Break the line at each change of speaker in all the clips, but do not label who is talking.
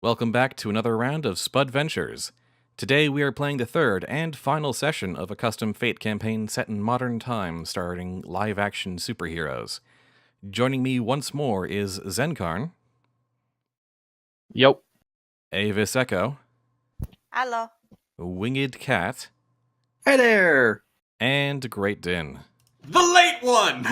Welcome back to another round of Spudventures. Today we are playing the third and final session of a custom Fate campaign set in modern times starring live-action superheroes. Joining me once more is Xencarn,
Yep.
AvisEcho,
Hello.
Winged Cat,
Hi there!
and GreatDinn.
The late one!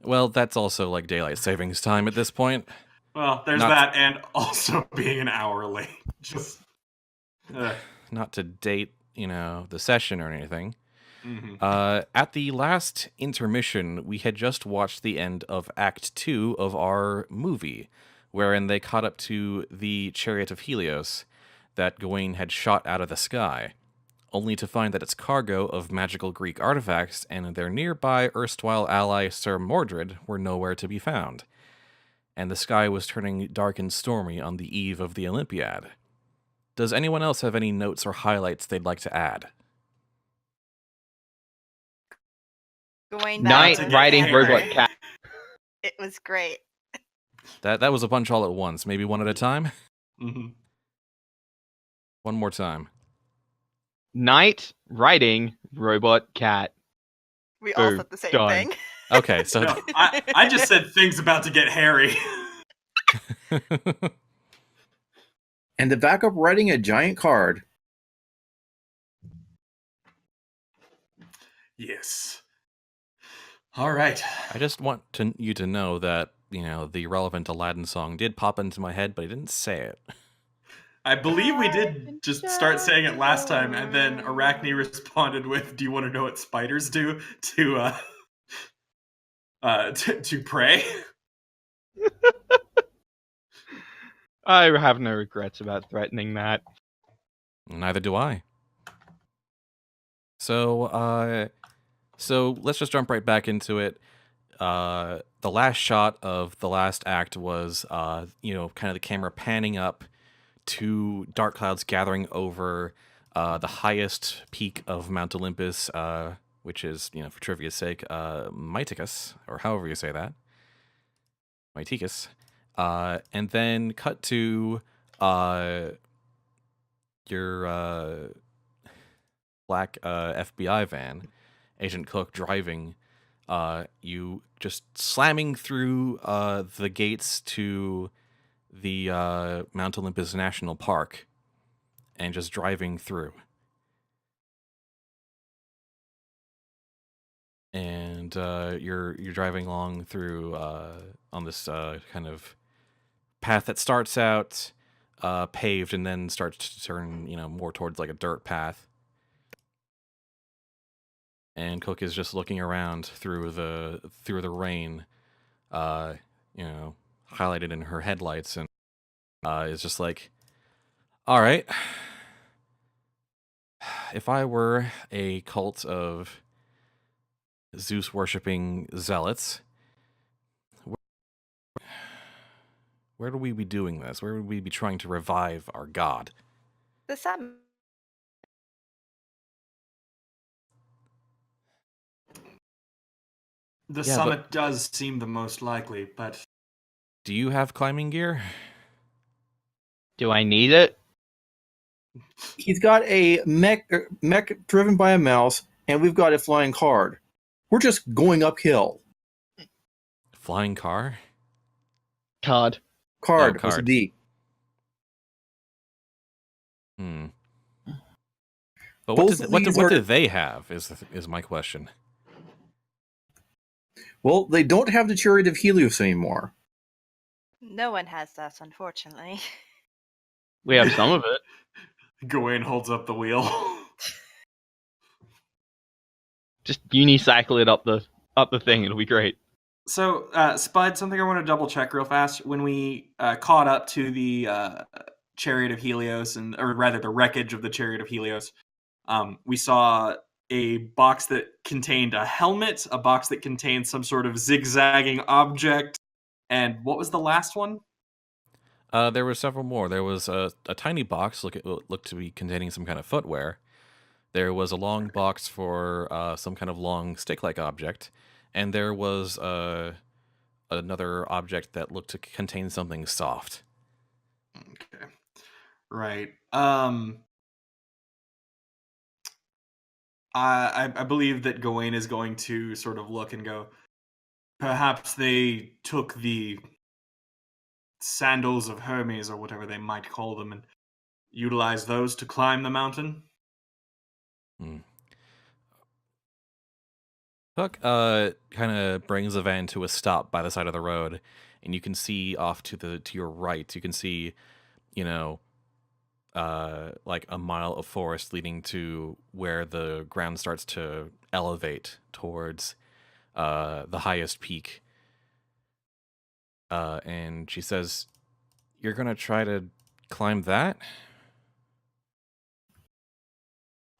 Well, that's also like daylight savings time at this point.
Well, there's that, and also being an hour late. Just...
Not to date, the session or anything.
Mm-hmm.
At the last intermission, we had just watched the end of Act 2 of our movie, wherein they caught up to the Chariot of Helios that Gawain had shot out of the sky, only to find that its cargo of magical Greek artifacts and their nearby erstwhile ally Sir Mordred were nowhere to be found, and the sky was turning dark and stormy on the eve of the Olympiad. Does anyone else have any notes or highlights they'd like to add?
Gawain
Night
back
riding
hammer.
robot cat.
It was great.
That was a bunch all at once. Maybe one at a time?
Mm-hmm.
One more time.
Night riding robot cat.
We all
Boom.
said the same
Done.
thing.
Okay, so...
No, I just said things about to get hairy.
And the backup writing a giant card.
Yes. All right.
I just want you to know that, the relevant Aladdin song did pop into my head, but I didn't say it.
I believe we did just start saying it last time, and then Arachne responded with, "Do you want to know what spiders do to prey?"
I have no regrets about threatening that.
Neither do I. So let's just jump right back into it. The last shot of the last act was, kind of the camera panning up to dark clouds gathering over the highest peak of Mount Olympus, which is, for trivia's sake, Myticus, or however you say that. Myticus. And then cut to your black FBI van, Agent Cook driving, you just slamming through the gates to the Mount Olympus National Park and just driving through. And you're driving along through on this kind of path that starts out paved and then starts to turn, more towards like a dirt path. And Cook is just looking around through the rain, highlighted in her headlights, and is just like, all right, if I were a cult of Zeus worshipping zealots, where would we be doing this? Where would we be trying to revive our god?
The sun.
The
Yeah,
summit does seem the most likely, but...
Do you have climbing gear?
Do I need it?
He's got a mech driven by a mouse, and we've got a flying card. We're just going uphill.
Flying car?
Card.
Card,
Oh,
with a
card.
D.
But
Both
what
these
do
are-
they have is my question.
Well, they don't have the Chariot of Helios anymore.
No one has that, unfortunately.
We have some of it.
Gawain holds up the wheel.
Just unicycle it up the thing. It'll be great.
So, Spud, something I want to double check real fast. When we caught up to the Chariot of Helios, or rather the wreckage of the Chariot of Helios, we saw a box that contained a helmet, a box that contained some sort of zigzagging object, and what was the last one?
There were several more. There was a tiny box looked to be containing some kind of footwear. There was a long box for some kind of long stick-like object, and there was another object that looked to contain something soft.
Okay. Right. I believe that Gawain is going to sort of look and go, perhaps they took the sandals of Hermes or whatever they might call them and utilized those to climb the mountain.
Hook kind of brings the van to a stop by the side of the road, and you can see off to your right. You can see, like a mile of forest leading to where the ground starts to elevate towards the highest peak. And she says, "You're gonna try to climb that?"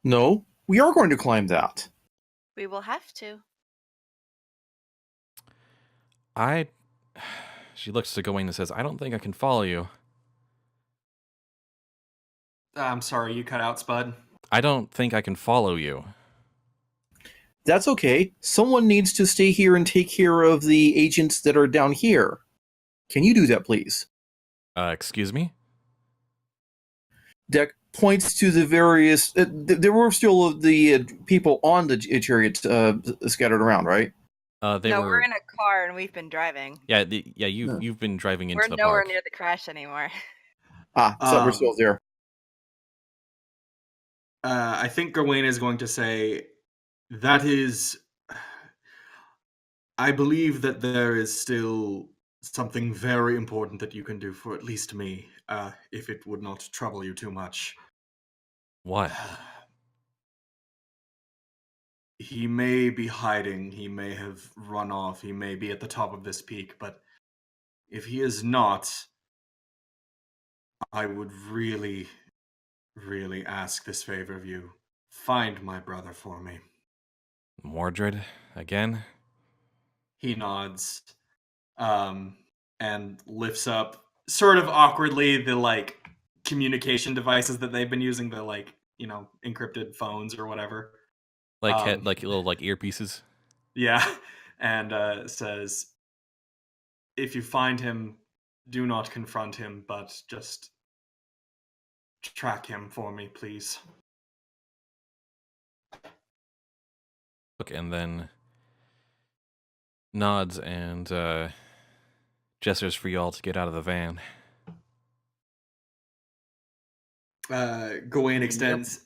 No, we are going to climb that.
We will have to.
She looks to Gawain and says, "I don't think I can follow you."
I'm sorry, you cut out, Spud.
I don't think I can follow you.
That's okay. Someone needs to stay here and take care of the agents that are down here. Can you do that, please?
Excuse me?
Deck points to the various... there were still the people on the chariot scattered around, right?
We're in a car and we've been driving.
Yeah, you've been driving into the
We're nowhere
park.
near the crash anymore.
So we're still there.
I think Gawain is going to say, that is... I believe that there is still something very important that you can do for at least me, if it would not trouble you too much.
What?
He may be hiding, he may have run off, he may be at the top of this peak, but if he is not, I would really, really ask this favor of you. Find my brother for me.
Mordred? Again?
He nods, and lifts up, sort of awkwardly, the, communication devices that they've been using, the, encrypted phones or whatever.
Like little earpieces?
Yeah, and says, if you find him, do not confront him, but just track him for me, please.
Okay, and then nods and gestures for y'all to get out of the van.
Gawain extends...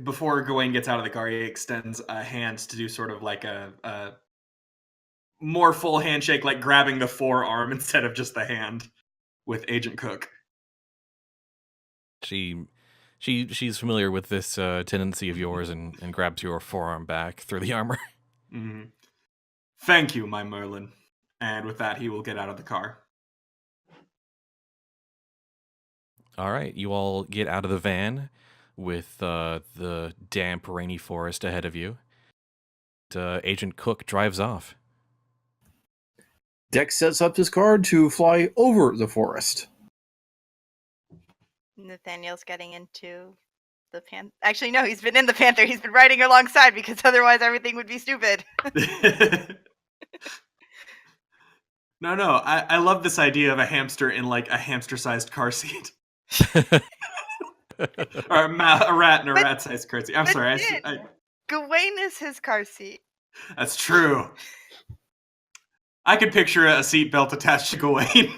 Before Gawain gets out of the car, he extends a hand to do sort of like a more full handshake, like grabbing the forearm instead of just the hand with Agent Cook.
She's familiar with this tendency of yours and grabs your forearm back through the armor.
Mm-hmm. Thank you, my Merlin. And with that, he will get out of the car.
All right, you all get out of the van with the damp, rainy forest ahead of you. Agent Cook drives off.
Dex sets up his car to fly over the forest.
Nathaniel's getting into the Panther. Actually, no, he's been in the Panther. He's been riding alongside because otherwise everything would be stupid.
No, I love this idea of a hamster in, a hamster-sized car seat. Or a rat in a rat-sized car seat. I'm sorry.
Gawain is his car seat.
That's true. I could picture a seatbelt attached to Gawain.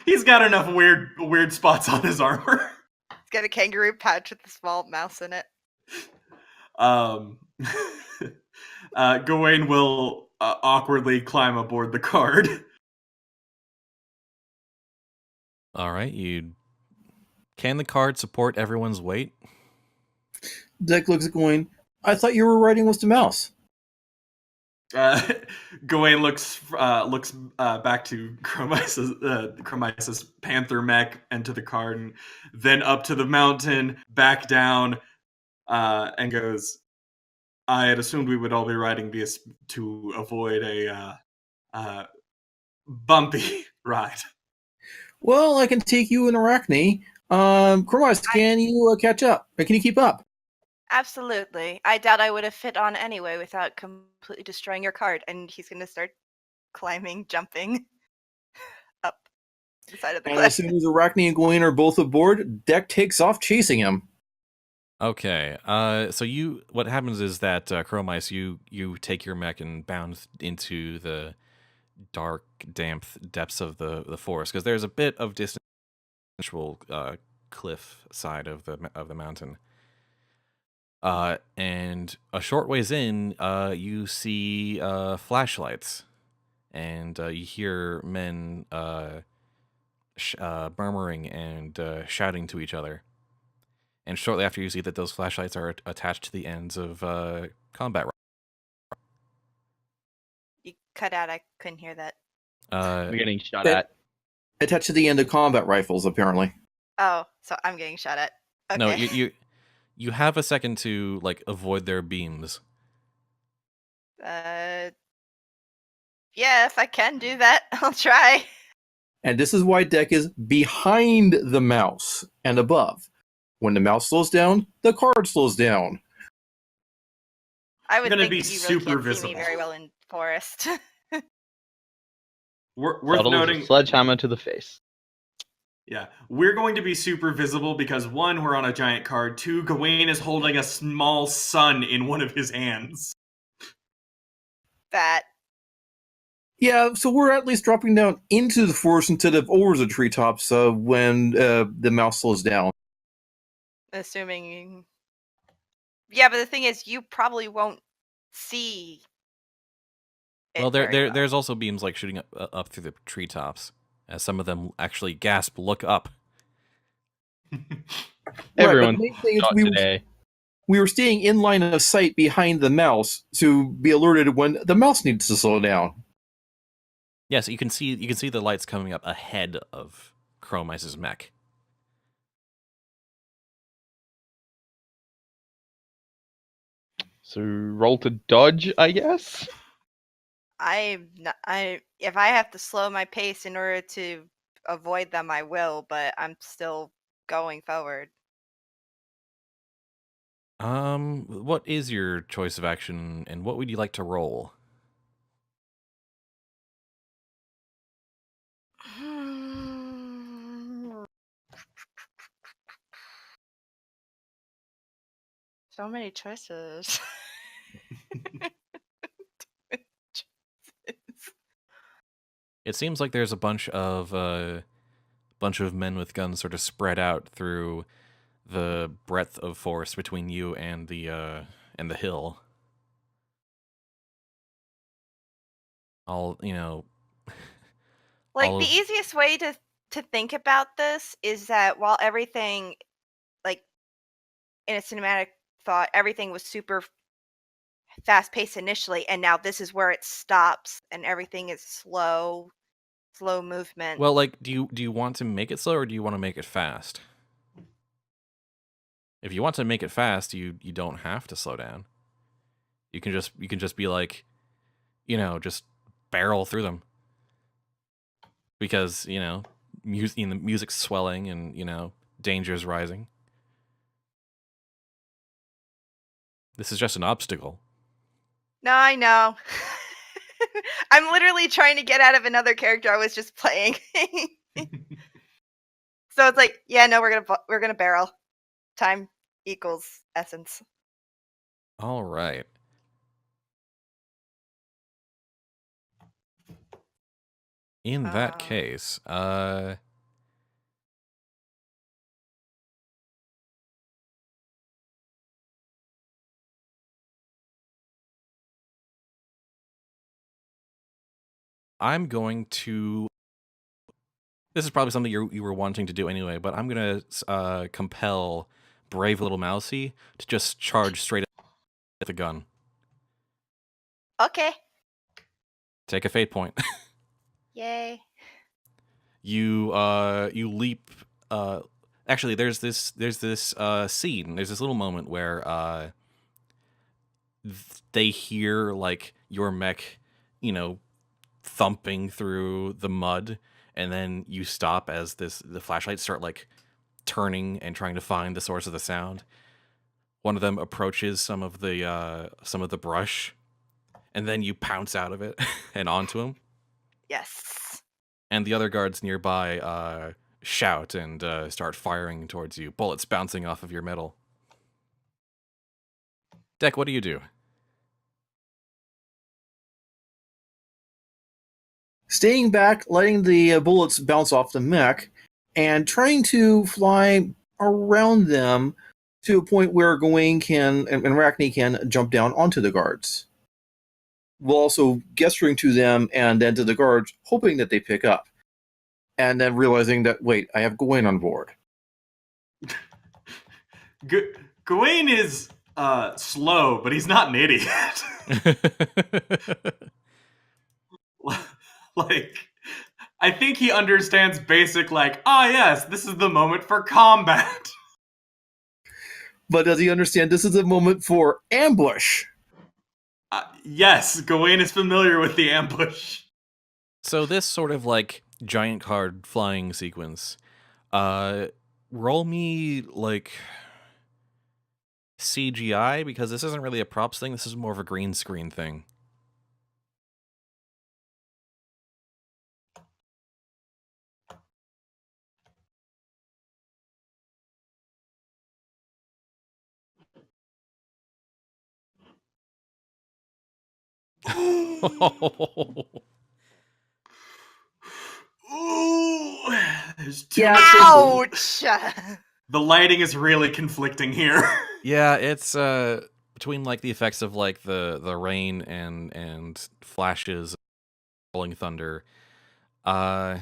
He's got enough weird spots on his armor.
He's got a kangaroo pouch with a small mouse in it.
Gawain will awkwardly climb aboard the card.
All right, can the card support everyone's weight?
Deck looks at Gawain. I thought you were riding with the mouse.
Gawain looks back to Chromice's panther mech and to the card, and then up to the mountain, back down, and goes, I had assumed we would all be riding this to avoid a bumpy ride.
Well, I can take you and Arachne. Chromice, can you catch up? Or can you keep up?
Absolutely. I doubt I would have fit on anyway without completely destroying your card. And he's going to start climbing, jumping up the side of the
And as
cliff.
soon as Arachne and Gawain are both aboard, Deck takes off chasing him.
Okay. So what happens is that Chromice, you take your mech and bound into the dark, damp depths of the forest because there's a bit of distance cliff side of the mountain. And a short ways in, you see flashlights, and you hear men murmuring and shouting to each other. And shortly after, you see that those flashlights are attached to the ends of combat.
You cut out. I couldn't hear that.
We're getting shot
That-
at.
Attached to the end of combat rifles, apparently.
Oh, so I'm getting shot at. Okay.
No, you have a second to like avoid their beams.
Yeah, if I can do that, I'll try.
And this is why Deck is behind the mouse and above. When the mouse slows down, the card slows down.
I would
Gonna
think
be
that you really
super
can't see
visible.
me very well in forest.
Worth
Subtle as a
noting,
sledgehammer to the face.
yeah, we're going to be super visible because 1, we're on a giant card. 2, Gawain is holding a small sun in one of his hands.
That
Yeah, so we're at least dropping down into the forest instead of over the treetops when the mouse slows down.
assuming. Yeah, but the thing is, you probably won't see. It
Well,
very well.
there's also beams like shooting up through the treetops, as some of them actually gasp, look up.
Everyone
the main thing is
shot
we
today.
were staying in line of sight behind the mouse to be alerted when the mouse needs to slow down.
Yes, you can see the lights coming up ahead of Chromice's mech.
So roll to dodge, I guess.
If I have to slow my pace in order to avoid them, I will. But I'm still going forward.
What is your choice of action, and what would you like to roll?
So many choices.
It seems like there's a bunch of men with guns sort of spread out through the breadth of forest between you and the hill. All
Like
all
the
of-
easiest way to think about this is that while everything, like in a cinematic thought, everything was super fast paced initially, and now this is where it stops, and everything is slow movement.
Well, like, do you want to make it slow or do you want to make it fast? If you want to make it fast, you don't have to slow down. You can just be like, just barrel through them. Because, the music's swelling and, danger's rising. This is just an obstacle.
No, I know. I'm literally trying to get out of another character I was just playing. So it's like, yeah, no, we're gonna barrel. Time equals essence.
All right. In that case, I'm going to. This is probably something you were wanting to do anyway, but I'm going to compel Brave Little Mousy to just charge straight at the gun.
Okay.
Take a fate point.
Yay.
You leap. Actually, there's this scene. There's this little moment where they hear like your mech, thumping through the mud, and then you stop as the flashlights start like turning and trying to find the source of the sound. One of them approaches some of the brush, and then you pounce out of it and onto him.
Yes.
and the other guards nearby shout and start firing towards you, bullets bouncing off of your metal. Deck, what do you do?
Staying back, letting the bullets bounce off the mech, and trying to fly around them to a point where Gawain can and Arachne can jump down onto the guards. While also gesturing to them and then to the guards, hoping that they pick up. And then realizing that, wait, I have Gawain on board.
Gawain is slow, but he's not an idiot. Like, I think he understands basic, like, yes, this is the moment for combat.
But does he understand this is a moment for ambush?
Yes, Gawain is familiar with the ambush.
So this sort of like giant card flying sequence, roll me like CGI, because this isn't really a props thing, this is more of a green screen thing.
Ooh, there's too
Yeah,
much.
Ouch!
The lighting is really conflicting here.
Yeah, it's between like the effects of like the rain and flashes, rolling thunder.
And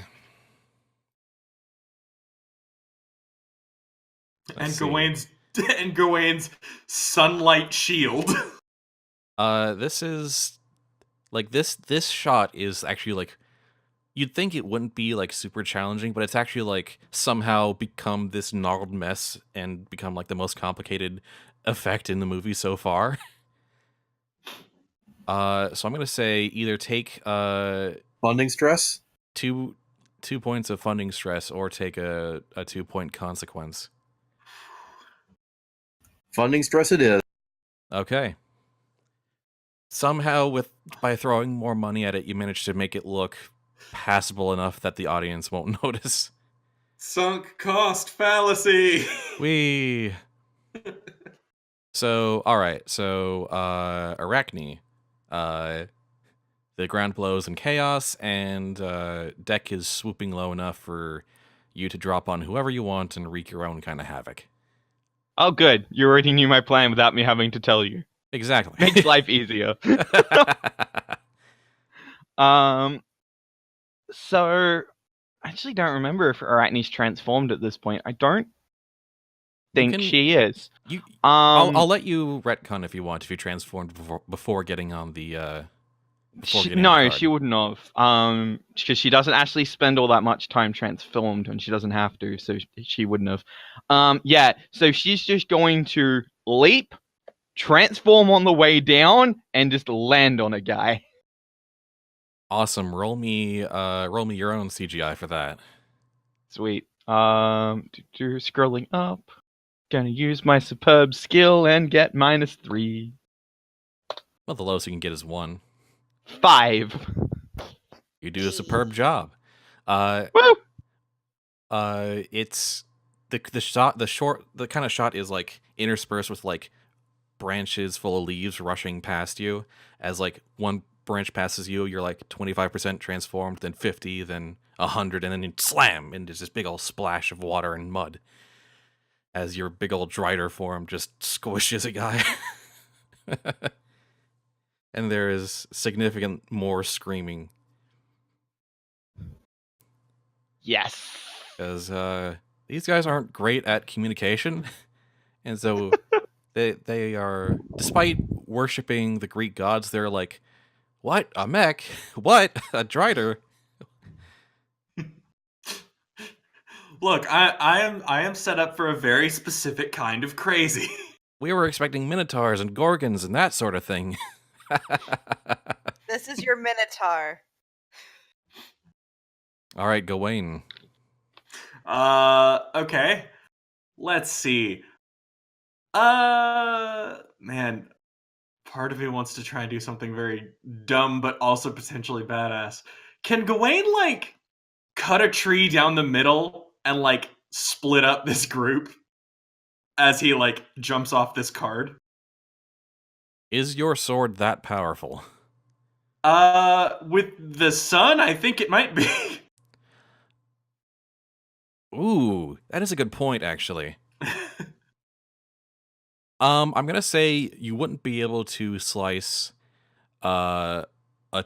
Let's see.
Gawain's sunlight shield.
This is like this shot is actually like, you'd think it wouldn't be like super challenging, but it's actually like somehow become this gnarled mess and become like the most complicated effect in the movie so far. So I'm gonna say either take
Funding stress?
2 points of funding stress or take a 2-point consequence.
Funding stress it is.
Okay. Somehow by throwing more money at it, you managed to make it look passable enough that the audience won't notice.
Sunk cost fallacy.
So, alright, so Arachne. The ground blows in chaos, and deck is swooping low enough for you to drop on whoever you want and wreak your own kind of havoc.
Oh, good. You already knew my plan without me having to tell you.
Exactly.
Makes life easier. So I actually don't remember if Arachne's transformed at this point. I don't think she is.
I'll let you retcon if you want, if you transformed before getting on the
She wouldn't have. Because she doesn't actually spend all that much time transformed, and she doesn't have to, so she wouldn't have. Yeah, so she's just going to leap, transform on the way down, and just land on a guy.
Awesome. Roll me your own CGI for that.
Sweet. Scrolling up. Gonna use my superb skill and get -3.
Well, the lowest you can get is 1.
5.
You do a superb job.
Woo!
It's the kind of shot is like interspersed with like branches full of leaves rushing past you. As like one branch passes you, you're like 25% transformed, then 50, then 100, and then you slam into this big old splash of water and mud as your big old Drider form just squishes a guy. And there is significant more screaming.
Yes.
Because these guys aren't great at communication. And so they are, despite worshipping the Greek gods, they're like, what? A mech? What? A Drider?
Look, I am set up for a very specific kind of crazy.
We were expecting Minotaurs and Gorgons and that sort of thing.
This is your Minotaur.
All right, Gawain.
Okay. Let's see. Man, part of me wants to try and do something very dumb, but also potentially badass. Can Gawain, like, cut a tree down the middle and like split up this group as he like jumps off this card.
Is your sword that powerful?
With the sun, I think it might be.
Ooh, that is a good point, actually. I'm gonna say you wouldn't be able to slice a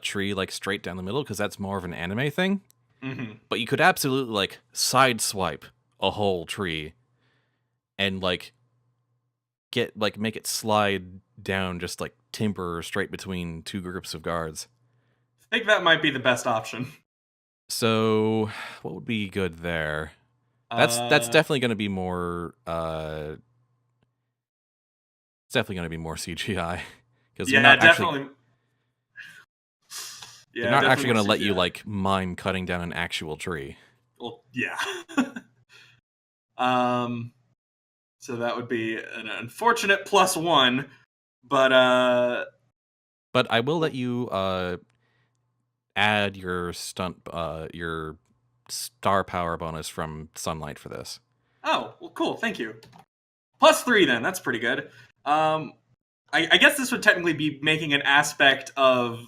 tree like straight down the middle because that's more of an anime thing.
Mm-hmm.
But you could absolutely like sideswipe a whole tree and like make it slide down just like timber straight between two groups of guards.
I think that might be the best option.
So what would be good there? That's definitely going to be more. It's definitely going to be more CGI because
yeah, definitely.
They're not actually going to let you like mime cutting down an actual tree.
Well, yeah. So that would be an unfortunate +1, but
I will let you add your your star power bonus from sunlight for this.
Oh, well, cool. Thank you. +3 then. That's pretty good. I guess this would technically be making an aspect of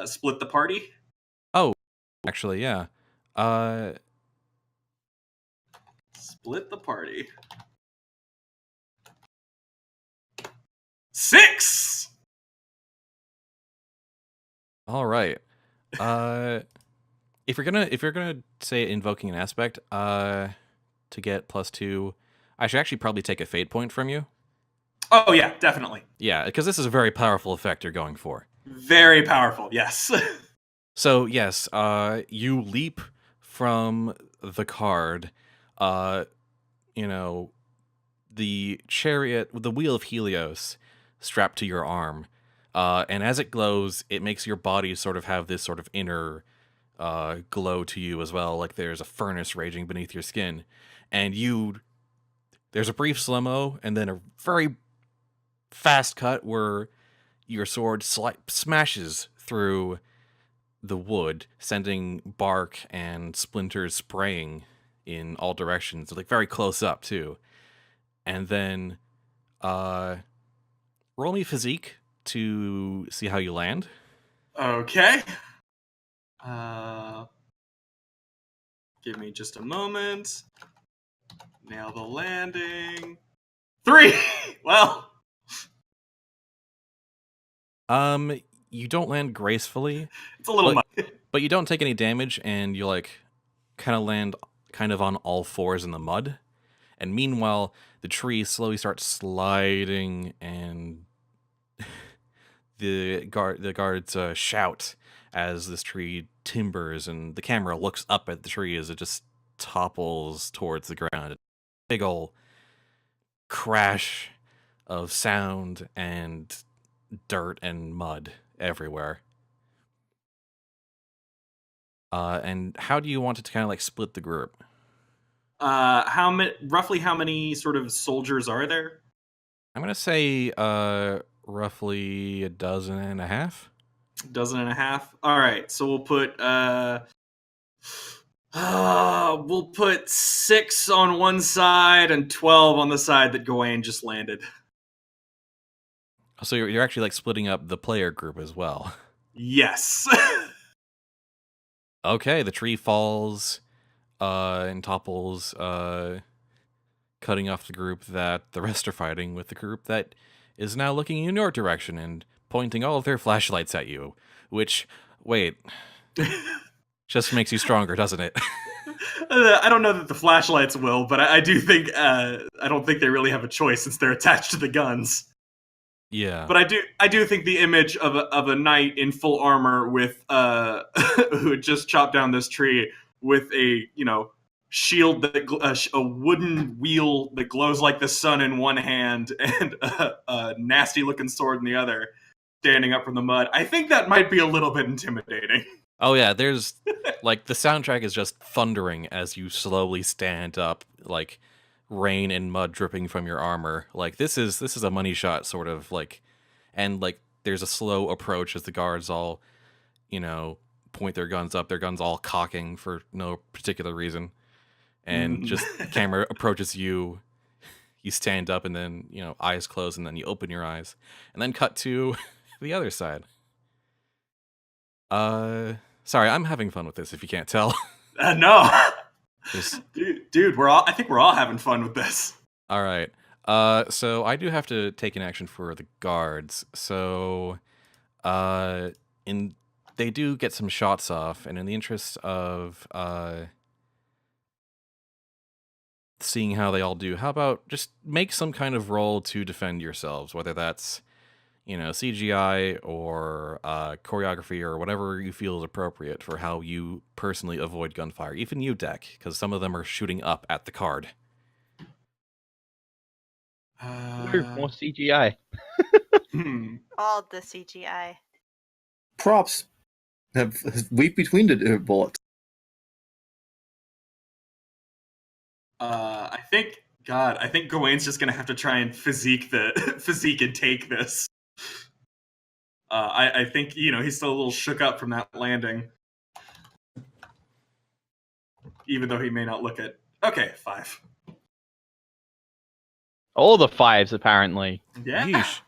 split the party.
Oh, actually, yeah.
Split the party. 6.
All right. If you're gonna say invoking an aspect, to get +2, I should actually probably take a fate point from you.
Oh yeah, definitely.
Yeah, because this is a very powerful effect you're going for.
Very powerful, yes.
So yes, you leap from the card, the chariot, the wheel of Helios strapped to your arm, and as it glows, it makes your body sort of have this sort of inner glow to you as well, like there's a furnace raging beneath your skin, and there's a brief slow-mo, and then a very fast cut where your sword smashes through the wood, sending bark and splinters spraying in all directions, like very close up too. And then roll me physique to see how you land.
Okay. Give me just a moment. Nail the landing. 3. Well.
You don't land gracefully.
It's a little much.
But you don't take any damage, and you like kind of land kind of on all fours in the mud. And meanwhile, the tree slowly starts sliding, and the guards shout as this tree timbers, and the camera looks up at the tree as it just topples towards the ground. Big ol' crash of sound and dirt and mud everywhere. And how do you want it to kind of like split the group?
Roughly how many sort of soldiers are there?
I'm gonna say roughly a dozen and a half.
Dozen and a half. All right, so we'll put 6 on one side and 12 on the side that Gawain just landed.
So you're actually like splitting up the player group as well.
Yes.
Okay, the tree falls and topples, cutting off the group that the rest are fighting with the group that is now looking in your direction and pointing all of their flashlights at you. Which, wait, just makes you stronger, doesn't it?
I don't know that the flashlights will, but I do think I don't think they really have a choice since they're attached to the guns.
Yeah.
But I do think the image of a knight in full armor with who had just chopped down this tree with a shield that a wooden wheel that glows like the sun in one hand and a nasty looking sword in the other, standing up from the mud. I think that might be a little bit intimidating.
Oh yeah, there's like the soundtrack is just thundering as you slowly stand up, like rain and mud dripping from your armor. Like this is a money shot sort of like, and like there's a slow approach as the guards all, point their guns up, their guns all cocking for no particular reason. And just the camera approaches you, you stand up, and then, you know, eyes closed, and then you open your eyes. And then cut to the other side. Sorry, I'm having fun with this, if you can't tell.
No.
Just...
Dude, I think we're all having fun with this.
All right. So I do have to take an action for the guards. So, they do get some shots off, and in the interest of seeing how they all do, how about just make some kind of roll to defend yourselves, whether that's, you know, CGI or choreography or whatever you feel is appropriate for how you personally avoid gunfire. Even you, Deck, because some of them are shooting up at the card.
More CGI.
All the CGI.
Props have weep between the bullets.
I think Gawain's just gonna have to try and physique and take this. I think, you know, he's still a little shook up from that landing, even though he may not look it. Okay, 5.
All the 5s, apparently.
Yeah.
Yeesh.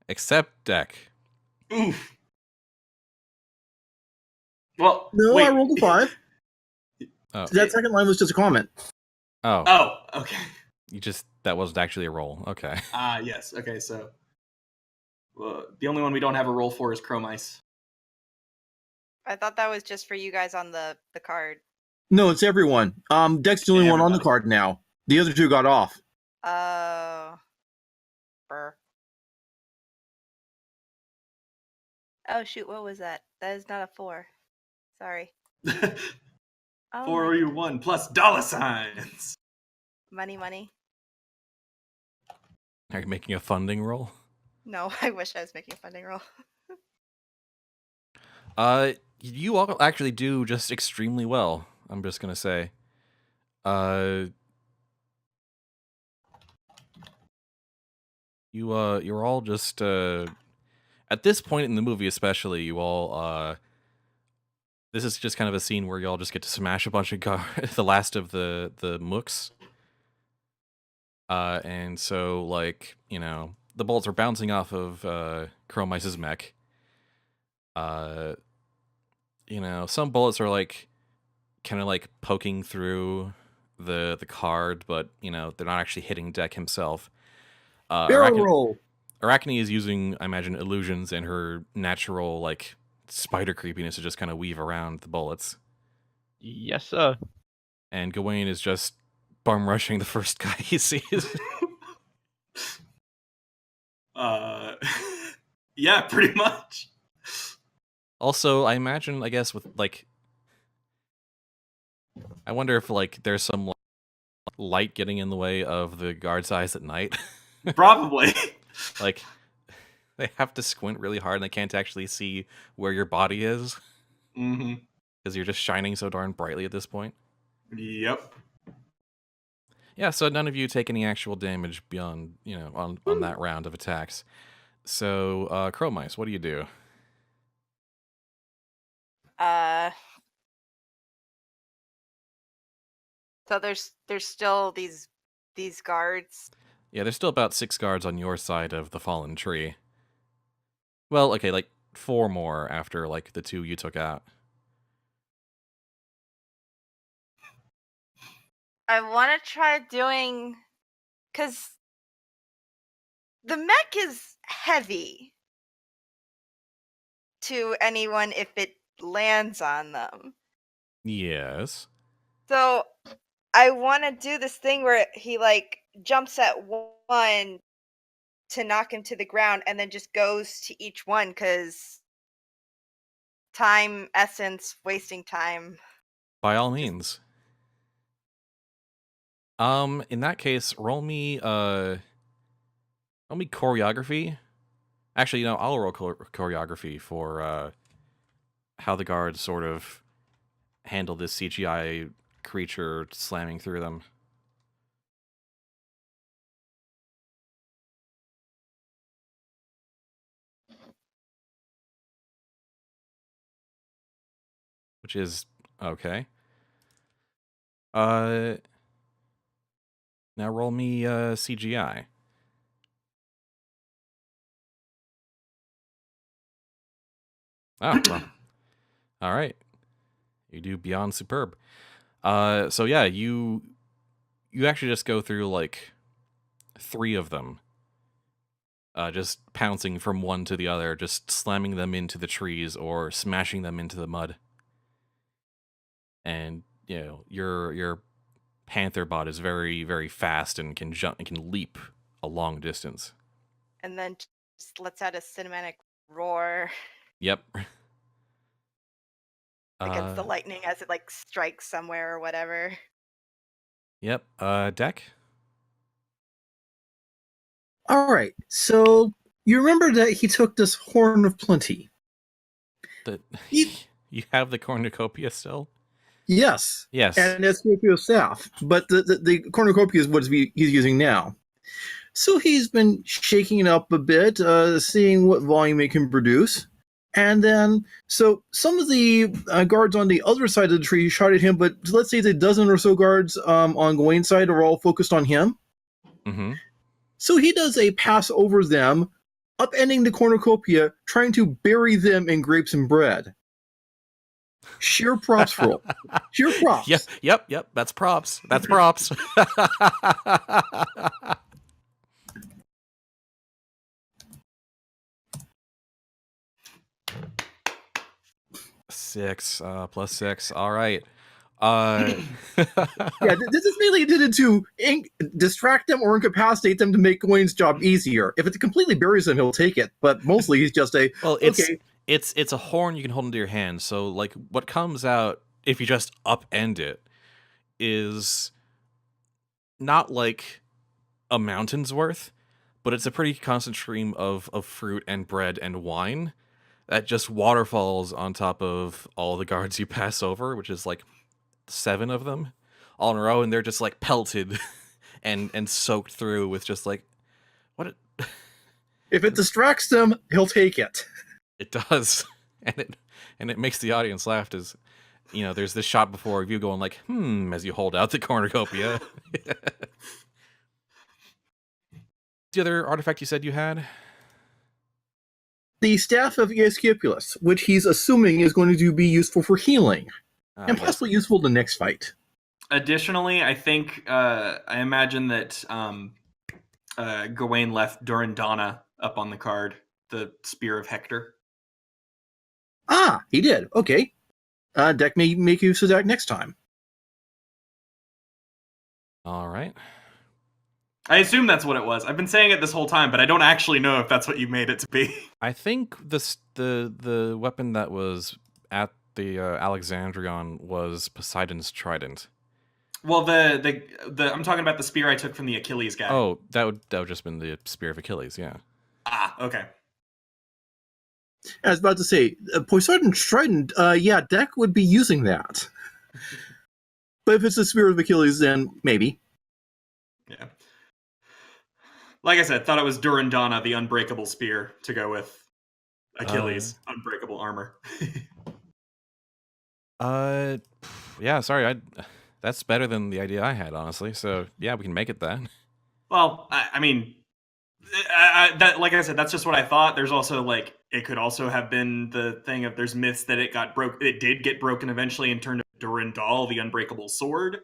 Except Deck.
Oof. Well,
No,
wait.
I rolled a 5.
Oh.
That second line was just a comment.
Oh.
Okay.
That wasn't actually a roll. Okay.
Yes. Okay, so the only one we don't have a roll for is Chromice.
I thought that was just for you guys on the card.
No, it's everyone. Deck's the only one on the card now. The other 2 got off.
Brr. Oh shoot, what was that? That is not a 4. Sorry.
4U1 plus dollar signs.
Money.
Are you making a funding roll?
No, I wish I was making a funding roll.
You all actually do just extremely well, I'm just gonna say. You're all just, at this point in the movie especially, you all, this is just kind of a scene where you all just get to smash a bunch of the last of the mooks. And so, like, you know, the bullets are bouncing off of Chromice's mech. You know, some bullets are like kind of like poking through the card, but you know, they're not actually hitting Deck himself.
Barrel roll.
Arachne is using, I imagine, illusions and her natural like spider creepiness to just kind of weave around the bullets.
Yes, sir.
And Gawain is just bum rushing the first guy he sees.
Yeah, pretty much.
Also, I imagine, I guess, with like, I wonder if like there's some like, light getting in the way of the guard's eyes at night.
Probably.
Like, they have to squint really hard and they can't actually see where your body is.
Mm-hmm.
Because you're just shining so darn brightly at this point.
Yep.
Yeah, so none of you take any actual damage beyond, you know, on that round of attacks. So, Chromice, what do you do?
So there's still these guards.
Yeah, there's still about 6 guards on your side of the fallen tree. Well, okay, like 4 more after like the 2 you took out.
I want to try doing, because the mech is heavy to anyone if it lands on them.
Yes.
So I want to do this thing where he like jumps at one to knock him to the ground and then just goes to each one, because time, essence, wasting time.
By all means. In that case, roll me choreography. Actually, you know, I'll roll choreography for how the guards sort of handle this CGI creature slamming through them. which is okay. Now roll me CGI. Oh, well. All right. You do beyond superb. So yeah, you actually just go through like 3 of them. Just pouncing from one to the other, just slamming them into the trees or smashing them into the mud. And your panther bot is very, very fast and can jump and can leap a long distance.
And then just lets out a cinematic roar
Yep.
against the lightning as it like strikes somewhere or whatever.
Yep. Deck?
All right. So you remember that he took this horn of plenty.
You have the cornucopia still?
Yes.
Yes.
And it's Scorpio staff. But the cornucopia is what he's using now. So he's been shaking it up a bit, seeing what volume it can produce. And then, so some of the guards on the other side of the tree shot at him, but let's say the dozen or so guards on Gawain's side are all focused on him.
Mm-hmm.
So he does a pass over them, upending the cornucopia, trying to bury them in grapes and bread. Sheer props for it. Sheer props.
Yep. That's props. That's props. 6 plus 6. All right.
Yeah, this is mainly intended to distract them or incapacitate them to make Gawain's job easier. If it completely buries him, he'll take it. But mostly, he's just a
it's a horn you can hold into your hand. So like, what comes out if you just upend it is not like a mountain's worth, but it's a pretty constant stream of fruit and bread and wine that just waterfalls on top of all the guards you pass over, which is like 7 of them all in a row, and they're just like pelted and soaked through with just like
if it distracts them, he'll take it.
It does. And it makes the audience laugh as there's this shot before of you going like as you hold out the cornucopia. The other artifact you said you had?
The staff of Aesculapius, which he's assuming is going to be useful for healing. And possibly useful the next fight.
Additionally, I think I imagine that Gawain left Durandana up on the card, the Spear of Hector.
Ah, he did. Okay. Deck may make use of that next time.
All right.
I assume that's what it was. I've been saying it this whole time, but I don't actually know if that's what you made it to be.
I think the weapon that was at the Alexandrion was Poseidon's trident.
Well, the I'm talking about the spear I took from the Achilles guy.
Oh, that would just been the spear of Achilles, yeah.
Ah, okay.
I was about to say, Poseidon's trident, yeah, Deck would be using that. But if it's the spear of Achilles, then maybe.
Yeah. Like I said, thought it was Durandana, the unbreakable spear, to go with Achilles, unbreakable armor.
Yeah, sorry, that's better than the idea I had, honestly. So yeah, we can make it that.
Well, I mean, that, like I said, that's just what I thought. There's also like it could also have been the thing of there's myths that it did get broken eventually and turned to Durandal, the unbreakable sword,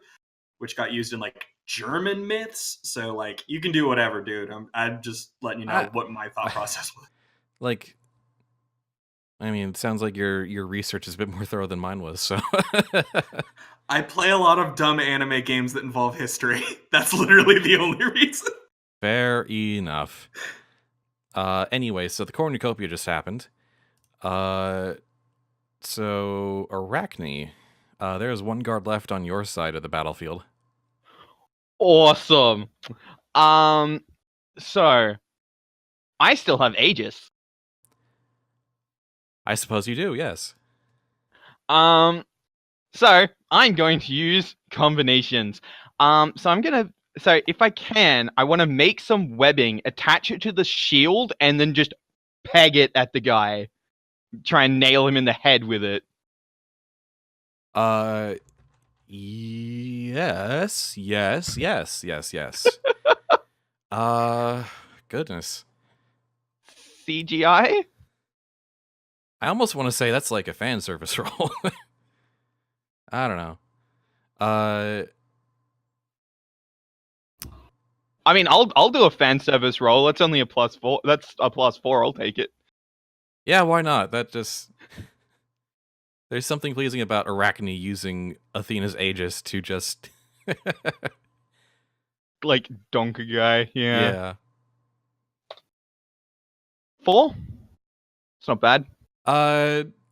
which got used in like German myths. So like you can do whatever, dude. I'm just letting you know what my thought process was.
Like, I mean, it sounds like your research is a bit more thorough than mine was. So
I play a lot of dumb anime games that involve history. That's literally the only reason.
Fair enough. Anyway, so the cornucopia just happened. So Arachne, there's 1 guard left on your side of the battlefield.
Awesome. So I still have Aegis.
I suppose you do, yes.
So I'm going to use combinations. So if I can, I want to make some webbing, attach it to the shield, and then just peg it at the guy. Try and nail him in the head with it.
Yes. Goodness.
CGI?
I almost want to say that's like a fan service role. I don't know.
I mean, I'll do a fan service roll. It's only a +4. That's a +4. I'll take it.
Yeah, why not? That just... There's something pleasing about Arachne using Athena's Aegis to just...
Like, donkey guy, yeah.
Yeah.
4? It's not bad.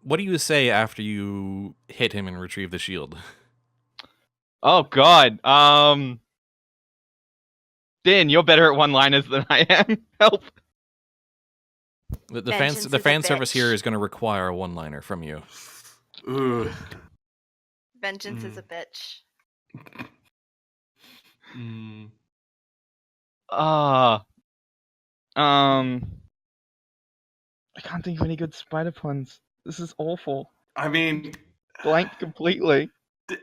What do you say after you hit him and retrieve the shield?
Oh, God. Din, you're better at one-liners than I am. Help.
The
Vengeance is a
fan service
bitch.
here is going to require a one-liner from you.
Ooh.
Vengeance is a bitch.
Mm.
I can't think of any good spider puns. This is awful.
I mean,
Blank completely.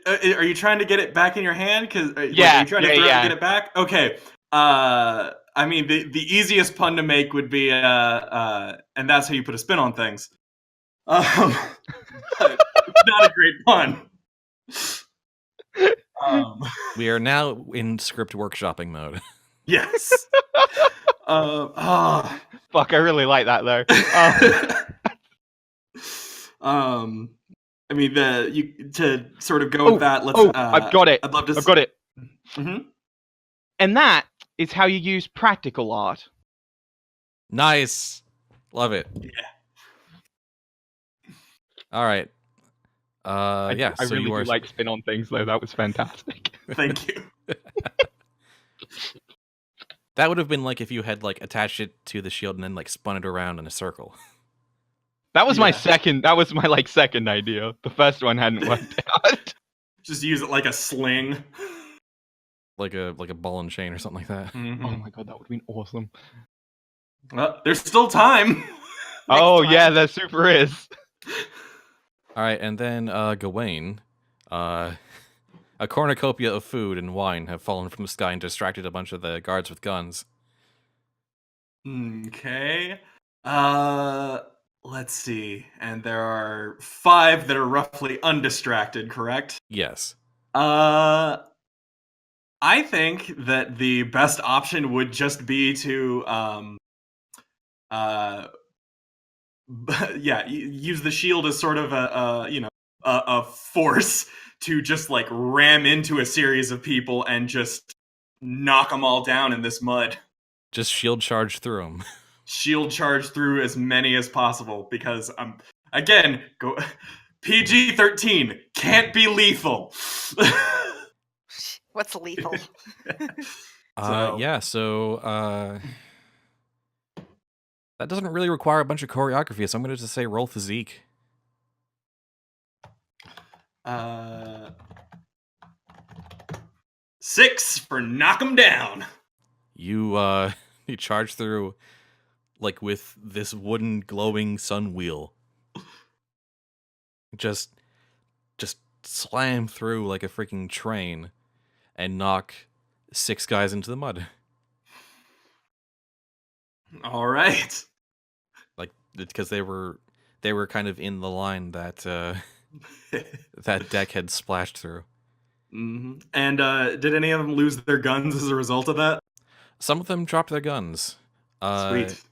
are you trying to get it back in your hand?
Yeah,
are you trying to throw it and get it back? Okay. I mean, the easiest pun to make would be, and that's how you put a spin on things. It's not a great pun.
We are now in script workshopping mode.
Yes.
Fuck, I really like that though.
I mean, to sort of go with that. Let's.
I've got it.
I'd love to.
I've got it.
Mm-hmm.
And that is how you use practical art.
Nice. Love it.
Yeah.
All right. Yeah.
I
So
really
you are
do like spin on things though. That was fantastic.
Thank you.
That would have been like if you had like attached it to the shield and then like spun it around in a circle.
That was my second. That was my second idea. The first one hadn't worked out.
Just use it like a sling.
Like a ball and chain or something like that.
Mm-hmm.
Oh my god, that would have been awesome.
Well, there's still time.
Oh
time.
yeah, there super is.
All right, and then Gawain, a cornucopia of food and wine have fallen from the sky and distracted a bunch of the guards with guns.
Okay. Let's see. And there are 5 that are roughly undistracted, correct?
Yes.
I think that the best option would just be to use the shield as sort of a force to just like ram into a series of people and just knock them all down in this mud.
Just shield charge through them.
Shield charge through as many as possible because again, PG-13 can't be lethal.
What's lethal?
So that doesn't really require a bunch of choreography, so I'm going to just say roll physique.
6 for knock 'em down.
You you charge through like with this wooden glowing sun wheel. Just slam through like a freaking train and knock 6 guys into the mud.
All right.
Like because they were kind of in the line that that deck had splashed through.
Mm-hmm. And did any of them lose their guns as a result of that?
Some of them dropped their guns.
Sweet.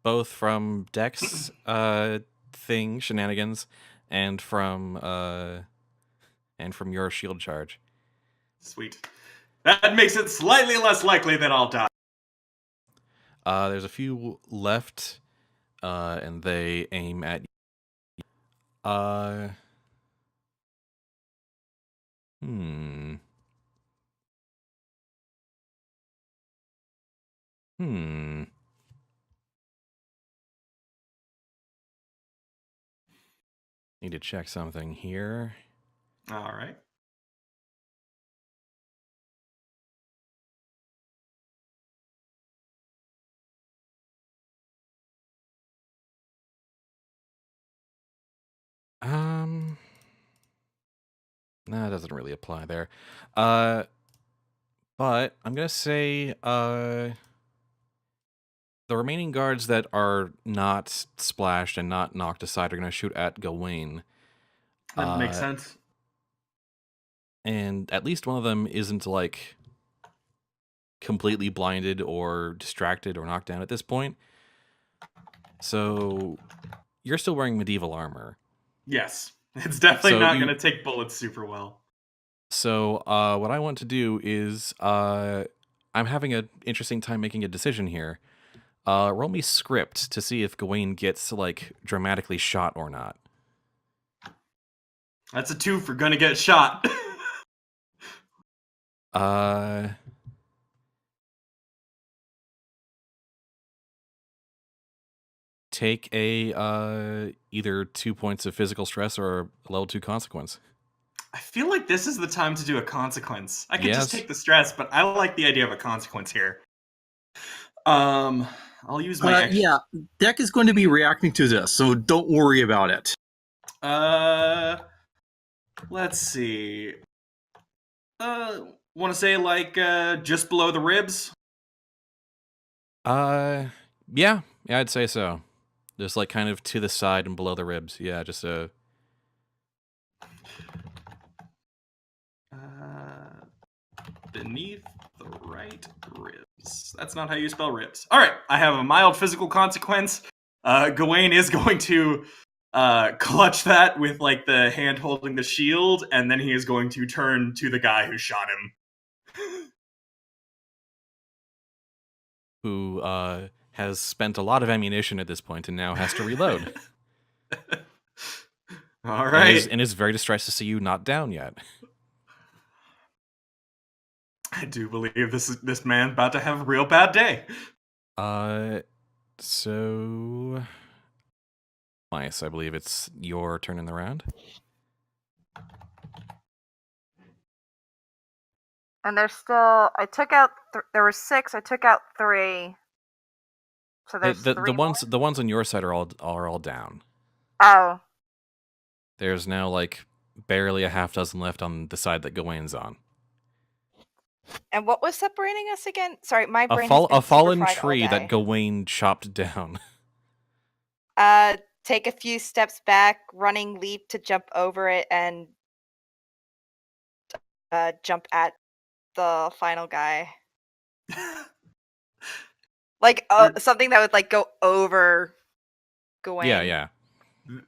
Both from Dex thing shenanigans and from your shield charge.
Sweet. That makes it slightly less likely that I'll die.
There's a few left, and they aim at Need to check something here.
All right.
Nah, it doesn't really apply there. But I'm gonna say the remaining guards that are not splashed and not knocked aside are gonna shoot at Gawain.
That makes sense.
And at least one of them isn't like completely blinded or distracted or knocked down at this point. So you're still wearing medieval armor.
Yes. It's definitely
So
not
you-
going to take bullets super well.
So what I want to do is I'm having an interesting time making a decision here. Roll me script to see if Gawain gets like dramatically shot or not.
That's a 2 for gonna get shot.
Take a either 2 points of physical stress or a level 2 consequence.
I feel like this is the time to do a consequence. I could
Yes.
just take the stress, but I like the idea of a consequence here. I'll use my extra.
Yeah, Deck is going to be reacting to this, so don't worry about it.
Let's see. Want to say like just below the ribs?
Yeah, I'd say so. Just like kind of to the side and below the ribs. Yeah, just
beneath the right ribs. That's not how you spell ribs. All right, I have a mild physical consequence. Gawain is going to clutch that with like the hand holding the shield, and then he is going to turn to the guy who shot him.
who has spent a lot of ammunition at this point and now has to reload.
All right.
And is very distressed to see you not down yet.
I do believe this man's about to have a real bad day.
So Mice, I believe it's your turn in the round.
And there's still. I took out. There were 6. I took out 3. So there's
the
3
the ones on your side are all down.
Oh.
There's now like barely a half dozen left on the side that Gawain's on.
And what was separating us again? Sorry, my brain.
A fallen tree that Gawain chopped down.
Take a few steps back, running leap to jump over it, and jump at the final guy. Like something that would like go over Gawain.
Yeah.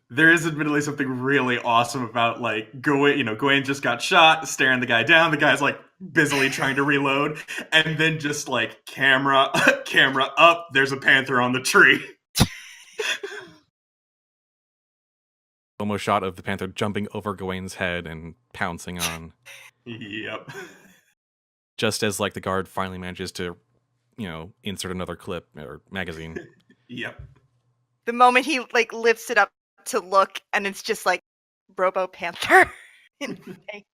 There is admittedly something really awesome about like Gawain. Gawain just got shot, staring the guy down. The guy's like busily trying to reload, and then just like camera up. There's a panther on the tree.
Almost shot of the panther jumping over Gawain's head and pouncing on.
Yep.
Just as like the guard finally manages to, insert another clip or magazine.
Yep.
The moment he like lifts it up to look, and it's just like Robo Panther in face.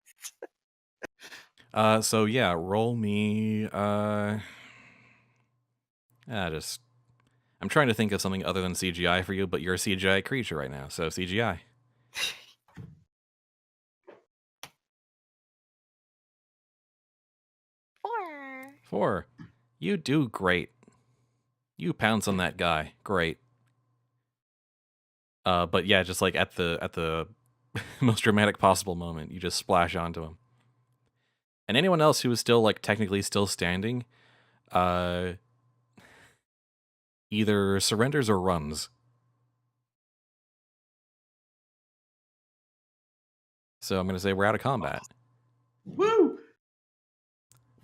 So yeah, roll me. I'm trying to think of something other than CGI for you, but you're a CGI creature right now, so CGI. 4. You do great. You pounce on that guy. Great. But yeah, just like at the most dramatic possible moment, you just splash onto him. And anyone else who is still like technically still standing, either surrenders or runs. So I'm gonna say we're out of combat.
Woo!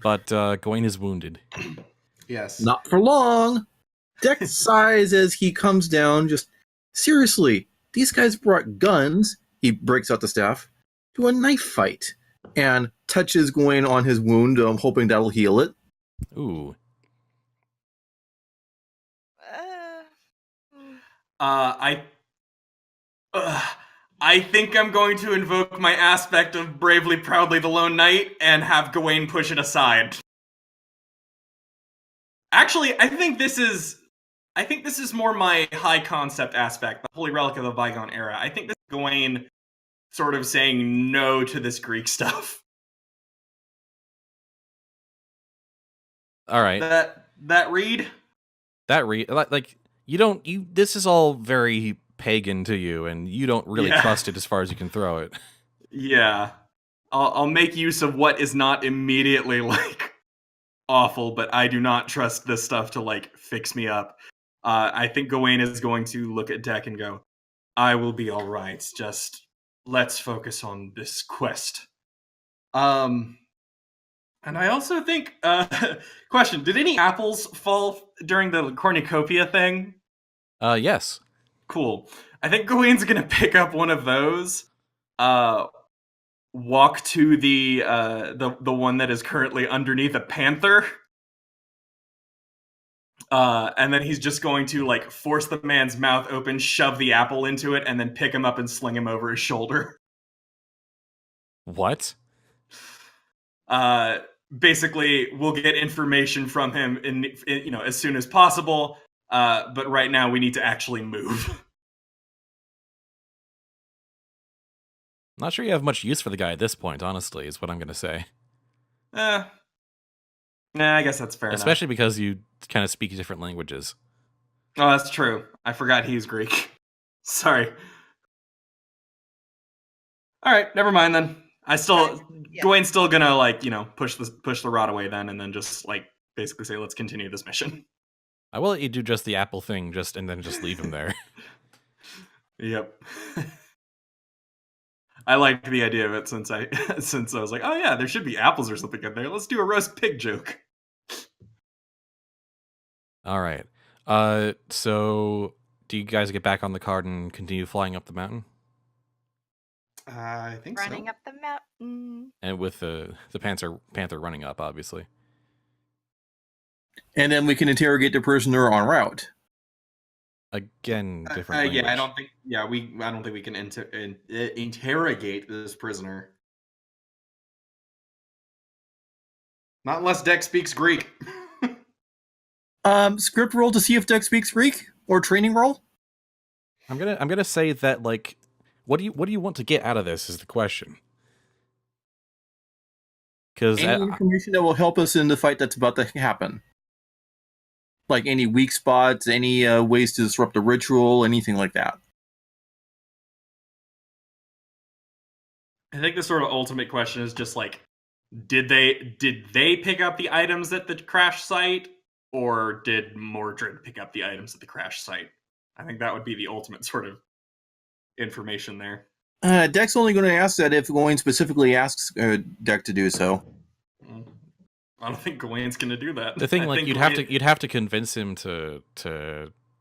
But Gawain is wounded.
Yes.
Not for long. Deck sighs as he comes down. Just seriously, these guys brought guns. He breaks out the staff to a knife fight and touches Gawain on his wound, hoping that'll heal it.
Ooh.
I think I'm going to invoke my aspect of Bravely Proudly the Lone Knight and have Gawain push it aside. Actually, I think this is more my high concept aspect, the Holy Relic of the Bygone Era. I think this is Gawain sort of saying no to this Greek stuff.
All right.
That read?
That read, like, this is all very pagan to you, and you don't really trust it as far as you can throw it.
Yeah. I'll make use of what is not immediately, like, awful, but I do not trust this stuff to, like, fix me up. I think Gawain is going to look at Deck and go, I will be alright, just let's focus on this quest. And I also think, question, did any apples fall during the cornucopia thing?
Yes.
Cool. I think Gawain's gonna pick up one of those, walk to the one that is currently underneath a panther, and then he's just going to, like, force the man's mouth open, shove the apple into it, and then pick him up and sling him over his shoulder.
What?
Basically, we'll get information from him in as soon as possible, but right now we need to actually move.
Not sure you have much use for the guy at this point, honestly, is what I'm going to say.
Nah, I guess that's fair
Especially
enough.
because you kind of speak different languages.
Oh, that's true. I forgot he's Greek. Sorry. All right, never mind then. Gawain's still gonna, like, push the rod away then, and then just, like, basically say, let's continue this mission.
I will let you do just the apple thing, and then just leave him there.
Yep. I liked the idea of it since I was like, oh yeah, there should be apples or something in there. Let's do a roast pig joke.
All right. So do you guys get back on the card and continue flying up the mountain?
I think
Running up the mountain.
And with the panther running up, obviously.
And then we can interrogate the prisoner en route.
Again, different language.
Yeah, I don't think we can interrogate this prisoner. Not unless Deck speaks Greek.
Script roll to see if Deck speaks Greek, or training roll.
I'm gonna say that, like, what do you want to get out of this is the question. Because
any information that will help us in the fight that's about to happen, like any weak spots, any ways to disrupt the ritual, anything like that.
I think the sort of ultimate question is just, like, did they pick up the items at the crash site, or did Mordred pick up the items at the crash site? I think that would be the ultimate sort of information there.
Deck's only going to ask that if Gawain specifically asks Deck to do so.
I don't think Gawain's going to do that.
The thing, like, you'd have to convince him to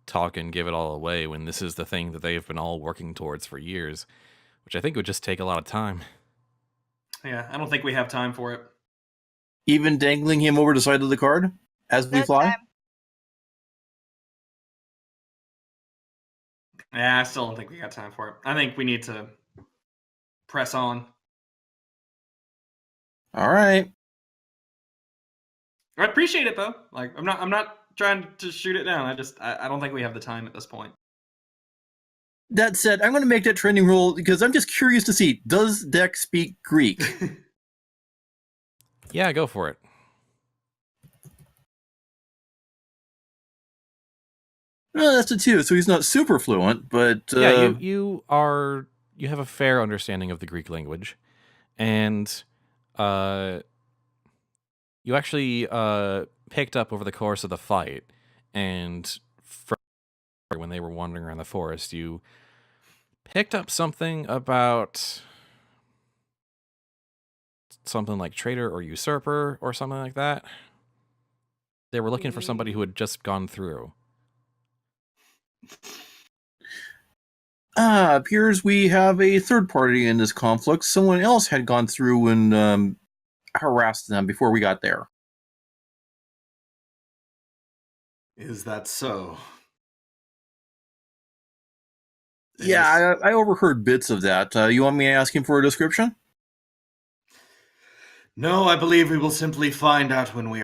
talk and give it all away when this is the thing that they've been all working towards for years, which I think would just take a lot of time.
Yeah, I don't think we have time for it.
Even dangling him over the side of the card as we fly?
Yeah, I still don't think we got time for it. I think we need to press on.
All right.
I appreciate it, though. Like, I'm not trying to shoot it down. I don't think we have the time at this point.
That said, I'm going to make that training roll because I'm just curious to see, does Deck speak Greek?
Yeah, go for it.
That's a 2, so he's not super fluent, but...
Yeah, you have a fair understanding of the Greek language, and you actually picked up over the course of the fight, and when they were wandering around the forest, you picked up something about something like traitor or usurper or something like that. They were looking for somebody who had just gone through.
Appears we have a third party in this conflict. Someone else had gone through and harassed them before we got there.
Is that so?
Yeah, I overheard bits of that. You want me to ask him for a description?
No, I believe we will simply find out when we are.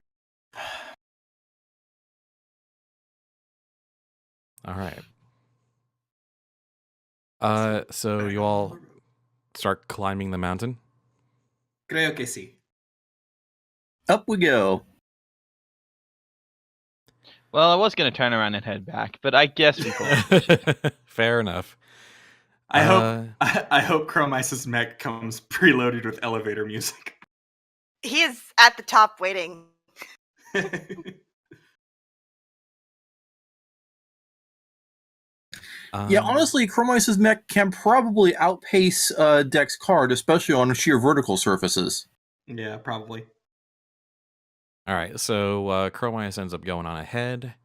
All right. So you all start climbing the mountain?
Creo que sí.
Up we go.
Well, I was going to turn around and head back, but I guess we could.
Fair enough.
I hope Chromice's mech comes preloaded with elevator music.
He is at the top waiting.
Yeah, honestly, Chromice's mech can probably outpace Deck's card, especially on sheer vertical surfaces.
Yeah, probably.
All right, so Chromice ends up going on ahead.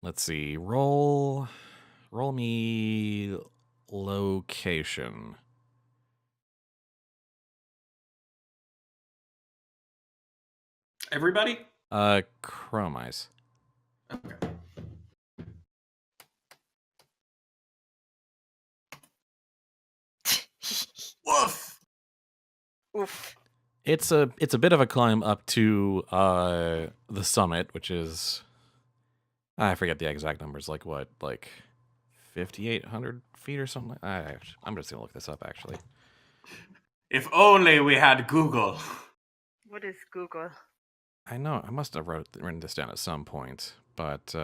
Let's see. Roll me location.
Everybody?
Chromice.
Okay. Woof.
Oof.
It's a bit of a climb up to the summit, which is, I forget the exact numbers. Like what? Like 5,800 feet or something. I'm just gonna look this up actually.
If only we had Google.
What is Google?
I know I must have written this down at some point, but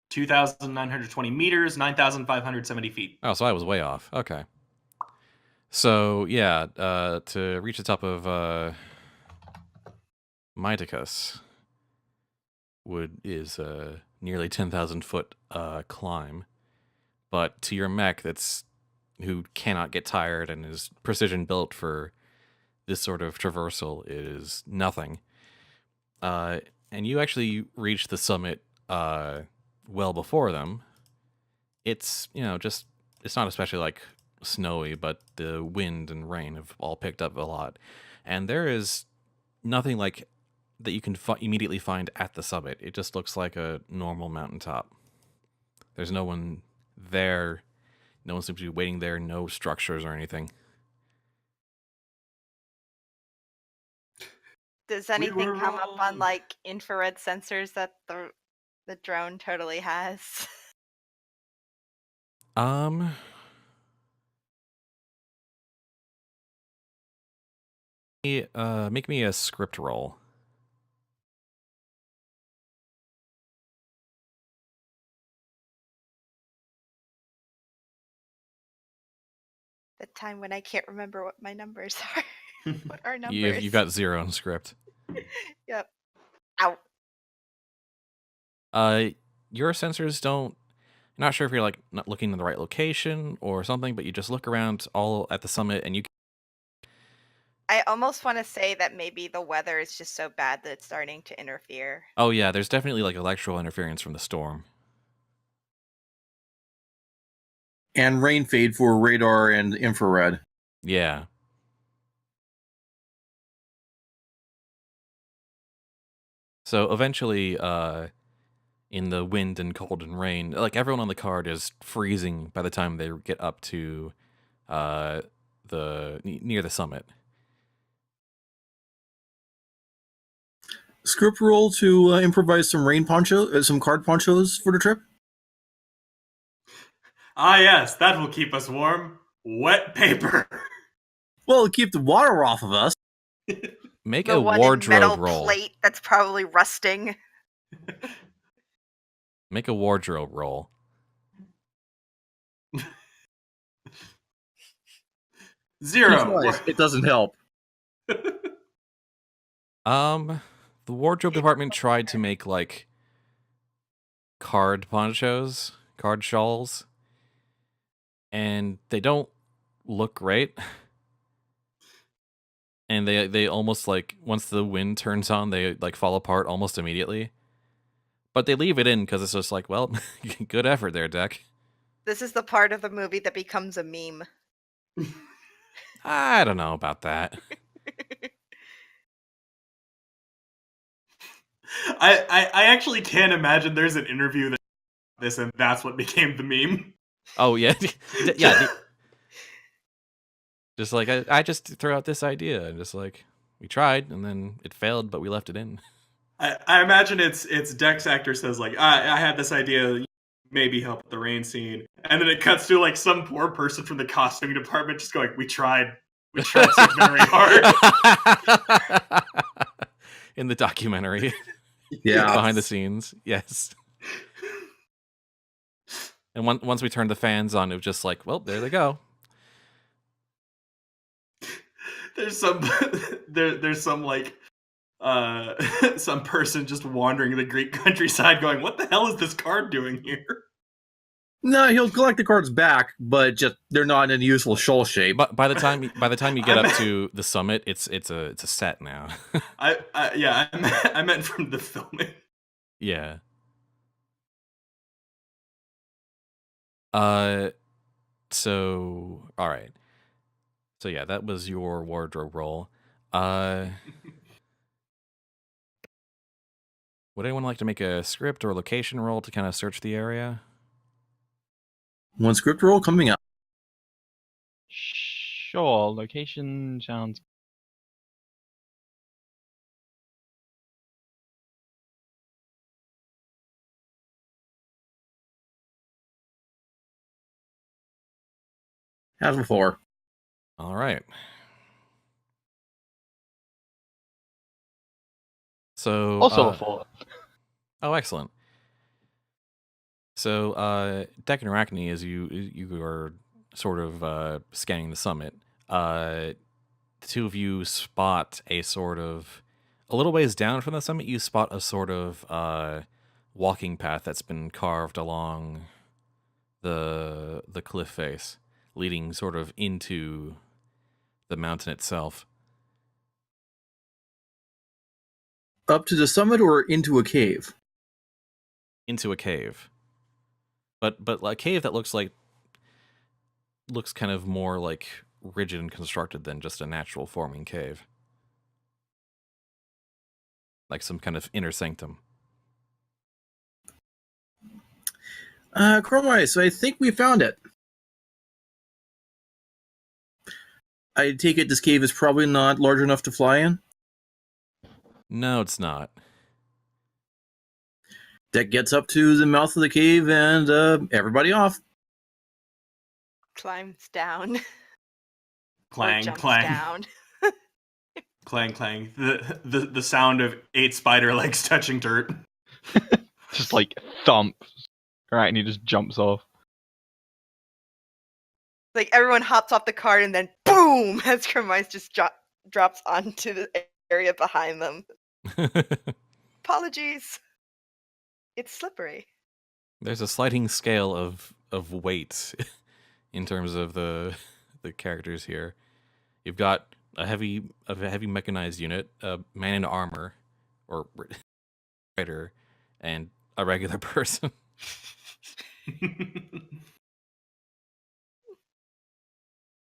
2,920 meters, 9,570 feet.
oh, so I was way off. Okay. So yeah, to reach the top of Myticus is a nearly 10,000 foot climb, but to your mech who cannot get tired and is precision built for this sort of traversal is nothing. And you actually reach the summit well before them. It's, it's not especially like snowy, but the wind and rain have all picked up a lot. And there is nothing like that you can immediately find at the summit. It just looks like a normal mountaintop. There's no one there. No one seems to be waiting there. No structures or anything.
Does anything come up on like infrared sensors that the drone totally has?
Make me a script roll.
The time when I can't remember what my numbers are. What are numbers?
You've got 0 in script.
Yep. Ow.
Your sensors don't. I'm not sure if you're like not looking in the right location or something, but you just look around all at the summit and you.
I almost want to say that maybe the weather is just so bad that it's starting to interfere.
Oh yeah, there's definitely like electrical interference from the storm.
And rain fade for radar and infrared.
Yeah. So eventually, in the wind and cold and rain, like everyone on the card is freezing by the time they get up to near the summit.
Script roll to improvise some some card ponchos for the trip.
Ah, yes, that will keep us warm. Wet paper.
Well, keep the water off of us.
Make
the
a
one
wardrobe
in metal
roll.
plate that's probably rusting.
Make a wardrobe roll.
0.
It doesn't help.
The wardrobe department tried to make like card ponchos, card shawls, and they don't look great. And they almost like once the wind turns on, they like fall apart almost immediately. But they leave it in because it's just like, well, good effort there, Deck.
This is the part of the movie that becomes a meme.
I don't know about that.
I actually can't imagine there's an interview that this and that's what became the meme.
Oh yeah, yeah. Just like I just throw out this idea and just like, We tried, and then it failed, but we left it in.
I imagine it's Dex actor says like, I had this idea, maybe help with the rain scene, and then it cuts to like some poor person from the costuming department just going, we tried so very hard.
In the documentary.
Yeah.
Behind the scenes, yes. And once we turned the fans on, it was just like, well, there they go.
There's some like some person just wandering the Greek countryside going, what the hell is this card doing here?
No, he'll collect the cards back, but just they're not in a useful shoal shape.
But by the time you get up to the summit, it's a set now.
I meant from the filming.
Yeah. So all right. So yeah, that was your wardrobe roll. Would anyone like to make a script or location roll to kind of search the area?
One script roll coming up.
Sure, location sounds.
As before.
All right. So
Also a 4.
Oh, excellent. So, Deck and Arachne, as you are sort of scanning the summit, the two of you spot a little ways down from the summit, you spot a sort of walking path that's been carved along the cliff face, leading sort of into the mountain itself.
Up to the summit or into a cave?
Into a cave. But a cave that looks kind of more like rigid and constructed than just a natural forming cave. Like some kind of inner sanctum.
Chromice, I think we found it. I take it this cave is probably not large enough to fly in?
No, it's not.
Deck gets up to the mouth of the cave and everybody off.
Climbs down.
Clang,
Jumps
clang.
down.
Clang, clang. The sound of 8 spider legs touching dirt.
Just like thump. Right, and he just jumps off.
Like everyone hops off the cart and then boom, as Chromice just drops onto the area behind them. Apologies. It's slippery.
There's a sliding scale of weight in terms of the characters here. You've got a heavy mechanized unit, a man in armor, or rider, and a regular person.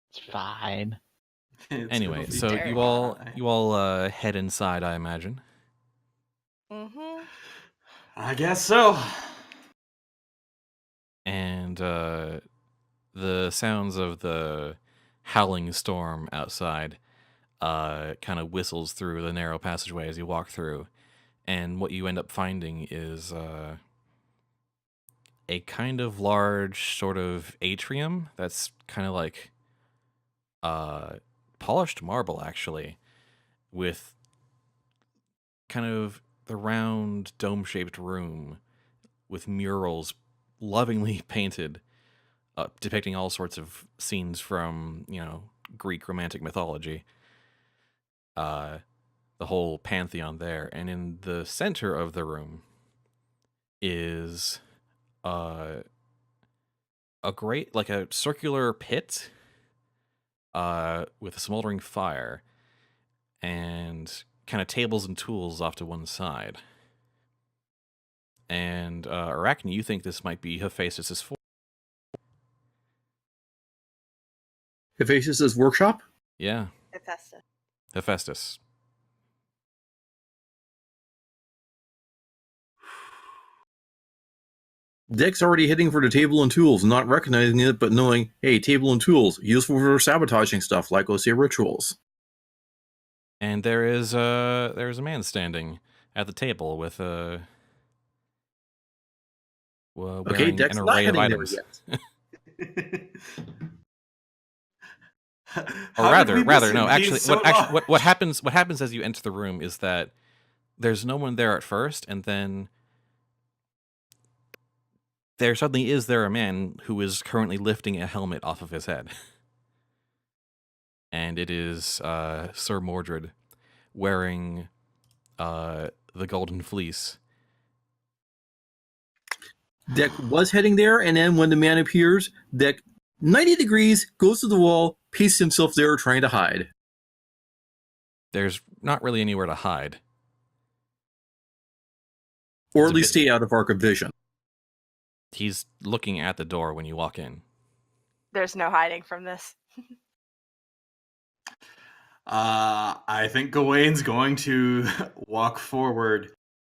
It's fine.
Anyway,
It'll be
so
very
you all head inside, I imagine.
Mm-hmm.
I guess so.
And the sounds of the howling storm outside kind of whistles through the narrow passageway as you walk through. And what you end up finding is a kind of large sort of atrium that's kind of like polished marble, actually, with kind of the round dome-shaped room with murals lovingly painted, depicting all sorts of scenes from, Greek romantic mythology. The whole pantheon there. And in the center of the room is a circular pit with a smoldering fire and kind of tables and tools off to one side. And Arachne, you think this might be Hephaestus' fort?
Hephaestus' workshop?
Yeah,
Hephaestus.
Hephaestus.
Deck's already heading for the table and tools, not recognizing it, but knowing, hey, table and tools, useful for sabotaging stuff like OC rituals.
And there's a man standing at the table with wearing
Deck's
an
not
array of
heading there
items.
yet.
Or
How did we miss
rather,
him?
no.
He's
Actually,
so
what happens as you enter the room is that there's no one there at first, and then there suddenly is a man who is currently lifting a helmet off of his head, and it is Sir Mordred wearing the Golden Fleece.
Deck was heading there, and then when the man appears, Deck 90 degrees goes to the wall, pastes himself there, trying to hide.
There's not really anywhere to hide.
Or
It's
at
a
least
bit-
stay out of arc of vision.
He's looking at the door when you walk in.
There's no hiding from this.
I think Gawain's going to walk forward,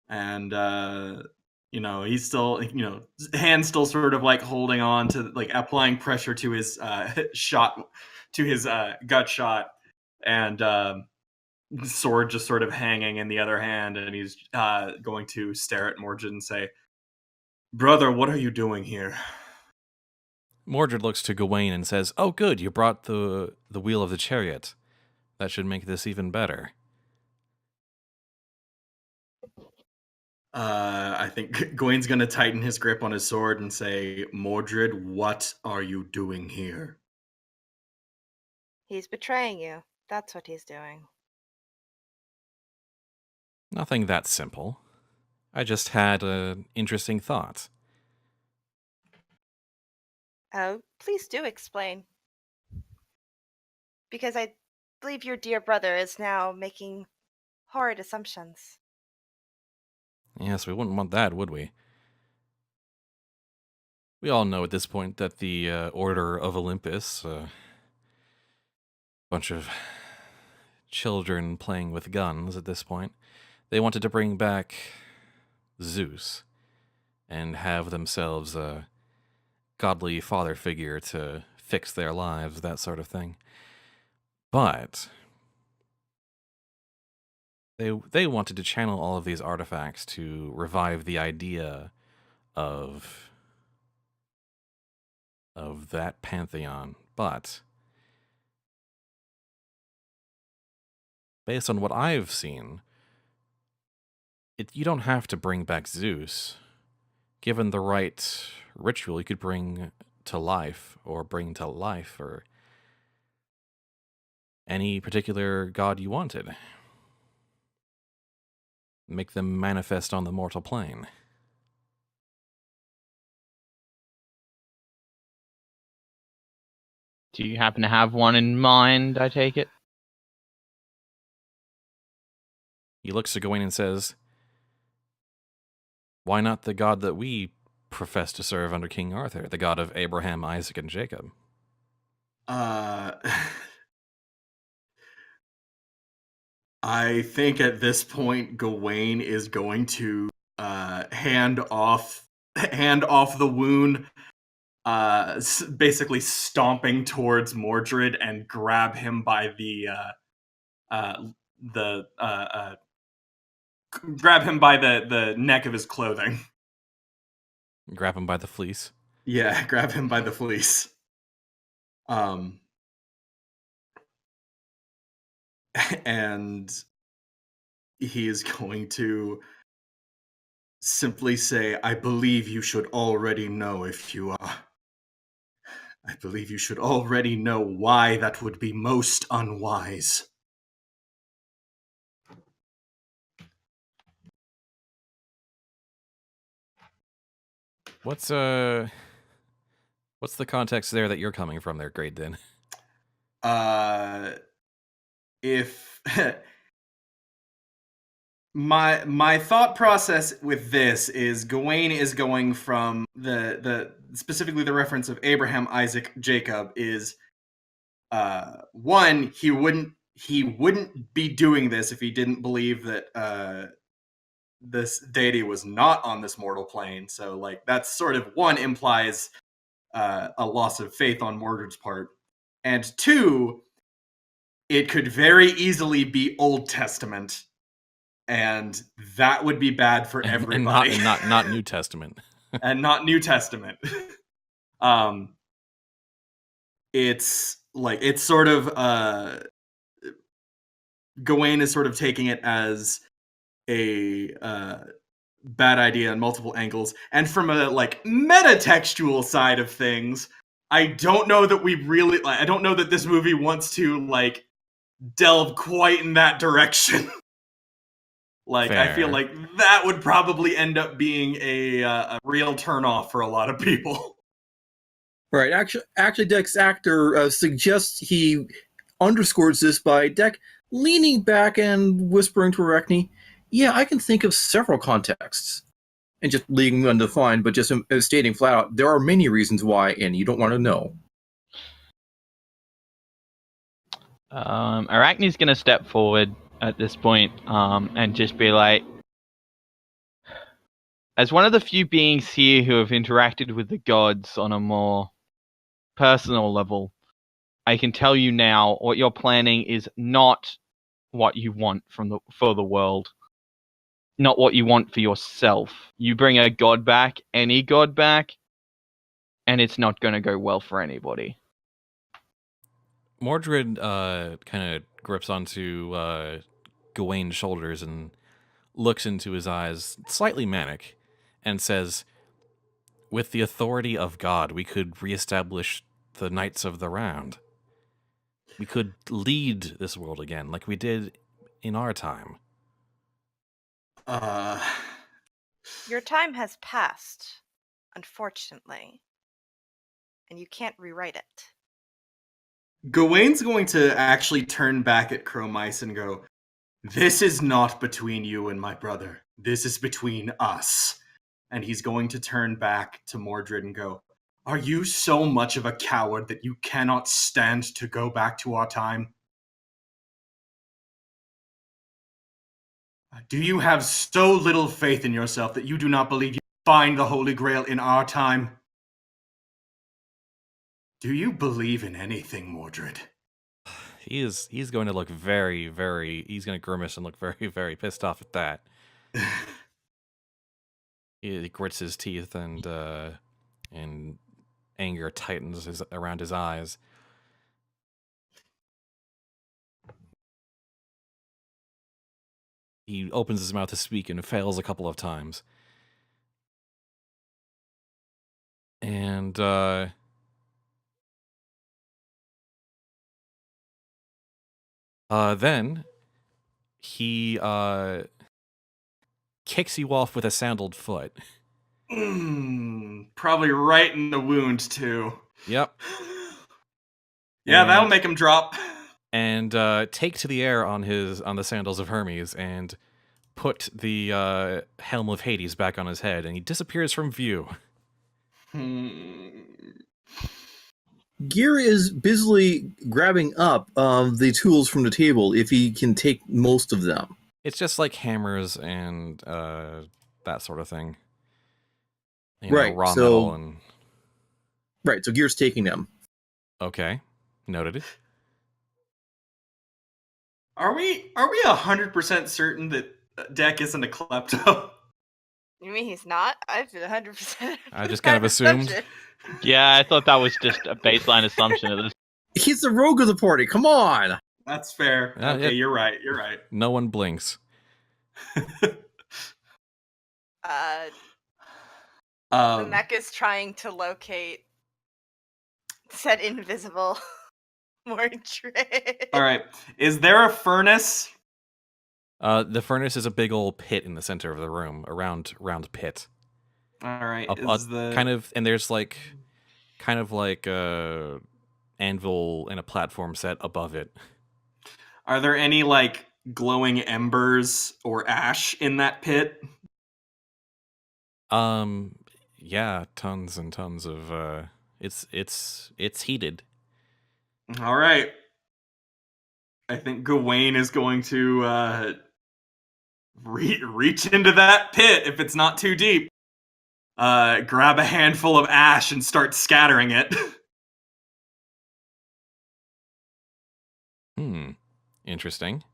and he's still, hands still sort of like holding on to, like, applying pressure to his shot, to his gut shot, and sword just sort of hanging in the other hand, and he's going to stare at Mordred and say, "Brother, what are you doing here?"
Mordred looks to Gawain and says, "Oh, good, you brought the wheel of the chariot. That should make this even better."
I think Gawain's going to tighten his grip on his sword and say, "Mordred, what are you doing here?"
He's betraying you. That's what he's doing.
Nothing that simple. I just had an interesting thought.
Oh, please do explain. Because I believe your dear brother is now making horrid assumptions.
Yes, we wouldn't want that, would we? We all know at this point that the Order of Olympus, a bunch of children playing with guns at this point, they wanted to bring back Zeus and have themselves a godly father figure to fix their lives, that sort of thing. But they wanted to channel all of these artifacts to revive the idea of that pantheon. But based on what I've seen, you don't have to bring back Zeus. Given the right ritual, you could bring to life or any particular god you wanted. Make them manifest on the mortal plane.
Do you happen to have one in mind, I take it?
He looks to Gawain and says, "Why not the god that we profess to serve under King Arthur, the god of Abraham, Isaac, and Jacob?"
I think at this point, Gawain is going to hand off the wound, basically stomping towards Mordred and grab him by the neck of his clothing.
Grab him by the fleece.
Yeah, grab him by the fleece. And he is going to simply say, "I believe you should already know I believe you should already know why that would be most unwise."
What's the context there that you're coming from there, GreatDinn?
If my thought process with this is Gawain is going from the specifically the reference of Abraham, Isaac, Jacob is one, he wouldn't be doing this if he didn't believe that this deity was not on this mortal plane. So, like, that's sort of, one, implies a loss of faith on Mordred's part, and two, it could very easily be Old Testament, and that would be bad for everybody.
And not New Testament.
And not New Testament. It's sort of Gawain is sort of taking it as a bad idea on multiple angles, and from a metatextual side of things, I don't know that this movie wants to delve quite in that direction. I feel like that would probably end up being a real turnoff for a lot of people.
Right. Actually, Deck's actor suggests he underscores this by Deck leaning back and whispering to Arachne, "Yeah, I can think of several contexts," and just leaving undefined, but just stating flat out, there are many reasons why, and you don't want to know.
Arachne's gonna step forward at this point, and just be like, as one of the few beings here who have interacted with the gods on a more personal level, I can tell you now, what you're planning is not what you want for the world. Not what you want for yourself. You bring a god back, any god back, and it's not going to go well for anybody.
Mordred kind of grips onto Gawain's shoulders and looks into his eyes, slightly manic, and says, "With the authority of God, we could reestablish the Knights of the Round. We could lead this world again, like we did in our time."
Your time has passed, unfortunately, and you can't rewrite it.
Gawain's going to actually turn back at Chromice and go, "This is not between you and my brother. This is between us." And he's going to turn back to Mordred and go, "Are you so much of a coward that you cannot stand to go back to our time? Do you have so little faith in yourself that you do not believe you find the Holy Grail in our time? Do you believe in anything, Mordred?"
He's going to look very, very... He's going to grimace and look very, very pissed off at that. He grits his teeth and anger tightens around his eyes. He opens his mouth to speak and fails a couple of times. And then he kicks you off with a sandaled foot.
Probably right in the wound, too.
Yep.
Yeah, that'll make him drop.
And take to the air on the sandals of Hermes and put the helm of Hades back on his head, and he disappears from view.
Gear is busily grabbing up the tools from the table if he can take most of them.
It's just like hammers and that sort of thing.
Right.
Raw metal and...
Right, so Gear's taking them.
Okay. Noted.
Are we 100% certain that Deck isn't a klepto?
You mean he's not? I've been 100%.
I just kind of assumed.
Yeah, I thought that was just a baseline assumption of this.
He's the rogue of the party, come on!
That's fair. Okay, you're right.
No one blinks.
The mech is trying to locate said invisible Mordred.
All right. Is there a furnace?
The furnace is a big old pit in the center of the room, a round pit.
All right.
And there's kind of like a anvil and a platform set above it.
Are there any glowing embers or ash in that pit?
Yeah, tons and tons of it's heated.
All right. I think Gawain is going to reach into that pit if it's not too deep. Grab a handful of ash and start scattering it.
Interesting.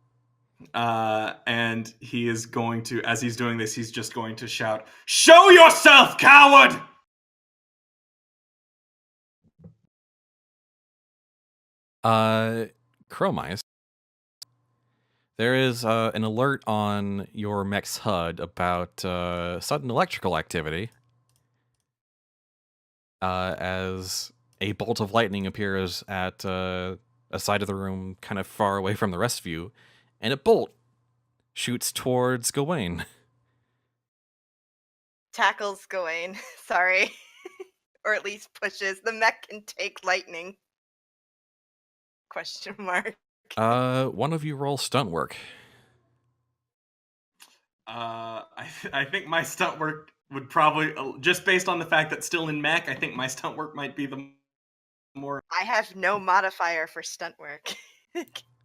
And he is going to, as he's doing this, he's just going to shout, "Show yourself, coward!"
Chromice, there is an alert on your mech's HUD about sudden electrical activity as a bolt of lightning appears at a side of the room kind of far away from the rest of you, and a bolt shoots towards Gawain.
Tackles Gawain. Sorry. Or at least pushes. The mech can take lightning. Question mark.
One of you roll stunt work.
I think my stunt work would probably, just based on the fact that still in mech, I think my stunt work might be the more.
I have no modifier for stunt work.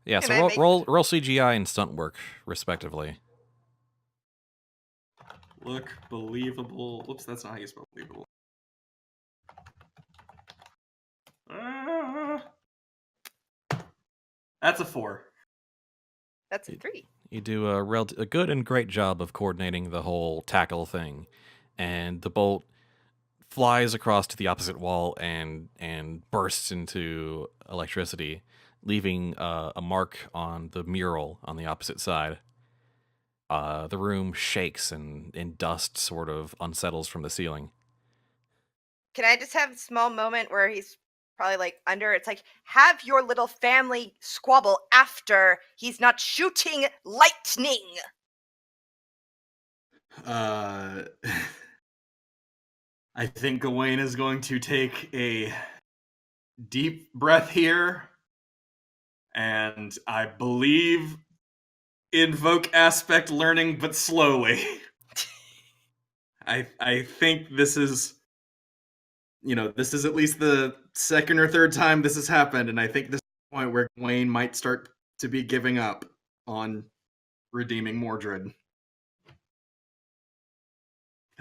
Yeah,
Can I
so roll CGI and stunt work, respectively.
Look believable. Whoops, that's not how you spell believable. That's a 4.
That's a 3.
You do a good and great job of coordinating the whole tackle thing, and the bolt flies across to the opposite wall and bursts into electricity, leaving a mark on the mural on the opposite side. The room shakes and dust sort of unsettles from the ceiling.
Can I just have a small moment where he's probably like under? It's like, have your little family squabble after he's not shooting lightning.
I think Gawain is going to take a deep breath here, and I believe invoke aspect learning, but slowly. I think this is, this is at least the second or third time this has happened, and I think this is the point where Gawain might start to be giving up on redeeming Mordred.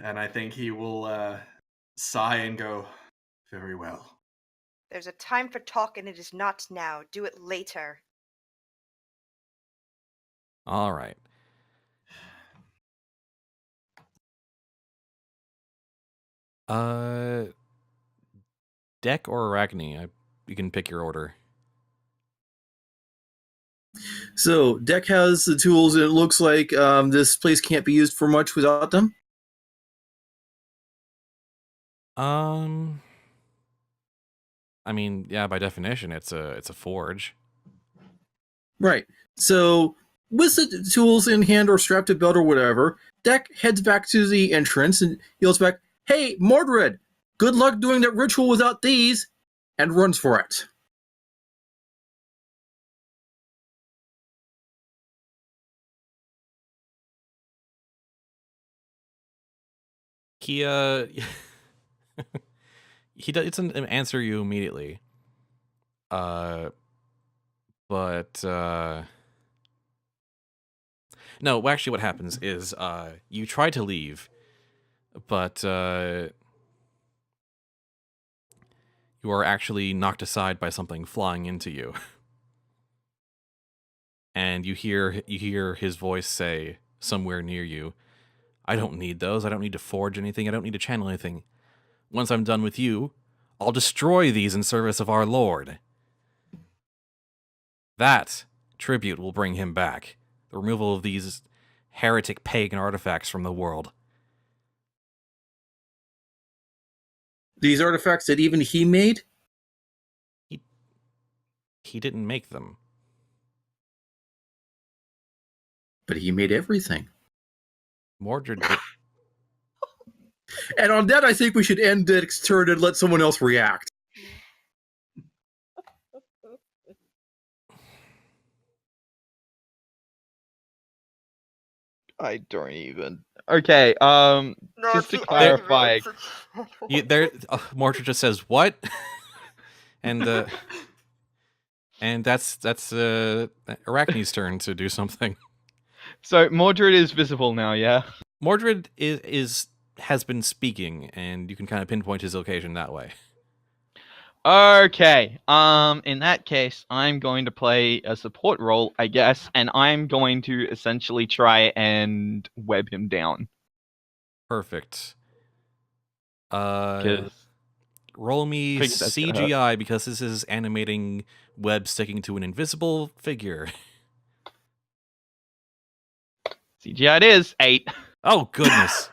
And I think he will sigh and go, "Very well.
There's a time for talk, and it is not now. Do it later."
All right. Deck or Arachne? You can pick your order.
So, Deck has the tools, and it looks like this place can't be used for much without them.
I mean, yeah, by definition, it's a forge.
Right. So, with the tools in hand or strapped to belt or whatever, Deck heads back to the entrance and yells back, "Hey, Mordred! Good luck doing that ritual without these!" and runs for it.
He he doesn't answer you immediately. But no, actually what happens is you try to leave, but you are actually knocked aside by something flying into you. And you hear his voice say somewhere near you, "I don't need those. I don't need to forge anything. I don't need to channel anything. Once I'm done with you, I'll destroy these in service of our Lord. That tribute will bring him back. The removal of these heretic pagan artifacts from the world."
These artifacts that even he made?
He didn't make them.
But he made everything.
Mordred did.
And on that, I think we should end Deck's turn and let someone else react.
I don't even. Okay, just to clarify,
Mordred just says, "What?" and that's Arachne's turn to do something.
So Mordred is visible now, yeah?
Mordred has been speaking, and you can kind of pinpoint his location that way.
Okay. In that case, I'm going to play a support role, I guess, and I'm going to essentially try and web him down.
Perfect.
'Cause
Roll me
figured that's gonna hurt.
CGI because this is animating web sticking to an invisible figure.
CGI it is 8.
Oh goodness.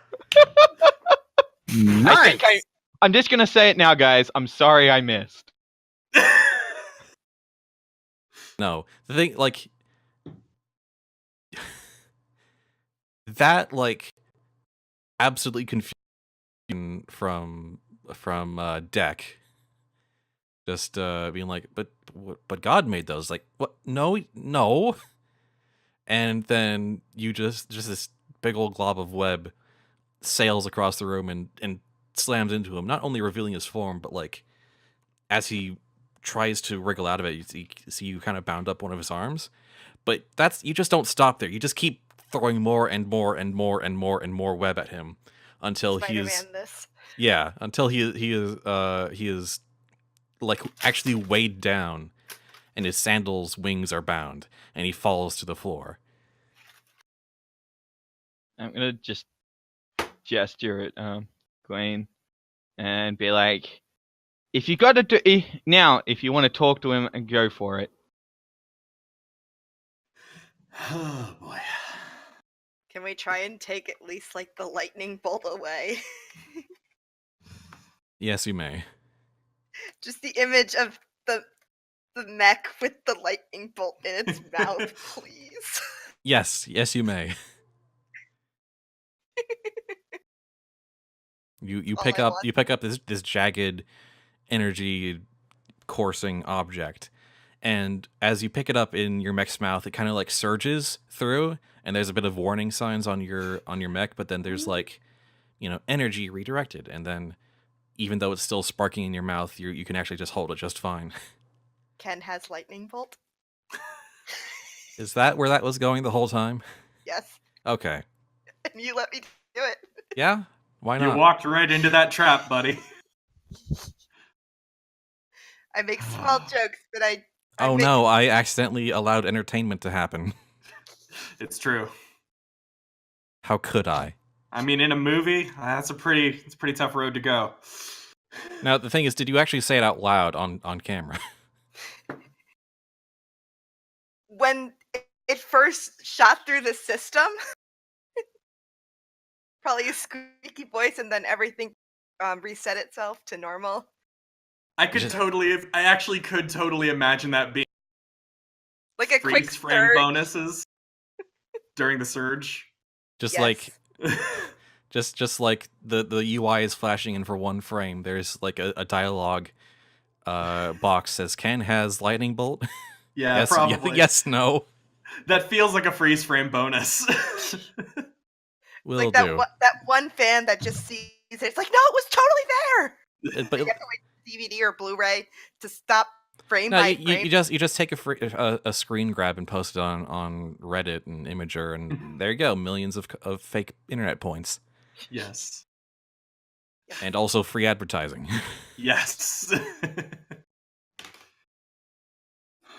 Nice.
I'm just gonna say it now, guys. I'm sorry I missed.
No, the thing, like, that, like, absolutely confusion from Deck. Just being like, but God made those. Like, what? No. And then you just this big old glob of web sails across the room and slams into him, not only revealing his form, but like as he tries to wriggle out of it, you see you kind of bound up one of his arms. But you just don't stop there. You just keep throwing more and more and more and more and more web at him until
Spider-Man this.
until he is like actually weighed down and his sandals' wings are bound and he falls to the floor.
I'm gonna just gesture at Gawain and be like, if you gotta do now, if you want to talk to him, and go for it.
Oh boy.
Can we try and take at least like the lightning bolt away?
Yes, you may.
Just the image of the mech with the lightning bolt in its mouth, please.
Yes, you may. You pick up this jagged energy coursing object, and as you pick it up in your mech's mouth, it kind of like surges through, and there's a bit of warning signs on your mech, but then there's like, energy redirected, and then even though it's still sparking in your mouth, you can actually just hold it just fine.
Ken has lightning bolt.
Is that where that was going the whole time?
Yes.
Okay.
And you let me do it.
Yeah? Why not?
You walked right into that trap, buddy.
I make small jokes, but I
Oh no, I accidentally allowed entertainment to happen.
It's true.
How could I?
I mean, in a movie, it's a pretty tough road to go.
Now, the thing is, did you actually say it out loud on camera?
When it first shot through the system, probably a squeaky voice, and then everything reset itself to normal.
I actually could totally imagine that being
like a quick
frame
surge.
bonuses during the surge.
Just like just like the UI is flashing in for one frame. There's like a dialogue box says Ken has lightning bolt.
Yeah,
yes,
probably.
Yes, no.
That feels like a freeze frame bonus.
Will
like
do.
that one fan that just sees it. It's like, no, it was totally there.
But
you have to wait DVD or Blu-ray to stop frame
no,
by frame.
You just take a screen grab and post it on Reddit and Imager, and there you go, millions of fake internet points.
Yes.
And also free advertising.
Yes.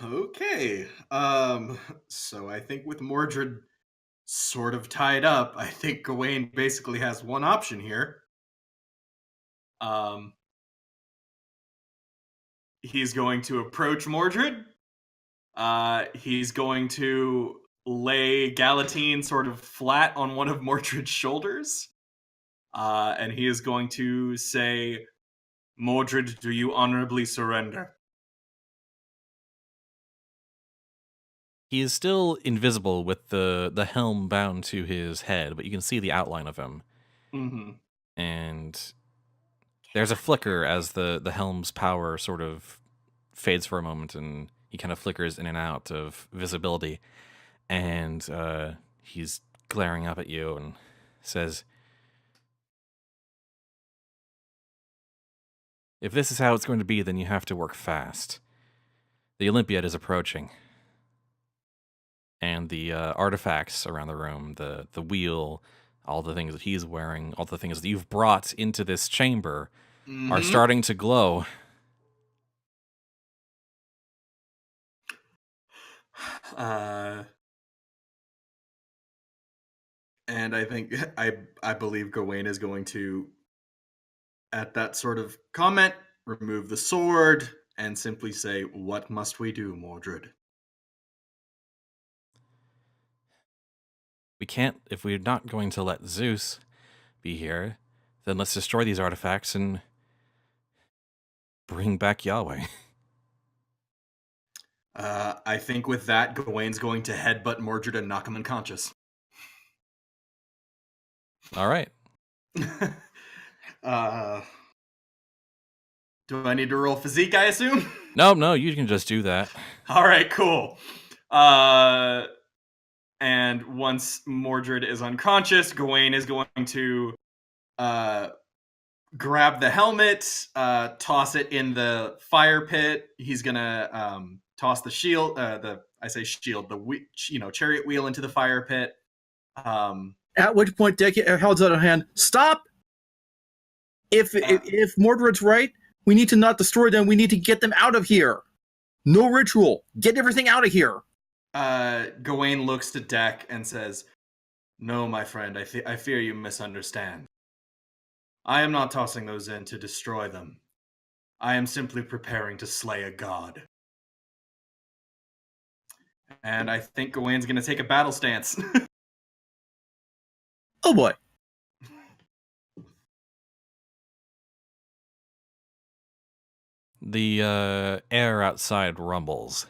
Okay. So I think with Mordred sort of tied up, I think Gawain basically has one option here. He's going to approach Mordred. He's going to lay Galatine sort of flat on one of Mordred's shoulders. And he is going to say, "Mordred, do you honorably surrender?"
He is still invisible with the helm bound to his head, but you can see the outline of him.
Mm-hmm.
And there's a flicker as the helm's power sort of fades for a moment, and he kind of flickers in and out of visibility. And he's glaring up at you and says, "If this is how it's going to be, then you have to work fast. The Olympiad is approaching." And the artifacts around the room, the wheel, all the things that he's wearing, all the things that you've brought into this chamber are starting to glow.
And I think I believe Gawain is going to, at that sort of comment, remove the sword and simply say, "What must we do, Mordred?"
We can't, if we're not going to let Zeus be here, then let's destroy these artifacts and bring back Yahweh.
I think with that, Gawain's going to headbutt Mordred and knock him unconscious.
All right.
Do I need to roll physique, I assume?
No, you can just do that.
All right, cool. And once Mordred is unconscious, Gawain is going to grab the helmet, toss it in the fire pit. He's gonna toss the shield, the chariot wheel into the fire pit.
At which point, Deck holds out a hand. Stop! If Mordred's right, we need to not destroy them. We need to get them out of here. No ritual. Get everything out of here.
Gawain looks to Deck and says, "No, my friend, I fear you misunderstand. I am not tossing those in to destroy them. I am simply preparing to slay a god." And I think Gawain's going to take a battle stance.
Oh boy.
The air outside rumbles.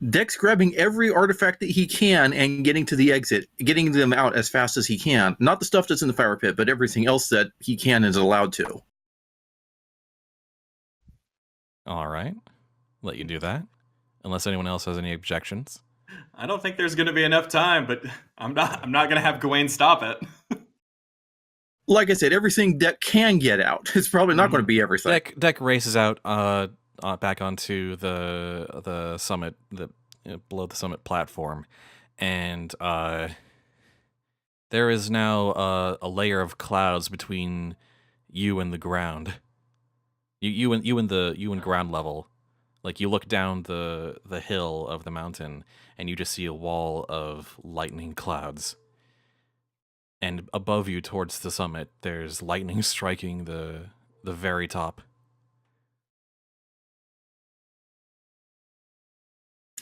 Deck's grabbing every artifact that he can and getting to the exit, getting them out as fast as he can. Not the stuff that's in the fire pit, but everything else that he can is allowed to.
All right. Let you do that. Unless anyone else has any objections.
I don't think there's going to be enough time, but I'm not going to have Gawain stop it.
Like I said, everything Deck can get out. It's probably not going to be everything.
Deck races out back onto the summit, below the summit platform, and there is now a layer of clouds between you and the ground. You and ground level. Like, you look down the hill of the mountain, and you just see a wall of lightning clouds. And above you, towards the summit, there's lightning striking the very top.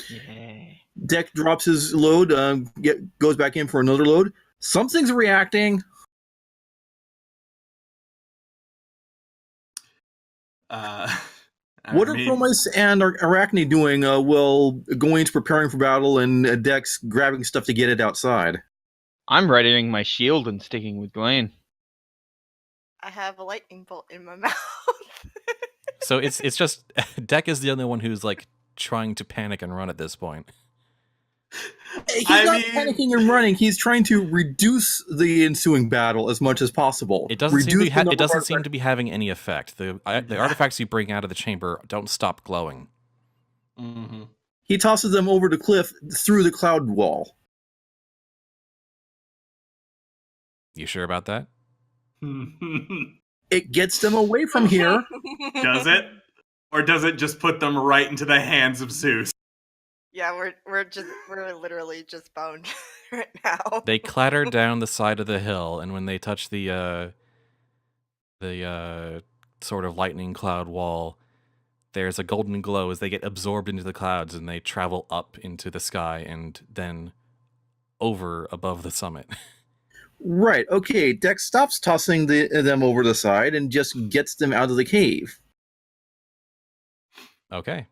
Yay.
Deck drops his load, goes back in for another load. Something's reacting. What are Chromice and Arachne doing while Gawain's preparing for battle and Deck's grabbing stuff to get it outside?
I'm readying my shield and sticking with Gawain.
I have a lightning bolt in my mouth.
So it's just Deck is the only one who's like trying to panic and run at this point.
He's not panicking and running. He's trying to reduce the ensuing battle as much as possible.
It doesn't seem to be having any effect. The artifacts you bring out of the chamber don't stop glowing.
Mm-hmm.
He tosses them over the cliff through the cloud wall.
You sure about that?
It gets them away from here.
Does it? Or does it just put them right into the hands of Zeus?
Yeah, we're literally just boned right now.
They clatter down the side of the hill, and when they touch the sort of lightning cloud wall, there's a golden glow as they get absorbed into the clouds, and they travel up into the sky and then over above the summit.
Right, okay, Dex stops tossing them over the side and just gets them out of the cave.
Okay.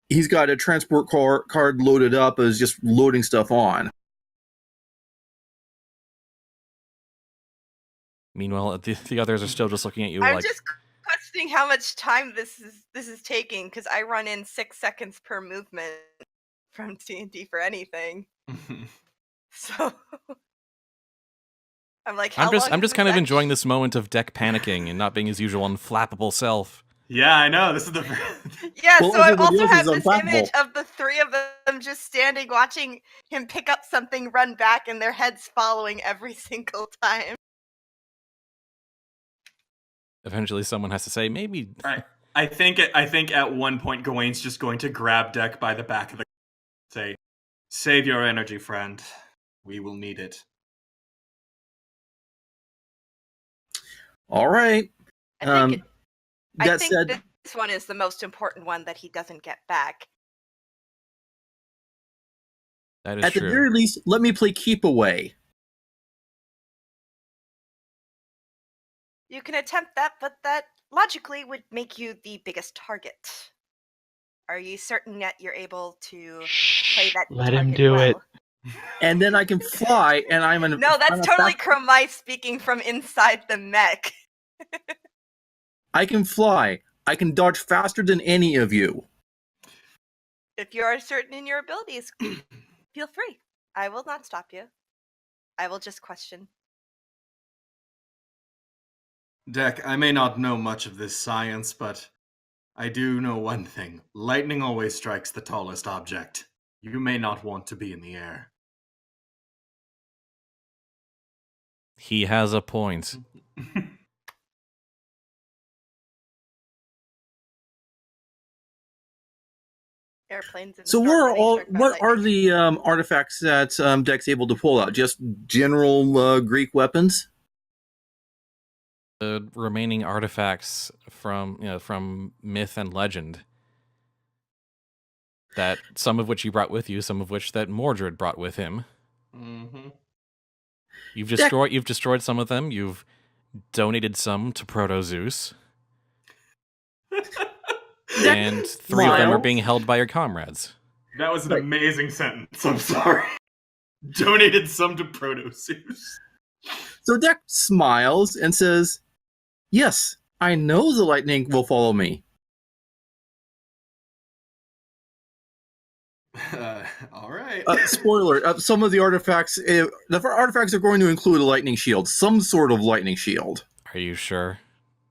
He's got a transport card loaded up as just loading stuff on.
Meanwhile, the others are still just looking at you
I'm
like...
just questioning how much time this is taking, because I run in 6 seconds per movement from D&D for anything. So... I'm like,
I'm just kind of enjoying this moment of Deck panicking and not being his usual unflappable self.
Yeah, I know. This is the
yeah. Well, so I also have this image of the three of them just standing, watching him pick up something, run back, and their heads following every single time.
Eventually, someone has to say, maybe
I think at one point Gawain's just going to grab Deck by the back of the say, "Save your energy, friend. We will need it."
All right.
I think
that said,
this one is the most important one that he doesn't get back.
That is
at
true.
the very least, let me play keep away.
You can attempt that, but that logically would make you the biggest target. Are you certain that you're able to play that?
Let him
target
do
well?
it.
And then I can fly, and I'm an.
No, that's
I'm a
totally
fast-
Chromice speaking from inside the mech.
I can fly. I can dodge faster than any of you.
If you are certain in your abilities, feel free. I will not stop you. I will just question.
Deck, I may not know much of this science, but I do know one thing. Lightning always strikes the tallest object. You may not want to be in the air.
He has a point.
Airplanes in the
So
storm
where are
getting
all?
struck by
What are
lightning.
the artifacts that Deck's able to pull out? Just general Greek weapons?
The remaining artifacts from myth and legend. That some of which you brought with you, some of which that Mordred brought with him.
Mm-hmm.
You've destroyed some of them. You've donated some to Proto Zeus, and 3 of them are being held by your comrades.
That was an amazing sentence. I'm sorry. Donated some to Proto-Zeus.
So Deck smiles and says, "Yes, I know the lightning will follow me."
All right.
Spoiler: some of the artifacts are going to include a lightning shield, some sort of lightning shield.
Are you sure?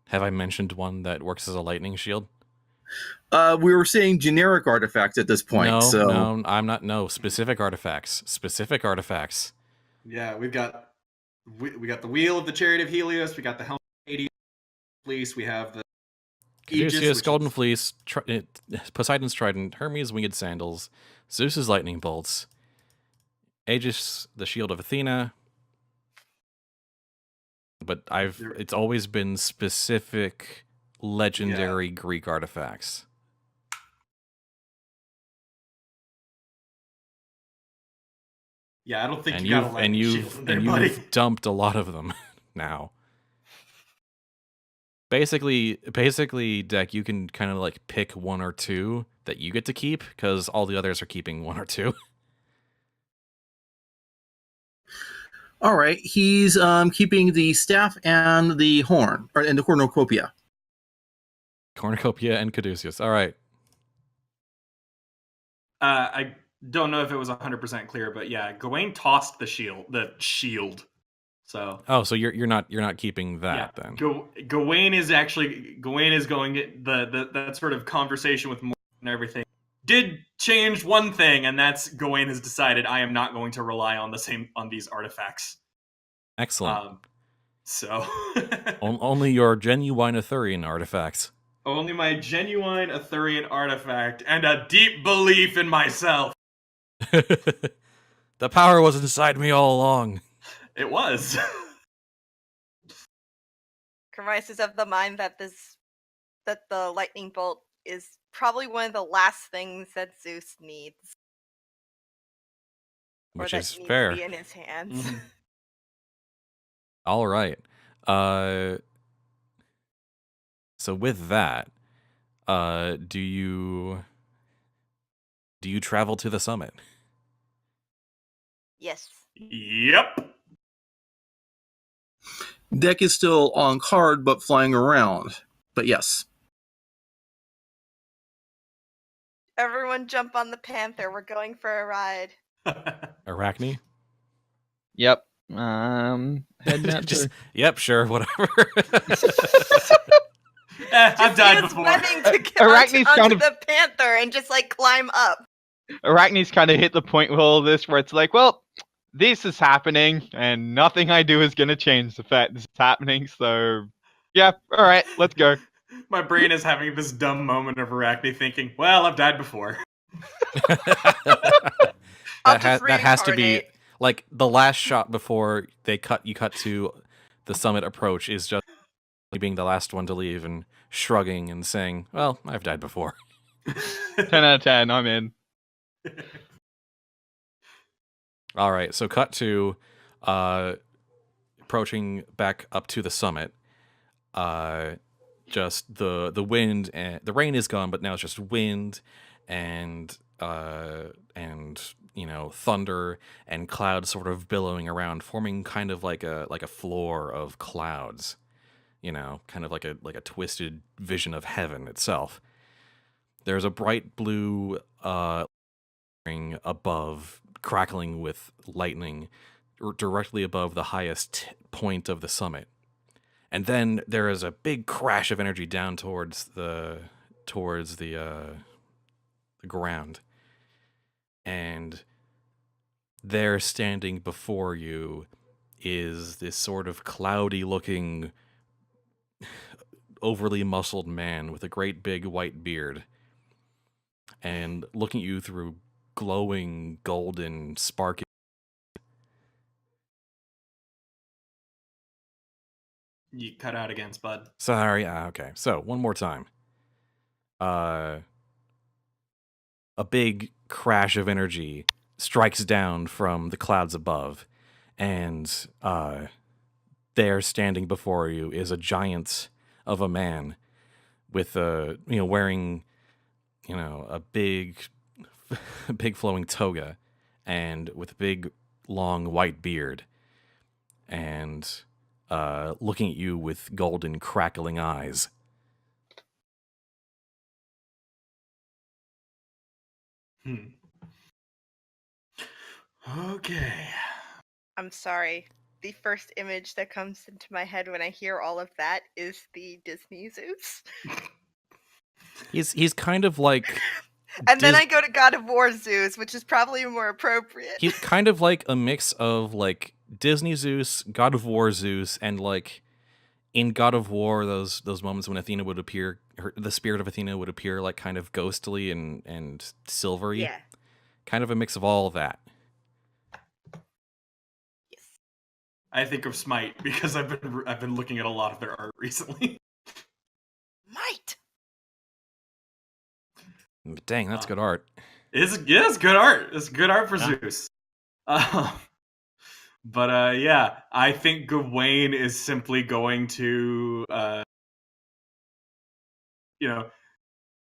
Have I mentioned one that works as a lightning shield?
We were saying generic artifacts at this point.
No, I'm not. No, specific artifacts. Specific artifacts.
Yeah, we got the wheel of the Chariot of Helios. We got the helmet of Hades fleece. We have the
Caduceus, Golden Fleece, Poseidon's Trident, Hermes' Winged Sandals, Zeus's Lightning Bolts, Aegis, the Shield of Athena. But it's always been specific legendary Greek artifacts.
Yeah, I don't think
and
you got a lightning shield in there, buddy.
You've dumped a lot of them now. Basically, Deck, you can kind of like pick 1 or 2 that you get to keep because all the others are keeping 1 or 2.
All right, he's keeping the staff and the horn, and the cornucopia.
Cornucopia and Caduceus. All right. I don't know if it was 100% clear, but yeah, Gawain tossed the shield. So
so you're not keeping that then.
Gawain is going that sort of conversation with Mordred and everything did change one thing, and that's Gawain has decided I am not going to rely on these artifacts.
Excellent.
So
only your genuine Arthurian artifacts.
Only my genuine Arthurian artifact and a deep belief in myself.
The power was inside me all along.
It was.
Chromice is of the mind that the lightning bolt is probably one of the last things that Zeus needs.
Which
or
is
that needs
fair.
To be in his hands.
Mm-hmm.
All right. So with that, do you travel to the summit?
Yes.
Yep.
Deck is still on card, but flying around. But yes.
Everyone jump on the Panther. We're going for a ride.
Arachne?
Yep. Heading out to...
Yep, sure, whatever.
I've died before.
To get
Arachne's
onto
kind of...
the Panther and just like climb up.
Arachne's kind of hit the point with all this where it's like, well, this is happening, and nothing I do is going to change the fact this is happening, so yeah, alright, let's go.
My brain is having this dumb moment of Arachne thinking, well, I've died before.
I'll just
that has to be
reincarnate.
like the last shot before you cut to the summit approach is just being the last one to leave and shrugging and saying, well, I've died before.
10 out of 10, I'm in.
All right, so cut to approaching back up to the summit. Just the wind and the rain is gone, but now it's just wind and thunder and clouds sort of billowing around, forming kind of like a floor of clouds. Kind of like a twisted vision of heaven itself. There's a bright blue ring above, crackling with lightning, directly above the highest point of the summit. And then there is a big crash of energy down towards the ground. And there, standing before you, is this sort of cloudy-looking, overly muscled man with a great big white beard. And looking at you through glowing, golden, sparking.
You cut out again, Spud.
Sorry, okay. So, one more time. A big crash of energy strikes down from the clouds above, and there, standing before you, is a giant of a man with wearing a big flowing toga and with a big long white beard, and looking at you with golden crackling eyes.
Okay.
I'm sorry. The first image that comes into my head when I hear all of that is the Disney Zeus.
He's kind of like...
And then I go to God of War Zeus, which is probably more appropriate.
He's kind of like a mix of like Disney Zeus, God of War Zeus, and like in God of War, those moments when Athena would appear, the spirit of Athena would appear like kind of ghostly and silvery.
Yeah.
Kind of a mix of all of that.
Yes.
I think of Smite because I've been looking at a lot of their art recently.
Might.
Dang, that's good art.
It's good art. It's good art for Zeus. But yeah, I think Gawain is simply going to,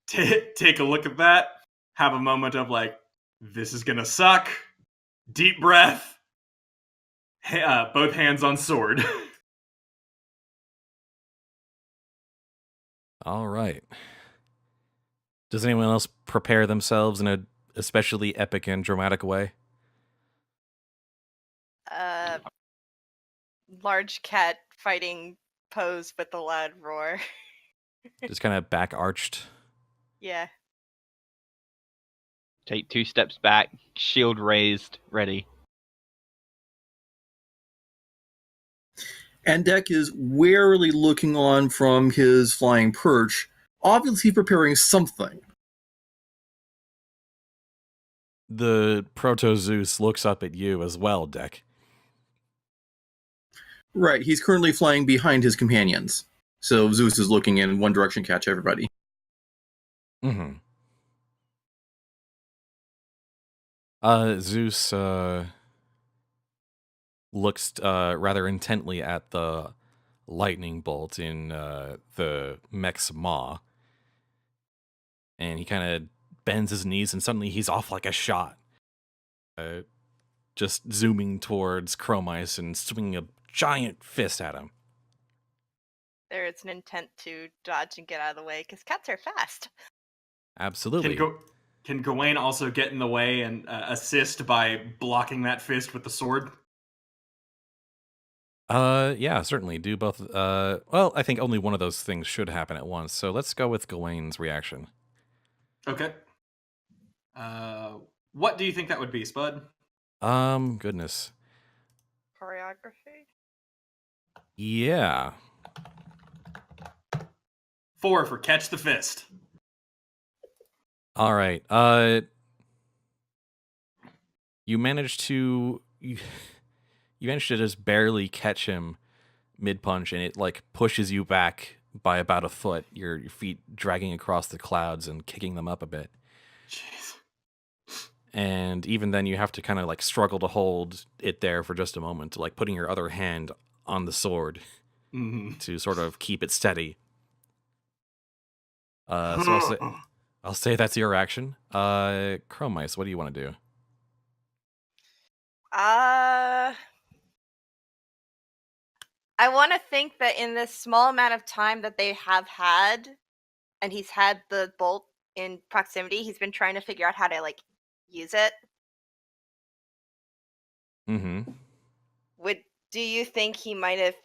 take a look at that, have a moment of like, this is gonna suck. Deep breath. Both hands on sword.
All right. Does anyone else prepare themselves in a especially epic and dramatic way?
Large cat fighting pose with a loud roar.
Just kind of back arched.
Yeah.
Take 2 steps back, shield raised, ready.
Andek is warily looking on from his flying perch, obviously preparing something.
The Proto-Zeus looks up at you as well, Dek.
Right, he's currently flying behind his companions. So Zeus is looking in one direction, catch everybody.
Mm-hmm. Zeus looks rather intently at the lightning bolt in the mech's maw. And he kind of bends his knees, and suddenly he's off like a shot. Just zooming towards Chromice and swinging a giant fist at him.
There is an intent to dodge and get out of the way, because cats are fast.
Absolutely.
Can Gawain also get in the way and assist by blocking that fist with the sword?
Yeah, certainly. Do both. Well, I think only one of those things should happen at once, so let's go with Gawain's reaction.
Okay. What do you think that would be, Spud?
Goodness.
Choreography?
Yeah.
4 for catch the fist.
All right. You managed to just barely catch him mid punch, and it like pushes you back by about a foot. Your feet dragging across the clouds and kicking them up a bit.
Jeez.
And even then, you have to kind of like struggle to hold it there for just a moment, like putting your other hand on the sword to sort of keep it steady. So I'll say that's your action. Chromice, what do you want to do?
I want to think that in this small amount of time that they have had, and he's had the bolt in proximity, he's been trying to figure out how to like use it.
Mm-hmm.
Do you think he might have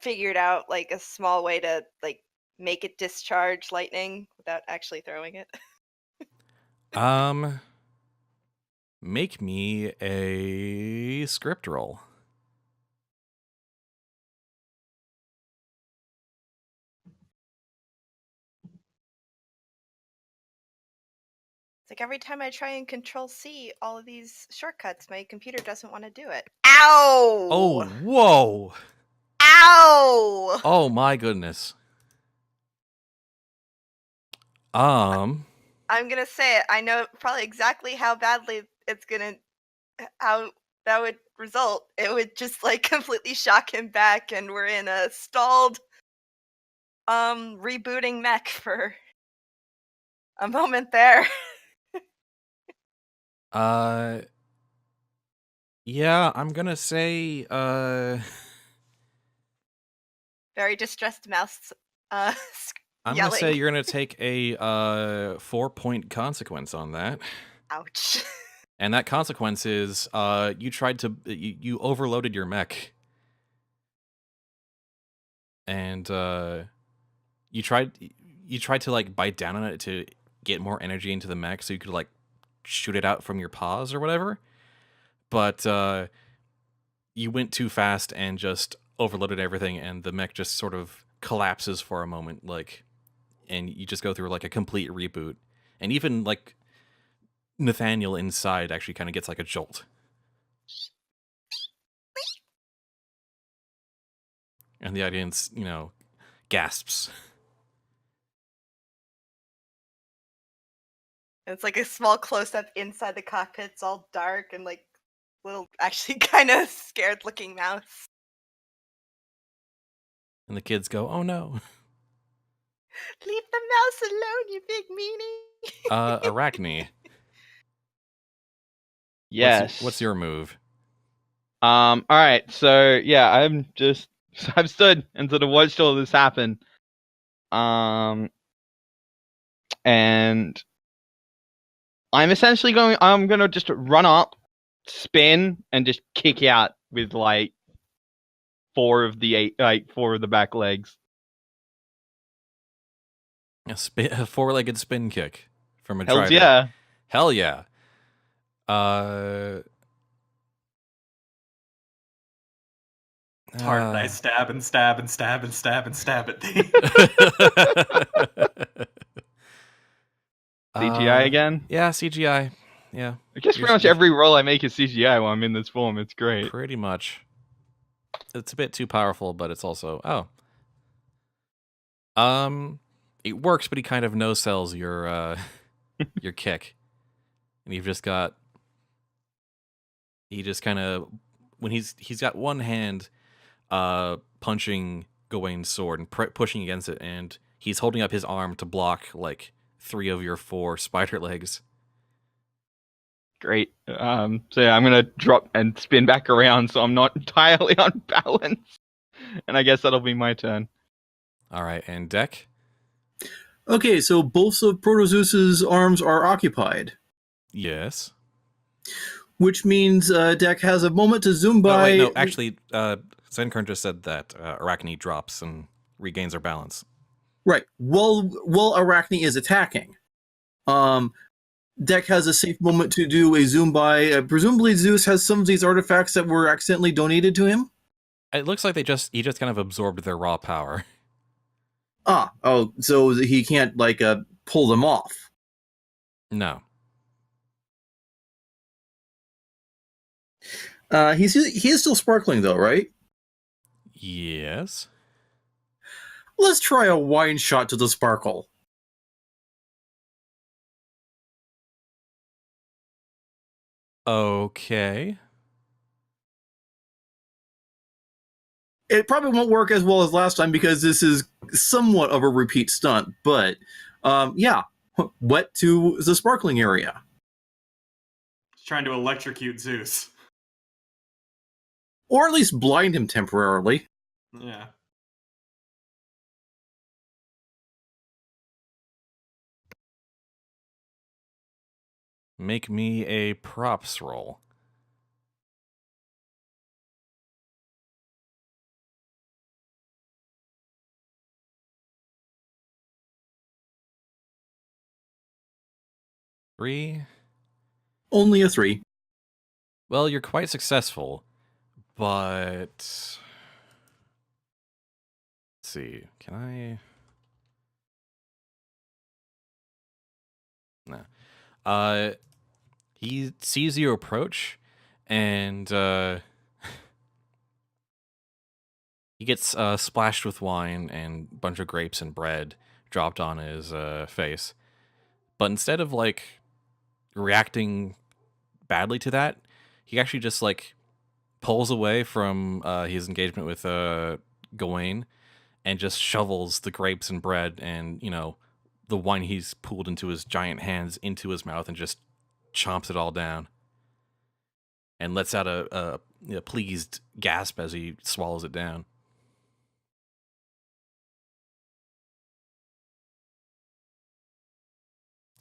figured out like a small way to like make it discharge lightning without actually throwing it?
Make me a script roll.
It's like every time I try and Control C all of these shortcuts, my computer doesn't want to do it. Ow!
Oh, whoa!
Ow!
Oh my goodness.
I'm gonna say it. I know probably exactly how badly how that would result. It would just like completely shock him back, and we're in a stalled rebooting mech for a moment there.
Yeah, I'm gonna say
Very distressed mouse
I'm
yelling.
gonna say you're gonna take a 4-point consequence on that.
Ouch.
And that consequence is you overloaded your mech. And you tried to like bite down on it to get more energy into the mech so you could like shoot it out from your paws or whatever. But you went too fast and just overloaded everything, and the mech just sort of collapses for a moment, like, and you just go through like a complete reboot. And even like Nathaniel inside actually kind of gets like a jolt. And the audience, gasps.
It's like a small close-up inside the cockpit. It's all dark and like little, actually kind of scared-looking mouse.
And the kids go, "Oh no!"
Leave the mouse alone, you big meanie.
Arachne.
Yes.
What's your move?
All right. So yeah, I've stood and sort of watched all this happen. And I'm essentially I'm gonna just run up, spin, and just kick out with like 4 of the back legs.
A 4-legged spin kick from a
Hells
driver.
yeah.
Hell yeah.
It's hard that I stab and stab and stab and stab and stab at thee.
CGI again?
Yeah, CGI. Yeah.
I guess pretty much every roll I make is CGI while I'm in this form. It's great.
Pretty much. It's a bit too powerful, but it's also it works, but he kind of no-sells your your kick. And he just kind of, when he's got one hand punching Gawain's sword and pushing against it, and he's holding up his arm to block like 3 of your 4 spider legs.
Great. So yeah, I'm gonna drop and spin back around so I'm not entirely on balance. And I guess that'll be my turn.
All right, and Deck?
Okay, so both of Protozeus's arms are occupied.
Yes.
Which means Deck has a moment to zoom by.
No, actually, Xencarn just said that Arachne drops and regains her balance.
Right. While Arachne is attacking. Deck has a safe moment to do a zoom by. Presumably Zeus has some of these artifacts that were accidentally donated to him.
It looks like he just kind of absorbed their raw power.
So he can't like pull them off.
No.
He is still sparkling though, right?
Yes.
Let's try a wine shot to the sparkle.
Okay.
It probably won't work as well as last time because this is somewhat of a repeat stunt, but yeah, wet to the sparkling area.
He's trying to electrocute Zeus.
Or at least blind him temporarily.
Yeah.
Make me a props roll. Three.
Only a 3.
Well, you're quite successful, but let's see. Can I? No. He sees you approach, and he gets splashed with wine and a bunch of grapes and bread dropped on his face. But instead of like reacting badly to that, he actually just like pulls away from his engagement with Gawain and just shovels the grapes and bread and, you know, the wine he's pulled into his giant hands into his mouth and just chomps it all down and lets out a pleased gasp as he swallows it down.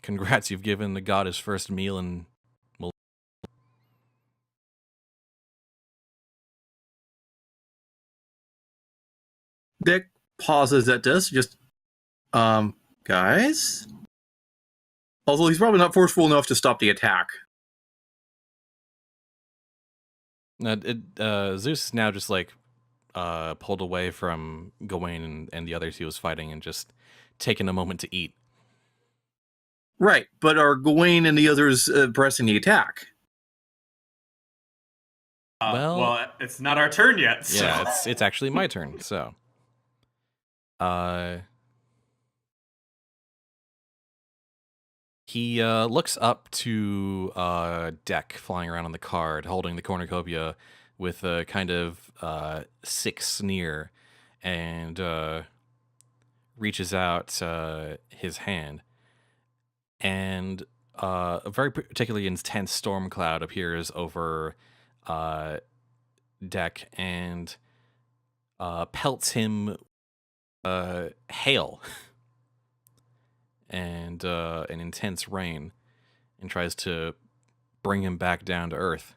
Congrats, you've given the god his first meal in...
Dick pauses at this, just, guys? Although he's probably not forceful enough to stop the attack.
Zeus is now just like pulled away from Gawain and the others he was fighting and just taking a moment to eat.
Right, but are Gawain and the others pressing the attack?
Well, it's not our turn yet. So.
Yeah, it's actually my turn. So, he looks up to Deck flying around on the card, holding the cornucopia with a kind of sick sneer, and reaches out his hand, and a very particularly intense storm cloud appears over Deck and pelts him hail and an intense rain and tries to bring him back down to earth.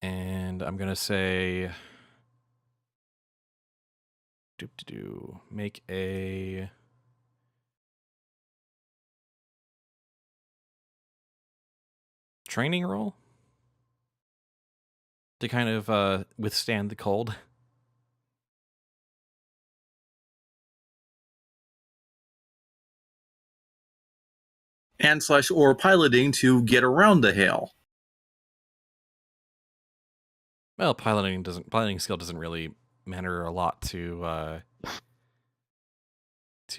And I'm going to say... Make a... training roll to kind of withstand the cold.
And / or piloting to get around the hail.
Well, piloting skill doesn't really matter a lot to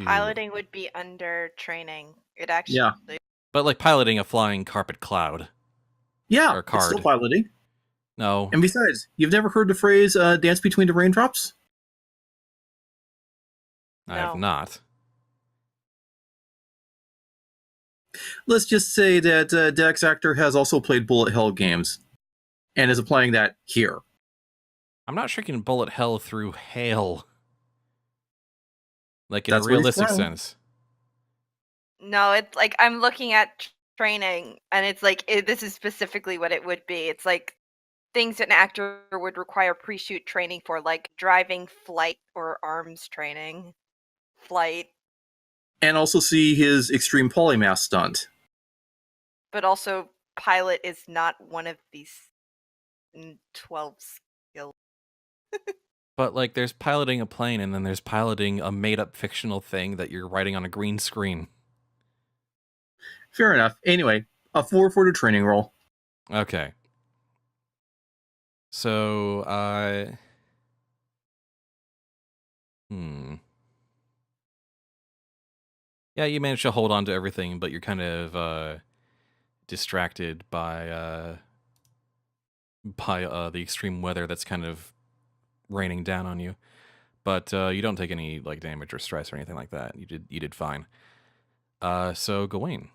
Piloting would be under training. It actually.
Yeah.
But like piloting a flying carpet cloud.
Yeah,
or card.
It's still piloting.
No.
And besides, you've never heard the phrase dance between the raindrops?
I have not.
Let's just say that Dex Actor has also played bullet hell games and is applying that here.
I'm not sure you can bullet hell through hail. Like in
That's
a realistic sense.
No, it's like I'm looking at training and it's like this is specifically what it would be. It's like things an actor would require pre-shoot training for, like driving, flight, or arms training. Flight.
And also see his extreme polymath stunt.
But also, pilot is not one of these 12
But, like, there's piloting a plane, and then there's piloting a made-up fictional thing that you're writing on a green screen.
Fair enough. Anyway, a 4 for the training roll.
Okay. So, yeah, you managed to hold on to everything, but you're kind of distracted by the extreme weather that's kind of raining down on you. But you don't take any like damage or stress or anything like that. You did fine. So Gawain.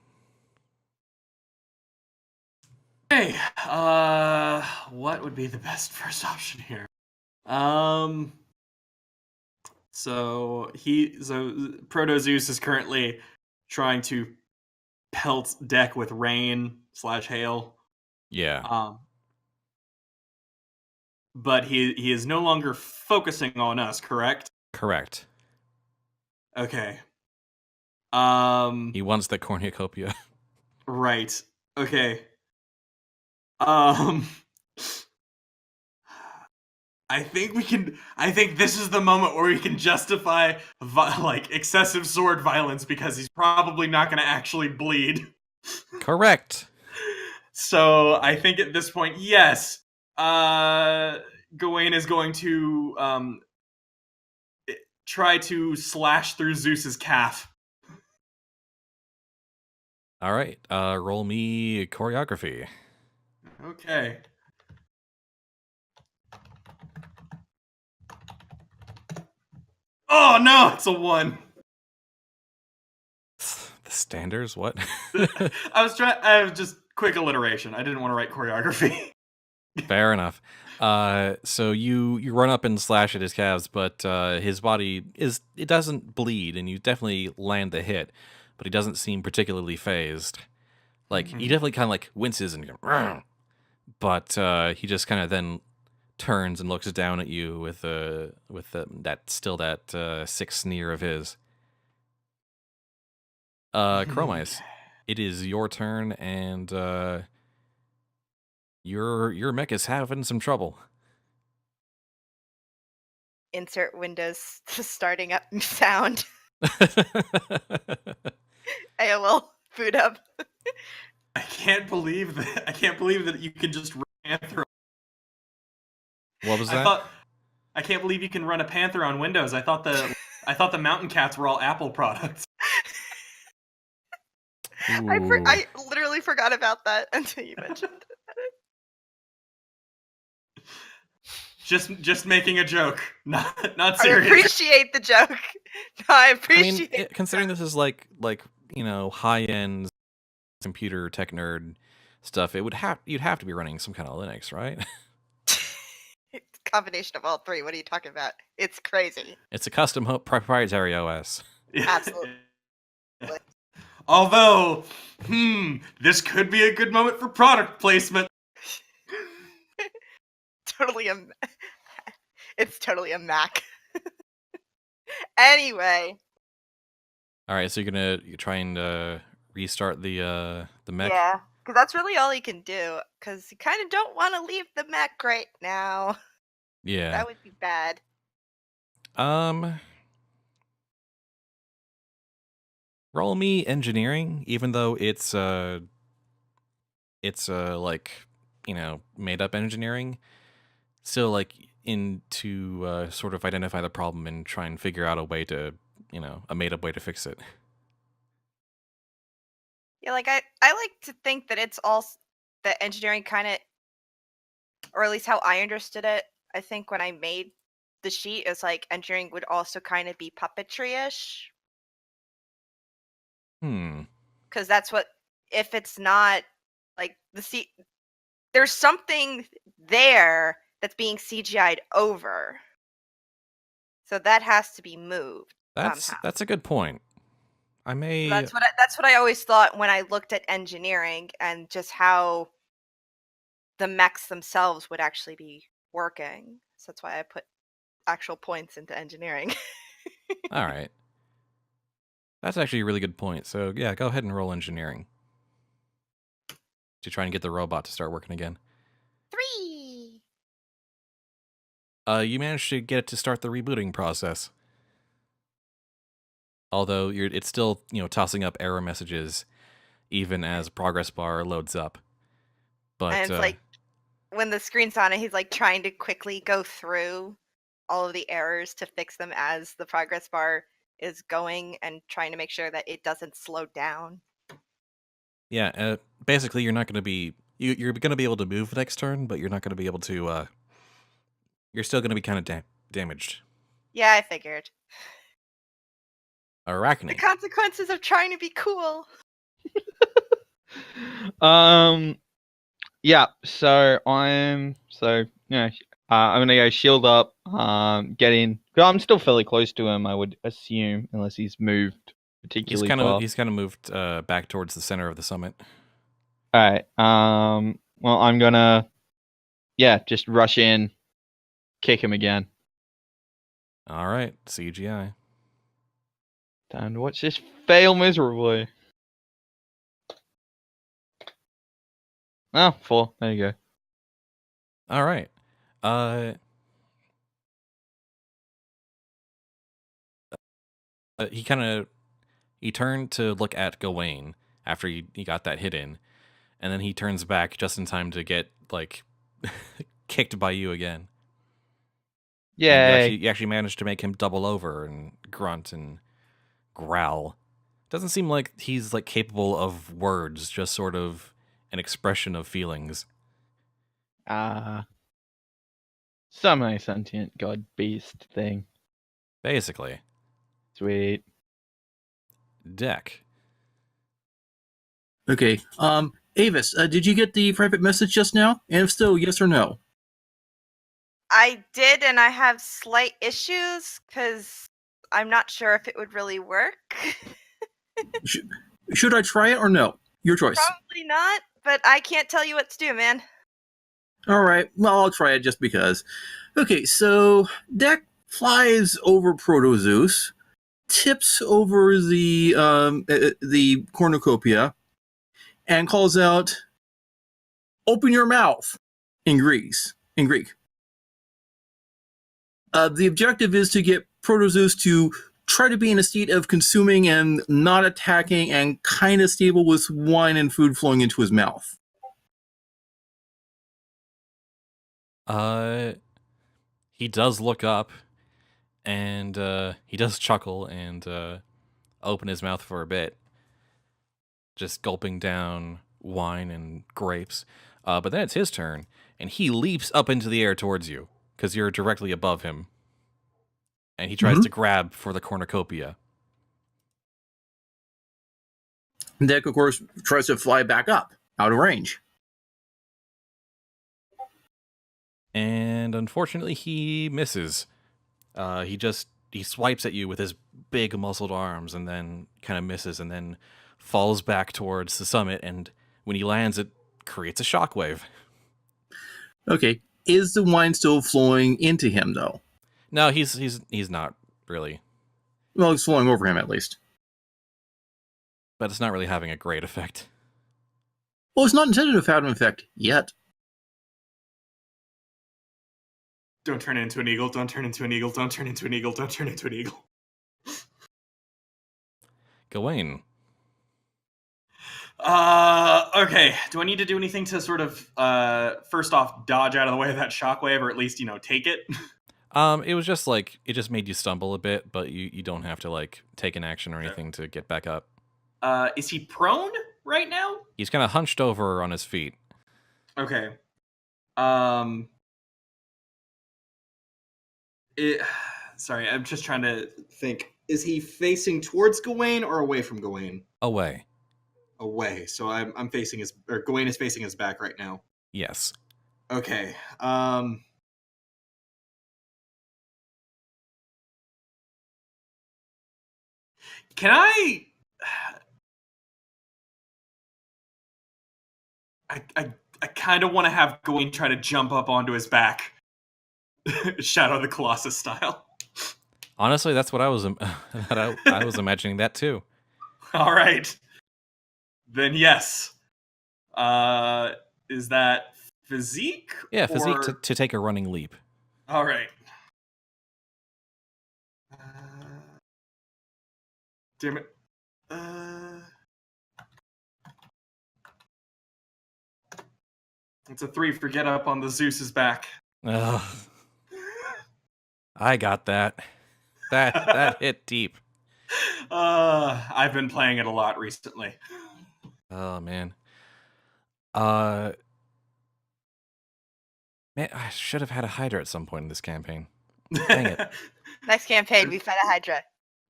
Hey, what would be the best first option here? So Proto Zeus is currently trying to pelt deck with rain/hail.
Yeah.
But he is no longer focusing on us, correct?
Correct.
Okay.
He wants the cornucopia.
Right. Okay. I think this is the moment where we can justify excessive sword violence because he's probably not going to actually bleed.
Correct.
So I think at this point, yes, Gawain is going to try to slash through Zeus's calf.
All right. Roll me choreography.
Okay. Oh no, it's a 1.
The standards? What?
I was just quick alliteration. I didn't want to write choreography.
Fair enough. So you run up and slash at his calves, but his body it doesn't bleed, and you definitely land the hit, but he doesn't seem particularly phased. Like he definitely kind of like winces and but he just kind of then turns and looks down at you with that sick sneer of his. Chromice, it is your turn, and your mech is having some trouble.
Insert Windows starting up sound. AOL boot up.
I can't believe that you can just run Panther.
What was that?
I can't believe you can run a Panther on Windows. I thought the Mountain Cats were all Apple products.
I literally forgot about that until you mentioned it.
Just making a joke, not serious.
I appreciate the joke. No, I appreciate.
I mean, considering this is like high end computer tech nerd stuff, you'd have to be running some kind of Linux, right?
It's a combination of all three. What are you talking about? It's crazy.
It's a custom proprietary OS.
Absolutely.
Although, this could be a good moment for product placement.
It's totally a Mac. Anyway.
All right, so you're try and restart the mech.
Yeah, because that's really all he can do. Because you kind of don't want to leave the mech right now.
Yeah,
that would be bad.
Roll me engineering, even though it's like made up engineering. Still like to sort of identify the problem and try and figure out a way to a made up way to fix it.
Yeah, like I like to think that it's all the engineering kind of, or at least how I understood it. I think when I made the sheet, is like engineering would also kind of be puppetry-ish. Because that's what, if it's not like there's something there that's being CGI'd over, so that has to be moved.
That's a good point.
That's what I always thought when I looked at engineering and just how the mechs themselves would actually be working. So that's why I put actual points into engineering.
All right. That's actually a really good point. So yeah, go ahead and roll engineering to try and get the robot to start working again.
3.
you managed to get it to start the rebooting process. Although it's still, tossing up error messages even as progress bar loads up. But
and it's like when the screen's on it, he's like trying to quickly go through all of the errors to fix them as the progress bar is going and trying to make sure that it doesn't slow down.
Yeah, basically you're not going to be you're going to be able to move next turn, but you're not going to be able to you're still going to be kind of damaged.
Yeah, I figured.
Arachne.
The consequences of trying to be cool.
Yeah, so I'm gonna go shield up, get in. I'm still fairly close to him, I would assume, unless he's moved particularly far.
He's kind of moved back towards the center of the summit.
Alright, well, I'm gonna, just rush in, kick him again.
Alright, CGI.
Time to watch this fail miserably. Oh, 4. There you go.
All right. He turned to look at Gawain after he got that hit in, and then he turns back just in time to get like kicked by you again.
Yeah.
You actually managed to make him double over and grunt and growl. Doesn't seem like he's like capable of words, just sort of an expression of feelings.
Semi-sentient god beast thing.
Basically.
Sweet.
Deck.
Okay. Avis, did you get the private message just now? And if so, yes or no?
I did, and I have slight issues because I'm not sure if it would really work.
Should I try it or no? Your choice.
Probably not, but I can't tell you what to do, man.
All right. Well, I'll try it just because. Okay, so Deck flies over Proto-Zeus, tips over the cornucopia, and calls out, "Open your mouth," in Greek. The objective is to get Proto-Zeus to try to be in a state of consuming and not attacking and kind of stable with wine and food flowing into his mouth.
He does look up, and he does chuckle and open his mouth for a bit, just gulping down wine and grapes. But then it's his turn, and he leaps up into the air towards you, because you're directly above him. And he tries to grab for the cornucopia.
Deck, of course, tries to fly back up, out of range.
And unfortunately, he misses. He swipes at you with his big muscled arms and then kind of misses and then falls back towards the summit. And when he lands, it creates a shockwave.
Okay. Is the wine still flowing into him, though?
No, he's not really.
Well, it's flowing over him, at least.
But it's not really having a great effect.
Well, it's not intended to have an effect yet.
Don't turn into an eagle, don't turn into an eagle, don't turn into an eagle, don't turn into an eagle.
Gawain.
Okay. Do I need to do anything to sort of, first off, dodge out of the way of that shockwave, or at least, take it?
It was just like, it just made you stumble a bit, but you don't have to, like, take an action or anything to get back up.
Is he prone right now?
He's kind of hunched over on his feet.
Okay. Sorry, I'm just trying to think. Is he facing towards Gawain or away from Gawain?
Away.
Away. So I'm facing Gawain is facing his back right now.
Yes.
Okay. Can I kind of want to have Gawain try to jump up onto his back. Shadow of the Colossus style.
Honestly, that's what I was I was imagining that too.
All right. Then yes. Is that physique?
Yeah, physique to take a running leap.
All right. Damn it. It's a 3 for get up on the Zeus's back.
Ugh. I got that. That hit deep.
I've been playing it a lot recently.
Oh man. Man, I should have had a Hydra at some point in this campaign. Dang it.
Next campaign, we fight a Hydra.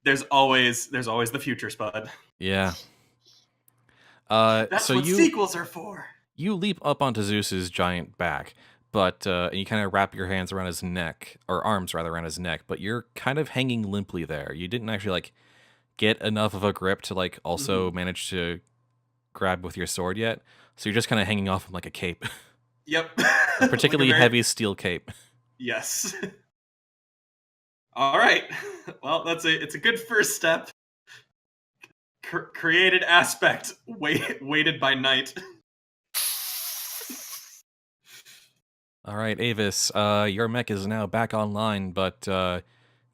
There's always the future, Spud.
Yeah.
That's
so
what sequels are for.
You leap up onto Zeus's giant back, but you kind of wrap your hands around his neck, or arms rather, around his neck, but you're kind of hanging limply there. You didn't actually like get enough of a grip to like also manage to grab with your sword yet, so you're just kind of hanging off him like a cape.
Yep.
A particularly heavy steel cape.
Yes. All right. Well, it's a good first step. Created aspect weighted by night.
All right, Avis, your mech is now back online, but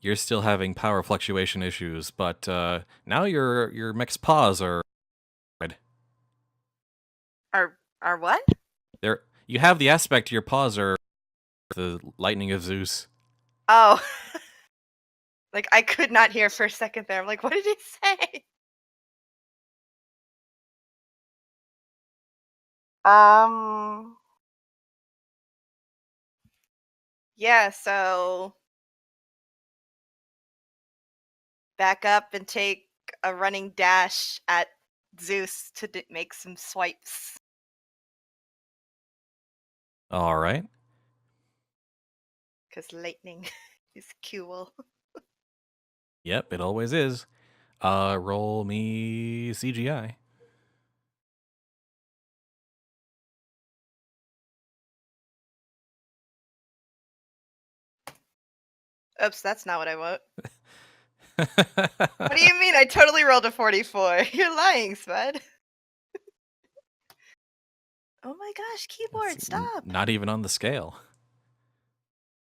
you're still having power fluctuation issues. But now your mech's paws are.
Are what?
There, you have the aspect. Your paws are the lightning of Zeus.
Oh, like I could not hear for a second there. I'm like, what did he say? Yeah, so back up and take a running dash at Zeus to make some swipes.
All right.
Because lightning is cool.
Yep, it always is. Roll me CGI.
Oops, that's not what I want. What do you mean? I totally rolled a 44. You're lying, Spud. Oh my gosh, keyboard, stop.
Not even on the scale.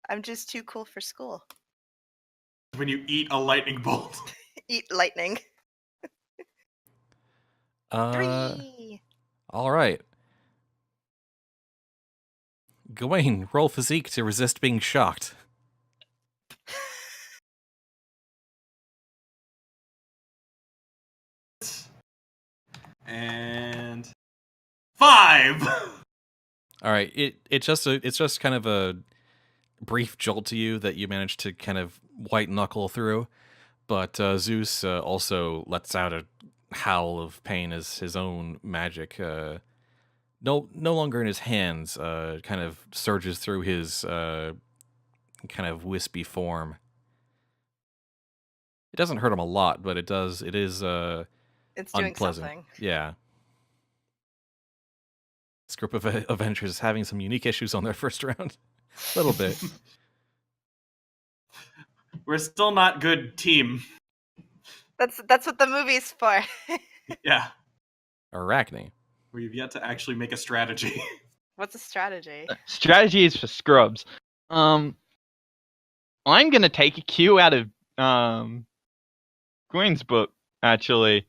I'm just too cool for school.
When you eat a lightning bolt.
Eat lightning. 3.
All right. Gawain, roll physique to resist being shocked.
And 5.
All right, it's just kind of a brief jolt to you that you managed to kind of white knuckle through, but Zeus also lets out a howl of pain as his own magic, no longer in his hands, kind of surges through his kind of wispy form. It doesn't hurt him a lot, but it is
It's doing
unpleasant.
something.
Yeah. This group of Avengers is having some unique issues on their first round. A little bit.
We're still not good team.
That's what the movie's for.
Yeah.
Arachne.
We've yet to actually make a strategy.
What's a strategy?
Strategy is for scrubs. I'm gonna take a cue out of Gawain's book, actually.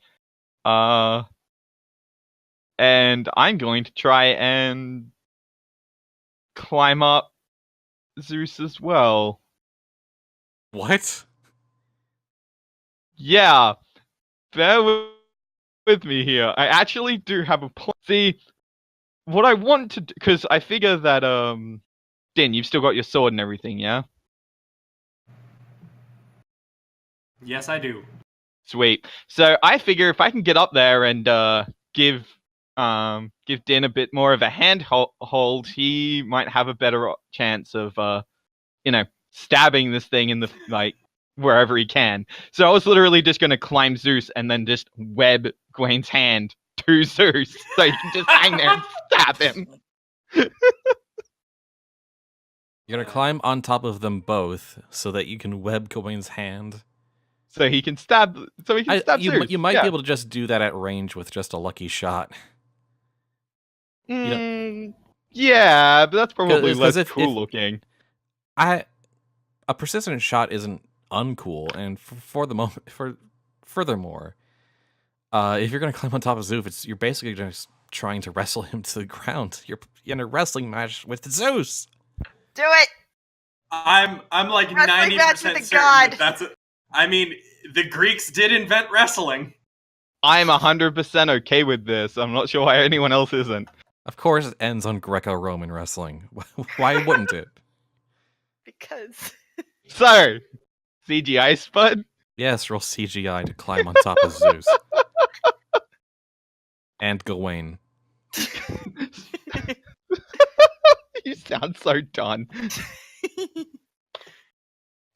And I'm going to try and climb up Zeus as well.
What?
Yeah. Bear with me here. I actually do have a plan. See, what I want to do, because I figure that, Din, you've still got your sword and everything, yeah?
Yes, I do.
Sweet. So I figure if I can get up there and give Din a bit more of a handhold, he might have a better chance of stabbing this thing in the wherever he can. So I was literally just gonna climb Zeus and then just web Gawain's hand to Zeus so he can just hang there and stab him.
You're gonna climb on top of them both so that you can web Gawain's hand.
So he can stab. Zeus.
You might be able to just do that at range with just a lucky shot.
Yeah, but that's probably less cool looking.
A persistent shot isn't uncool, and for the moment, furthermore, if you're going to climb on top of Zeus, you're basically just trying to wrestle him to the ground. You're in a wrestling match with Zeus.
Do it.
I'm like
Wrestling
90%
match with a
certain
god.
that's it. I mean, the Greeks did invent wrestling.
I'm 100% okay with this. I'm not sure why anyone else isn't.
Of course, it ends on Greco-Roman wrestling. Why wouldn't it?
Because
So, CGI Spud?
Yes, roll CGI to climb on top of Zeus. And Gawain.
You sound so done.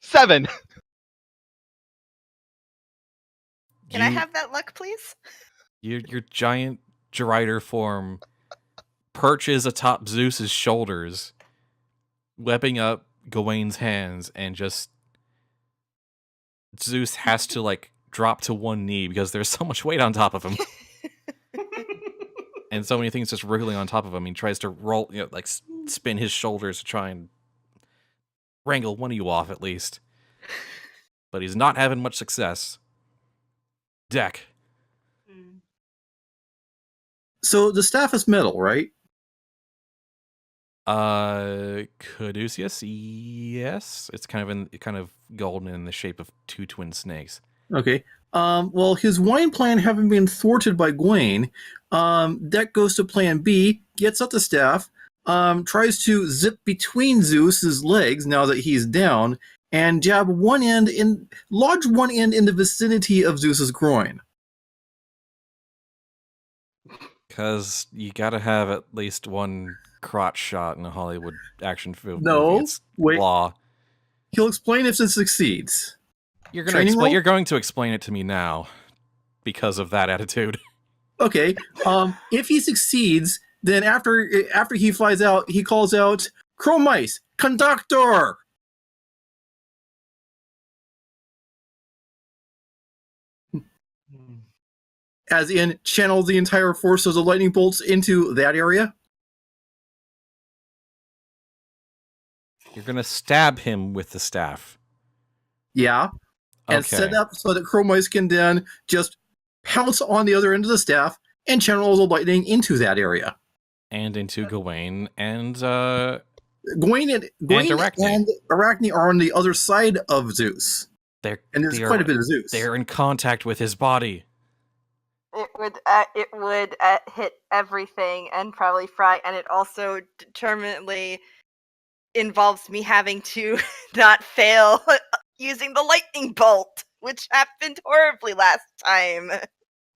7.
can I have that luck, please?
Your giant Gerider form perches atop Zeus's shoulders, webbing up Gawain's hands, and just Zeus has to like drop to one knee because there's so much weight on top of him. And so many things just wriggling on top of him. He tries to roll, like spin his shoulders to try and wrangle one of you off at least. But he's not having much success. Deck.
So the staff is metal, right?
Caduceus, yes. It's kind of golden in the shape of two twin snakes.
Okay. Well, his wine plan having been thwarted by Gawain, Deck goes to plan B, gets up the staff, tries to zip between Zeus's legs now that he's down, and lodge one end in the vicinity of Zeus's groin.
Because you gotta have at least one crotch shot in a Hollywood action film.
No,
It's
wait.
law.
He'll explain if it succeeds.
You're going
Training roll?
you're going to explain it to me now because of that attitude.
Okay. If he succeeds, then after he flies out, he calls out, "Chromice, conductor!" As in, channel the entire force of the lightning bolts into that area.
You're going to stab him with the staff.
Yeah. And
Okay.
set up so that Chromice can then just pounce on the other end of the staff and channel the lightning into that area.
And into Gawain and
Gawain and
Arachne.
and Arachne are on the other side of Zeus.
they're
And there's quite a bit of Zeus.
They're in contact with his body.
It would hit everything and probably fry, and it also determinately involves me having to not fail using the lightning bolt, which happened horribly last time.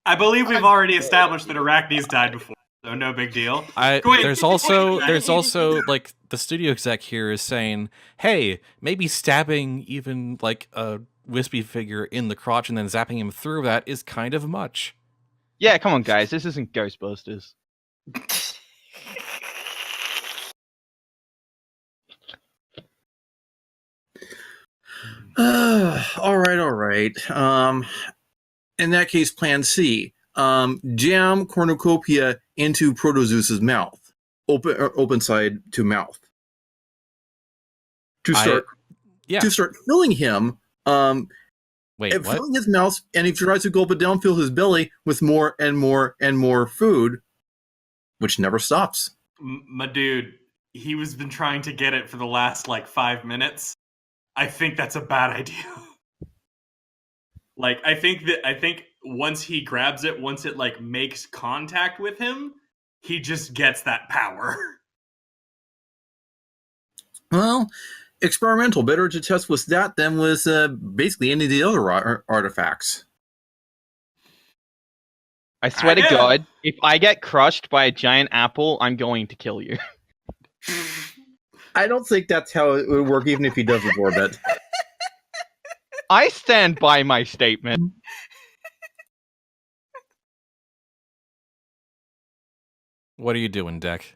I believe we've already established that Arachne's died before, so no big deal.
There's also like the studio exec here is saying, hey, maybe stabbing even like a wispy figure in the crotch and then zapping him through that is kind of much.
Yeah, come on, guys. This isn't Ghostbusters.
All right. In that case, plan C. Jam cornucopia into Protozeus's mouth. Open side to mouth. To start filling him,
Wait, what?
filling his mouth, and if he tries to gulp it down, fill his belly with more and more and more food, which never stops.
My dude, he was been trying to get it for the last, 5 minutes. I think that's a bad idea. I think once he grabs it, once it, makes contact with him, he just gets that power.
Well, experimental. Better to test with that than with basically any of the other artifacts.
I swear to God, if I get crushed by a giant apple, I'm going to kill you.
I don't think that's how it would work, even if he does absorb it.
I stand by my statement.
What are you doing, Deck?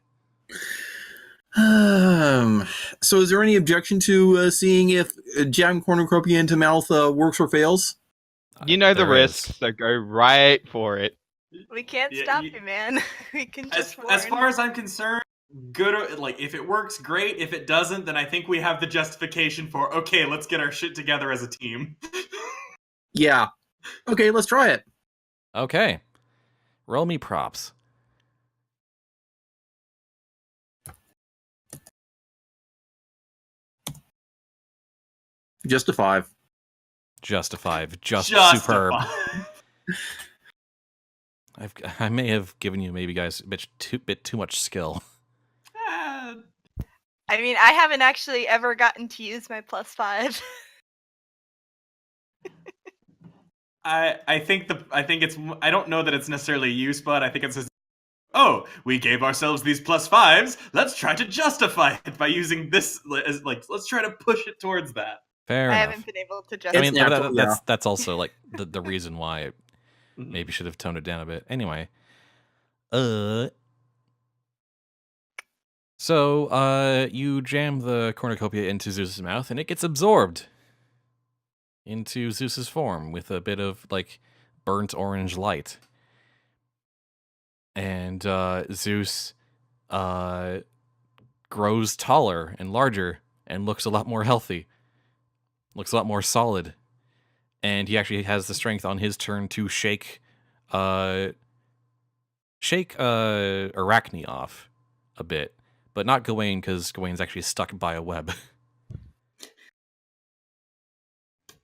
So is there any objection to seeing if jam cornucopia into mouth works or fails?
You know the
There
risks,
is.
so go right for it.
We can't
Yeah,
stop you, man. We can just
As far as I'm concerned, good. If it works, great. If it doesn't, then I think we have the justification for, okay, let's get our shit together as a team.
Yeah, Okay, let's try it.
Okay. Roll me props.
Just a 5.
Just a 5. Just
a
superb.
5.
I may have given you maybe guys a bit too much skill.
I mean, I haven't actually ever gotten to use my +5.
I think it's, I don't know that it's necessarily a use, but I think it's just, oh, we gave ourselves these +5s. Let's try to justify it by using this as, like, let's try to push it towards that.
Fair
I
enough.
haven't been able to
I
justify.
mean,
natural,
that's also like the reason why I
Mhm.
maybe should have toned it down a bit. Anyway, so you jam the cornucopia into Zeus's mouth, and it gets absorbed into Zeus's form with a bit of like burnt orange light, and Zeus grows taller and larger and looks a lot more healthy, looks a lot more solid, and he actually has the strength on his turn to shake Arachne off a bit, but not Gawain, because Gawain's actually stuck by a web.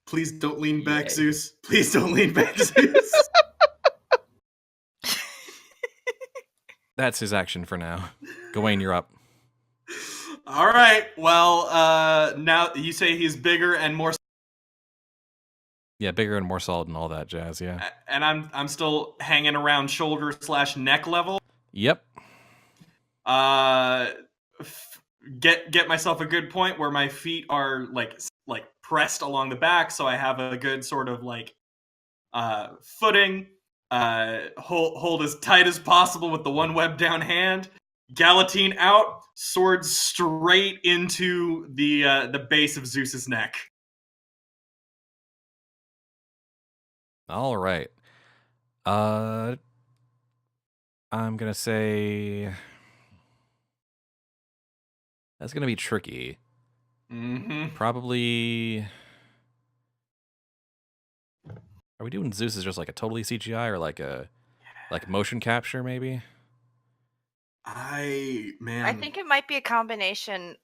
Please don't lean back,
Yay.
Zeus. Please don't lean back, Zeus.
That's his action for now. Gawain, you're up.
All right. Well, now you say he's bigger and more,
Yeah, bigger and more solid and all that jazz, yeah.
and I'm still hanging around shoulder/neck level.
Yep.
Get myself a good point where my feet are like pressed along the back, so I have a good sort of like footing. Hold as tight as possible with the one web down hand. Guillotine out, sword straight into the base of Zeus's neck.
All right. I'm gonna say that's gonna be tricky.
Mm-hmm.
Probably. Are we doing Zeus as just like a totally CGI or like a motion capture maybe?
I
think it might be a combination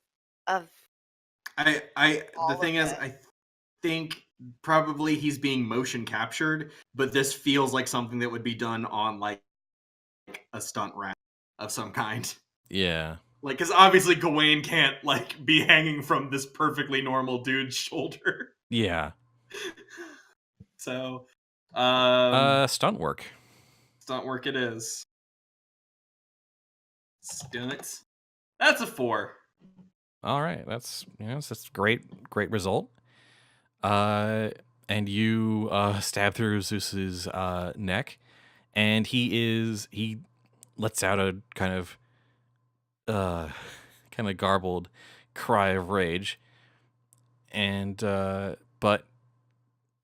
of.
the
all
thing
of
is,
it.
I think probably he's being motion captured, but this feels like something that would be done on like a stunt rack of some kind.
Yeah.
Like, because obviously Gawain can't like be hanging from this perfectly normal dude's shoulder.
Yeah.
So,
stunt work.
stunt work it is. Stunts. That's a 4.
All right, that's that's great result. And you stab through Zeus's neck, and he lets out a kind of garbled cry of rage, and but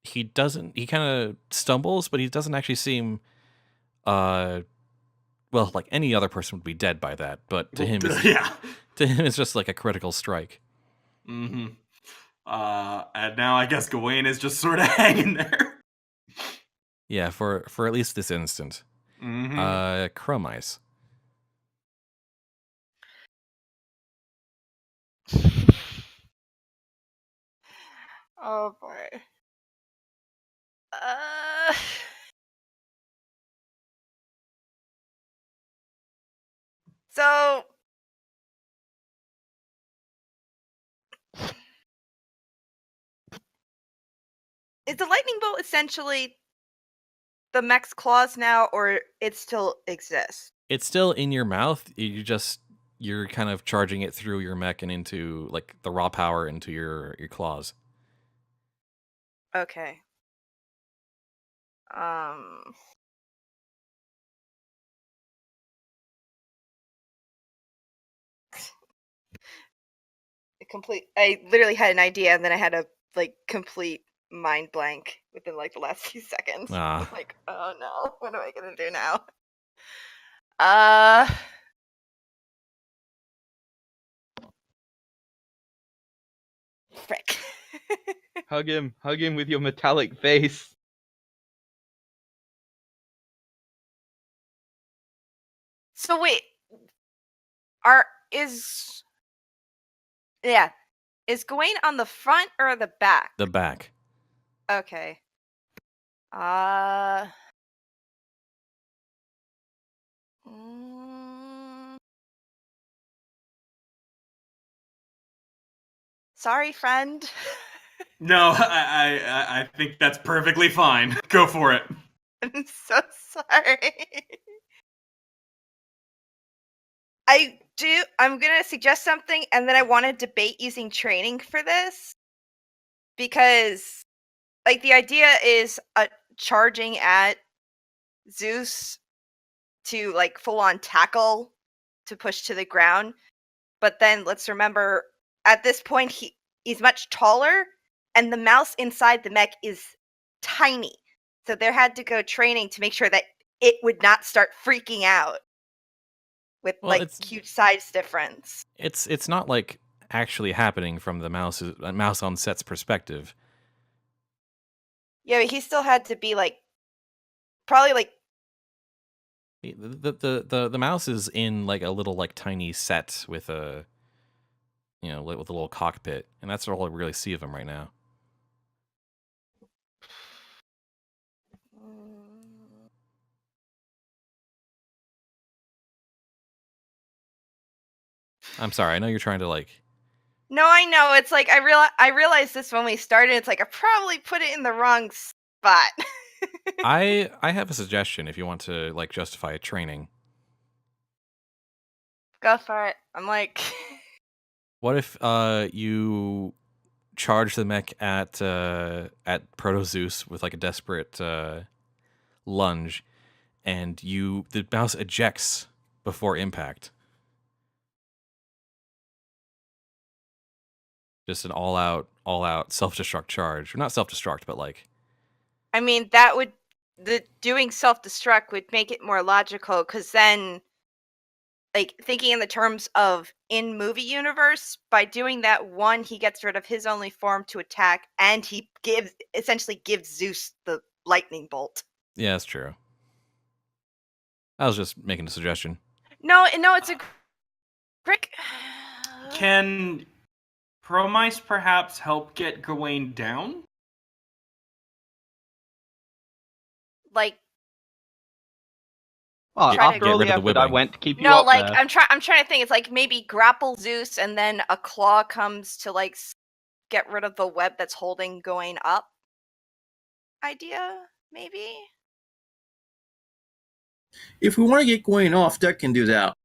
he kind of stumbles, but he doesn't actually seem well, like any other person would be dead by that, but to him it's just like a critical strike.
Mm-hmm. And now I guess Gawain is just sort of hanging there.
Yeah, for at least this instant.
Mm-hmm.
Chromice.
Oh boy. Uh. So. Is the lightning bolt essentially the mech's claws now, or it still exists?
It's still in your mouth. You're kind of charging it through your mech and into like the raw power into your claws.
Okay. I literally had an idea, and then I had a like complete mind blank within like the last few seconds.
Ah.
Like, oh no, what am I gonna do now? Frick.
Hug him with your metallic face.
So wait, is Gawain on the front or the back?
The back.
Okay. Sorry, friend.
No, I think that's perfectly fine. Go for it.
I'm so sorry. I'm gonna suggest something, and then I want to debate using training for this, because, like, the idea is charging at Zeus to, like, full on tackle to push to the ground. But then let's remember, at this point he's much taller, and the mouse inside the mech is tiny. So there had to go training to make sure that it would not start freaking out with huge size difference.
It's not like actually happening from the mouse on set's perspective.
Yeah, but he still had to be like probably like
the mouse is in like a little like tiny set with a with a little cockpit, and that's all I really see of him right now. I'm sorry. I know you're trying to like.
No, I know. It's like I realized this when we started. It's like I probably put it in the wrong spot.
I have a suggestion if you want to like justify a training.
Go for it. I'm like.
What if you charge the mech at Proto Zeus with like a desperate lunge, and the mouse ejects before impact? Just an all out self-destruct charge. Not self-destruct, but like.
I mean, doing self-destruct would make it more logical, because then, like, thinking in the terms of in movie universe, by doing that, one, he gets rid of his only form to attack, and he essentially gives Zeus the lightning bolt.
Yeah, that's true. I was just making a suggestion.
No, it's a great.
Can Chromice perhaps help get Gawain down?
Like,
after all the effort I went to keep you up
like,
there.
I'm trying to think. It's like maybe grapple Zeus, and then a claw comes to like get rid of the web that's holding Gawain up. Idea, maybe.
If we want to get Gawain off, Deck can do that.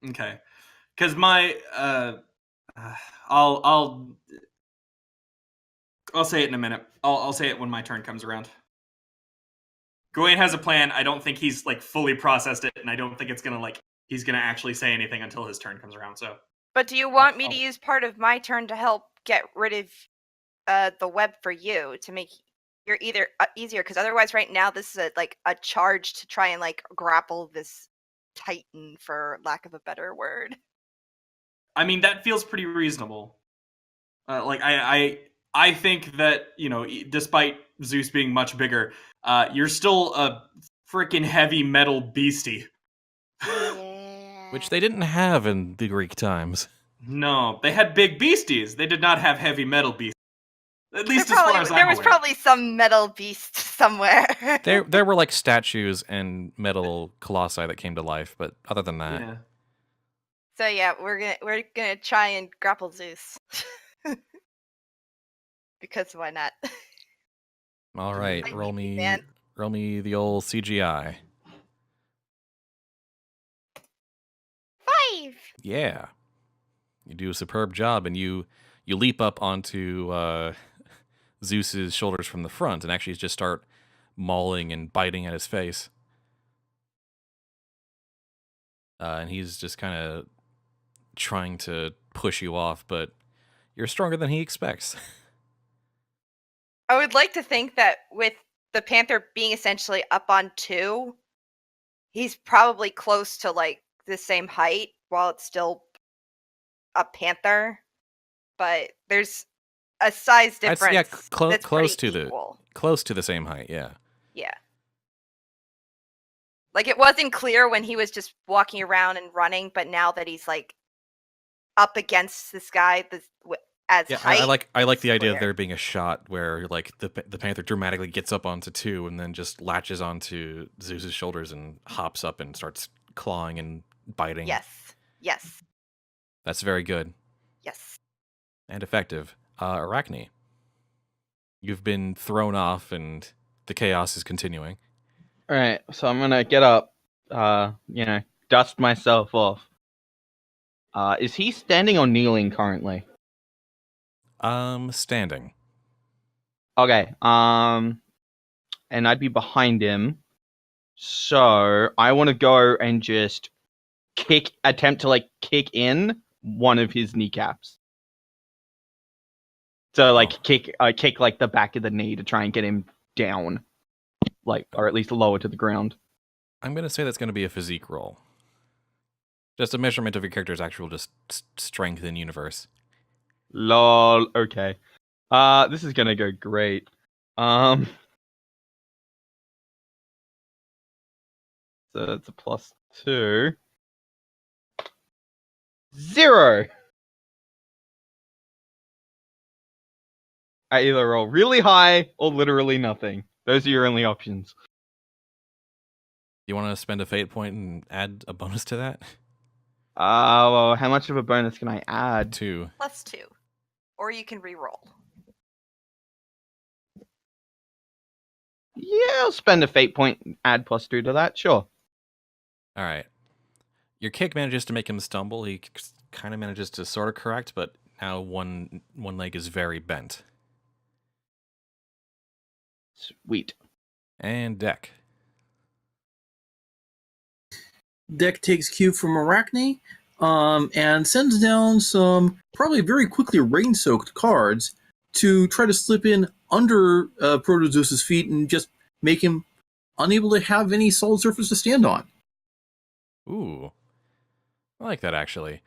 Okay, because my I'll say it in a minute. I'll say it when my turn comes around. Gawain has a plan. I don't think he's like fully processed it, and I don't think it's gonna he's gonna actually say anything until his turn comes around. So. But
do you want me to use part of my turn to help get rid of the web for you to make your either easier? Because otherwise, right now this is a charge to try and like grapple this titan, for lack of a better word.
I mean, that feels pretty reasonable. I think that, despite Zeus being much bigger, you're still a freaking heavy metal beastie.
Yeah.
Which they didn't have in the Greek times.
No, they had big beasties. They did not have heavy metal beasties. At least as far as I'm
aware. There was probably some metal beast somewhere.
There were like statues and metal colossi that came to life, but other than that.
Yeah.
So yeah, we're gonna try and grapple Zeus. Because why not?
All right, roll me the old CGI.
5.
Yeah, you do a superb job, and you leap up onto Zeus's shoulders from the front, and actually just start mauling and biting at his face. And he's just kind of trying to push you off, but you're stronger than he expects.
I would like to think that with the panther being essentially up on 2, he's probably close to like the same height while it's still a panther. But there's a size difference.
Close to
equal.
close to the same height. Yeah.
Yeah. Like, it wasn't clear when he was just walking around and running, but now that he's, like, up against this guy as height.
I like the idea of
clear.
there being a shot where like the panther dramatically gets up onto 2 and then just latches onto Zeus's shoulders and hops up and starts clawing and biting.
Yes.
That's very good.
Yes.
And effective. Arachne, you've been thrown off and the chaos is continuing.
All right, so I'm gonna get up, dust myself off. Is he standing or kneeling currently?
Standing.
Okay, and I'd be behind him. So I want to go and just attempt to kick in one of his kneecaps. So kick the back of the knee to try and get him down, or at least lower to the ground.
I'm gonna say that's gonna be a physique roll. Just a measurement of your character's actual just strength in universe.
Lol. Okay. This is gonna go great. So that's a +2. 0. I either roll really high or literally nothing. Those are your only options.
You want to spend a fate point and add a bonus to that?
Well, how much of a bonus can I add?
2.
+2. Or you can re-roll.
Yeah, I'll spend a fate point and add +2 to that, sure.
All right. Your kick manages to make him stumble. He kind of manages to sort of correct, but now one leg is very bent.
Sweet.
And Deck.
Deck takes cue from Arachne and sends down some probably very quickly rain-soaked cards to try to slip in under Protozeus's feet and just make him unable to have any solid surface to stand on.
Ooh. I like that, actually.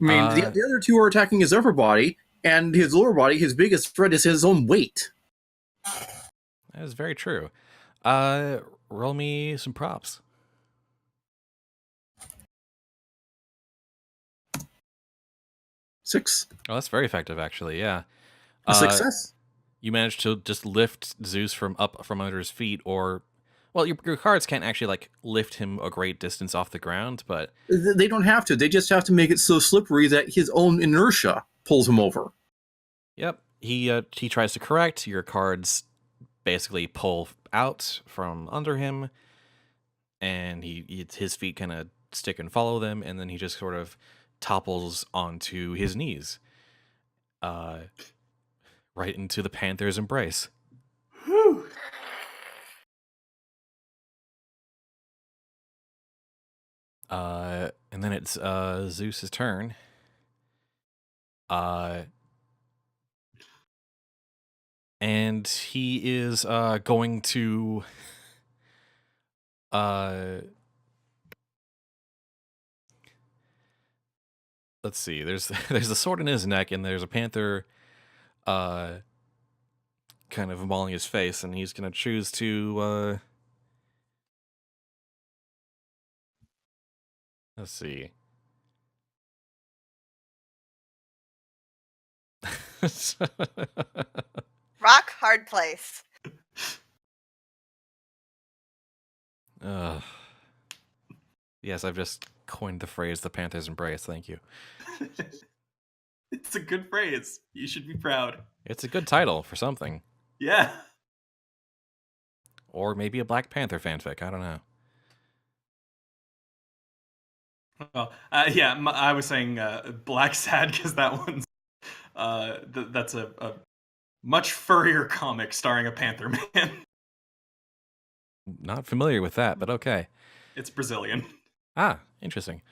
I mean, the other two are attacking his upper body, and his lower body, his biggest threat is his own weight.
That is very true. Roll me some props.
6.
Oh, that's very effective, actually, yeah.
A success.
You managed to just lift Zeus from under his feet, or... Well, your cards can't actually, lift him a great distance off the ground, but...
They don't have to. They just have to make it so slippery that his own inertia pulls him over.
Yep. He tries to correct. Your cards basically pull out from under him, and his feet kind of stick and follow them, and then he just sort of topples onto his knees. Right into the panther's embrace.
Whew.
And then it's Zeus's turn. And he is going to let's see. There's a sword in his neck, and there's a panther kind of mauling his face, and he's gonna choose to let's see.
Rock hard place.
Yes, I've just coined the phrase "the Panther's embrace." Thank you.
It's a good phrase. You should be proud.
It's a good title for something,
Yeah.
or maybe a Black Panther fanfic. I don't know.
Well, yeah, I was saying Black Sad because that one's that's a much furrier comic starring a panther man.
Not familiar with that, but okay.
It's Brazilian.
Ah, interesting.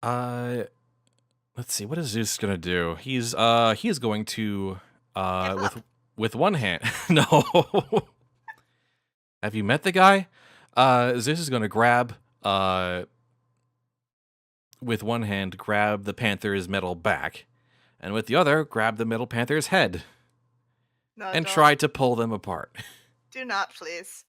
Let's see. What is Zeus gonna do? He is going to with one hand. No. Have you met the guy? Zeus is gonna grab with one hand grab the panther's metal back, and with the other grab the metal panther's head,
No,
and
don't.
try to pull them apart.
Do not, please.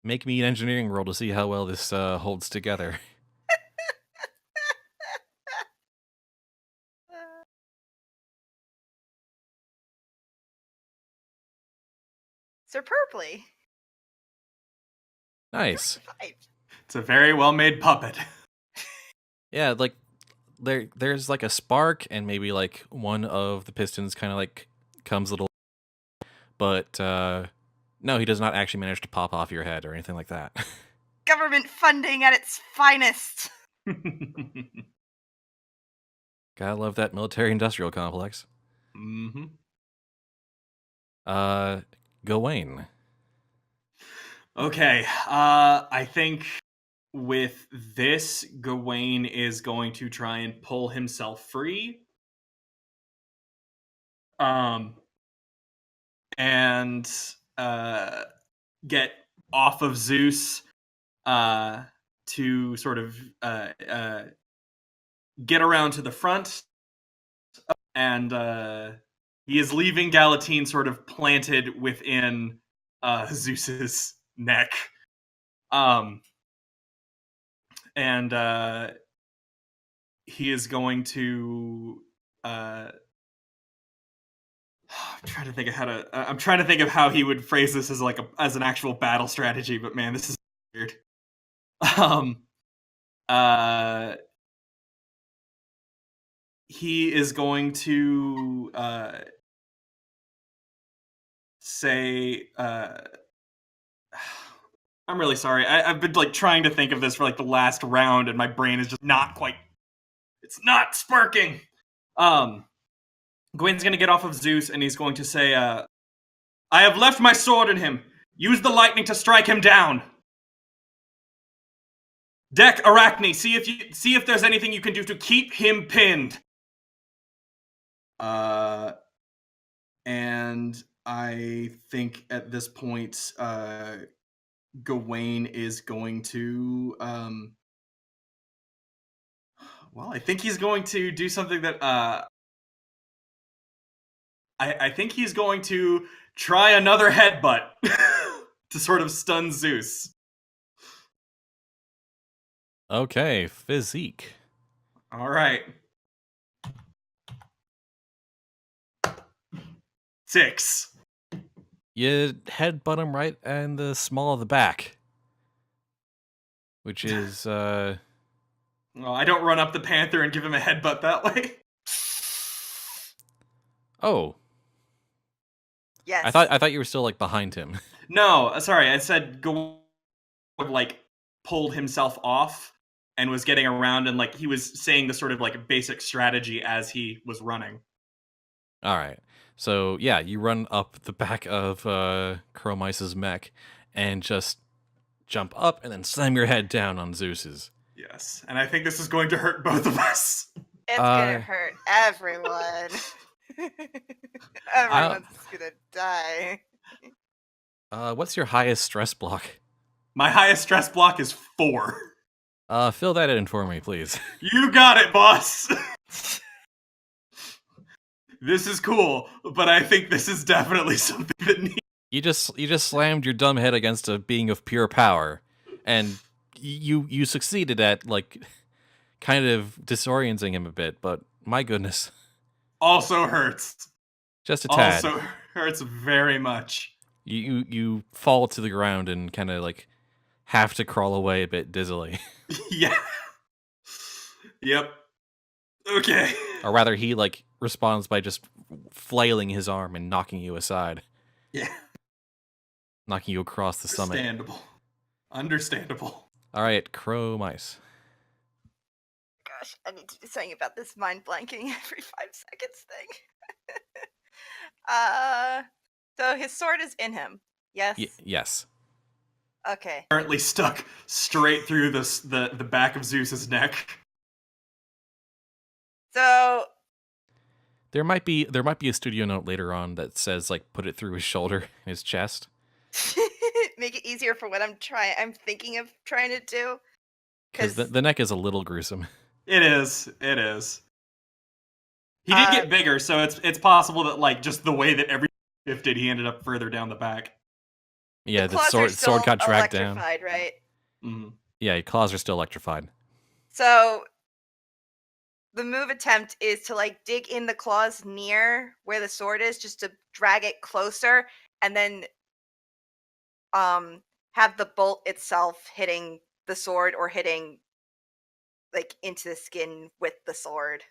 make me an engineering roll to see how well this holds together.
Superbly.
Nice.
5.
It's a very well-made puppet.
Yeah, like there's like a spark, and maybe like one of the pistons kind of like comes a little, but no, he does not actually manage to pop off your head or anything like that.
Government funding at its finest.
Gotta love that military-industrial complex.
Mm-hmm.
Gawain.
Okay, I think with this, Gawain is going to try and pull himself free. And get off of Zeus to sort of get around to the front. And he is leaving Galatine sort of planted within Zeus's neck. And he is going to I'm trying to think of how he would phrase this as as an actual battle strategy, but man, this is weird. He is going to say I'm really sorry. I've been trying to think of this for the last round, and my brain is just not quite. It's not sparking. Gawain's going to get off of Zeus, and he's going to say, "I have left my sword in him. Use the lightning to strike him down. Deck, Arachne, see if there's anything you can do to keep him pinned." And I think at this point, Gawain is going to, I think he's going to do something that, I think he's going to try another headbutt to sort of stun Zeus.
Okay, physique.
All right. 6.
You headbutt him right in the small of the back, which is
Well, I don't run up the panther and give him a headbutt that way.
Oh.
Yes.
I thought you were still behind him.
No, sorry, I said Gawain pulled himself off and was getting around, and he was saying the sort of basic strategy as he was running.
All right. So, yeah, you run up the back of Chromice's mech and just jump up and then slam your head down on Zeus's.
Yes, and I think this is going to hurt both of us.
It's gonna hurt everyone. Everyone's gonna die.
What's your highest stress block?
My highest stress block is 4.
Fill that in for me, please.
You got it, boss! This is cool, but I think this is definitely something that needs...
You just slammed your dumb head against a being of pure power, and you succeeded at kind of disorienting him a bit, but my goodness.
Also hurts.
Just a tad.
Also hurts very much.
You fall to the ground and kind of have to crawl away a bit dizzily.
Yeah. Yep. Okay.
Or rather, he responds by just flailing his arm and knocking you aside.
Yeah.
Knocking you across the summit.
Understandable.
All right, Chromice.
Gosh, I need to do something about this mind blanking every 5 seconds thing. So his sword is in him. Yes.
Yes.
Okay.
Currently stuck straight through the back of Zeus's neck.
So
there might be a studio note later on that says put it through his shoulder, his chest.
make it easier for what I'm thinking of trying to do.
Because the neck is a little gruesome.
It is. He did get bigger, so it's possible that just the way that everything shifted, he ended up further down the back.
Yeah, the
claws are
sword
still
got dragged down.
electrified, right?
Mm-hmm.
Yeah, your claws are still electrified.
So the move attempt is to like dig in the claws near where the sword is, just to drag it closer, and then have the bolt itself hitting the sword or hitting like into the skin with the sword.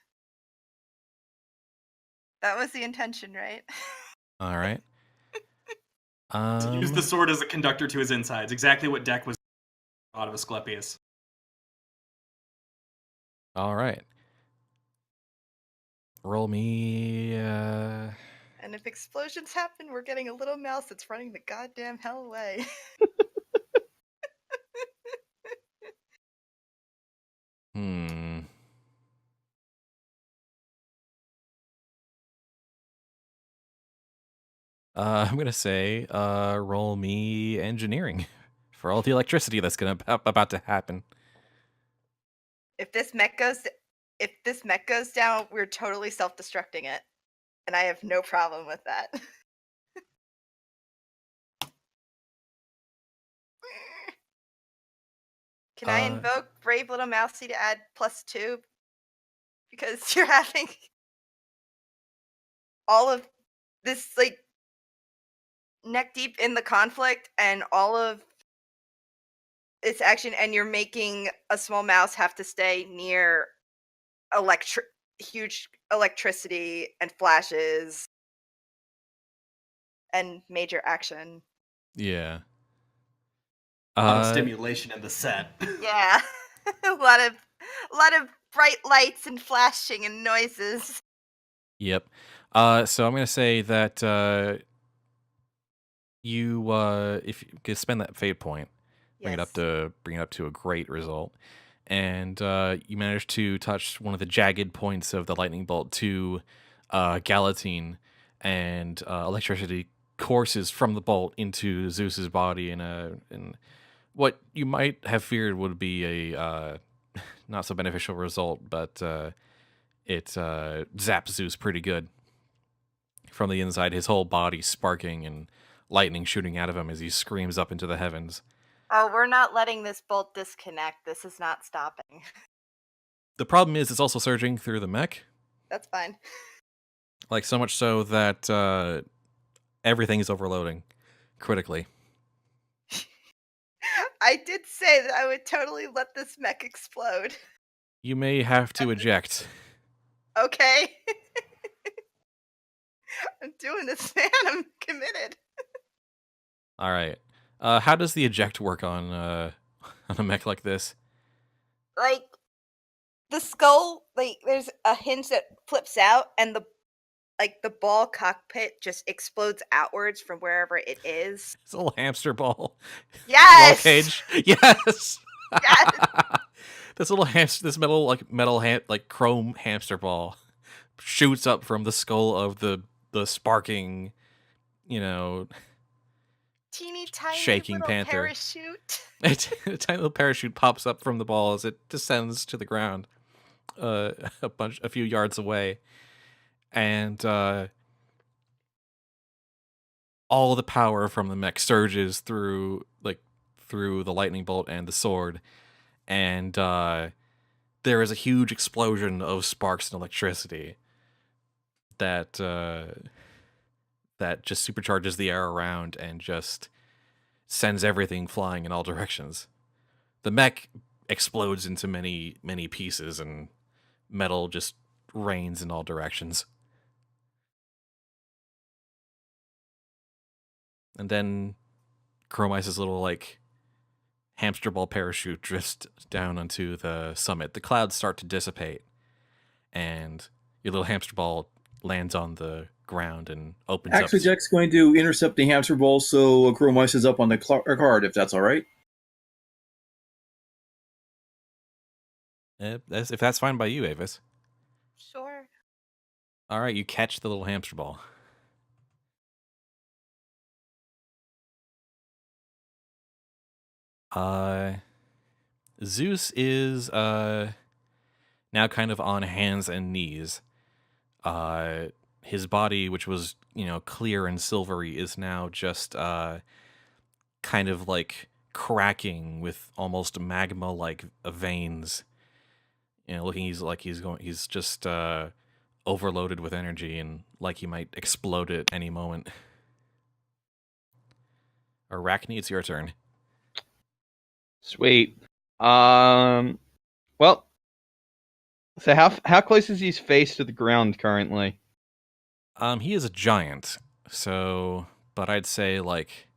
That was the intention, right?
All right.
To use the sword as a conductor to his insides, exactly what Deck was out of Asclepius.
All right. Roll me.
And if explosions happen, we're getting a little mouse that's running the goddamn hell away.
I'm gonna say, roll me engineering for all the electricity that's about to happen.
If this mech goes down, we're totally self-destructing it, and I have no problem with that. Can I invoke Brave Little Mousy to add +2? Because you're having all of this, like, neck deep in the conflict and all of its action, and you're making a small mouse have to stay near huge electricity and flashes and major action.
Yeah.
A lot of stimulation in the set.
Yeah. a lot of bright lights and flashing and noises.
Yep. So I'm gonna say that you if you could spend that fate point, bring it up to a great result, and you manage to touch one of the jagged points of the lightning bolt to Galatine, and electricity courses from the bolt into Zeus's body in what you might have feared would be a not so beneficial result, but it zaps Zeus pretty good from the inside, his whole body sparking and lightning shooting out of him as he screams up into the heavens.
Oh, we're not letting this bolt disconnect. This is not stopping.
The problem is it's also surging through the mech.
That's fine.
Like, so much so that everything is overloading critically.
I did say that I would totally let this mech explode.
You may have to eject.
Okay. I'm doing this, man. I'm committed.
All right. How does the eject work on a mech like this?
Like, the skull, like, there's a hinge that flips out, and the ball cockpit just explodes outwards from wherever it is.
It's a little hamster ball.
Yes.
Roll cage. Yes.
Yes.
This metal chrome hamster ball shoots up from the skull of the sparking,
teeny tiny
shaking
little
panther.
Parachute.
A tiny little parachute pops up from the ball as it descends to the ground, a few yards away, and all the power from the mech surges through the lightning bolt and the sword, and there is a huge explosion of sparks and electricity that just supercharges the air around and just sends everything flying in all directions. The mech explodes into many, many pieces, and metal just rains in all directions. And then Chromice's little, hamster ball parachute drifts down onto the summit. The clouds start to dissipate, and your little hamster ball lands on the ground and opens up.
Actually, Jack's going to intercept the hamster ball, so Chromice is up on the card, if that's all right.
If that's fine by you, Avis.
Sure.
All right, you catch the little hamster ball. Zeus is now kind of on hands and knees. His body, which was clear and silvery, is now just kind of like cracking with almost magma-like veins. Looking he's just overloaded with energy and like he might explode at any moment. Arachne, it's your turn.
Sweet. Well, so how close is his face to the ground currently?
He is a giant, so but I'd say like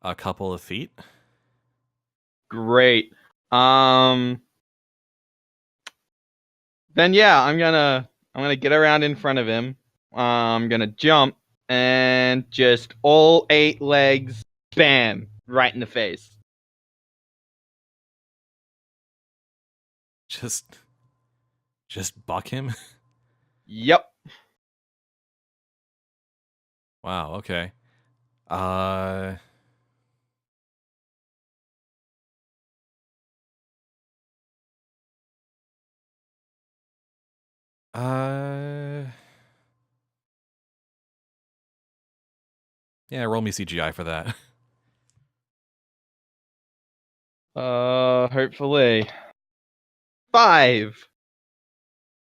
a couple of feet.
Great. Then yeah, I'm gonna get around in front of him. I'm gonna jump and just all 8 legs, bam, right in the face.
Just buck him.
Yep.
Wow. Okay. Yeah, roll me CGI for that.
Hopefully. 5.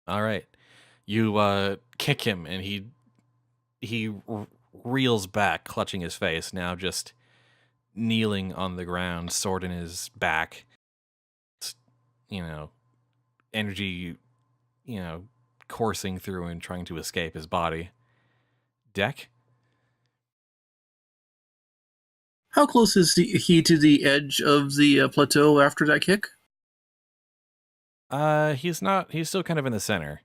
All right. You kick him and he reels back, clutching his face, now just kneeling on the ground, sword in his back. Energy, coursing through and trying to escape his body. Deck?
How close is he to the edge of the plateau after that kick?
He's not. He's still kind of in the center.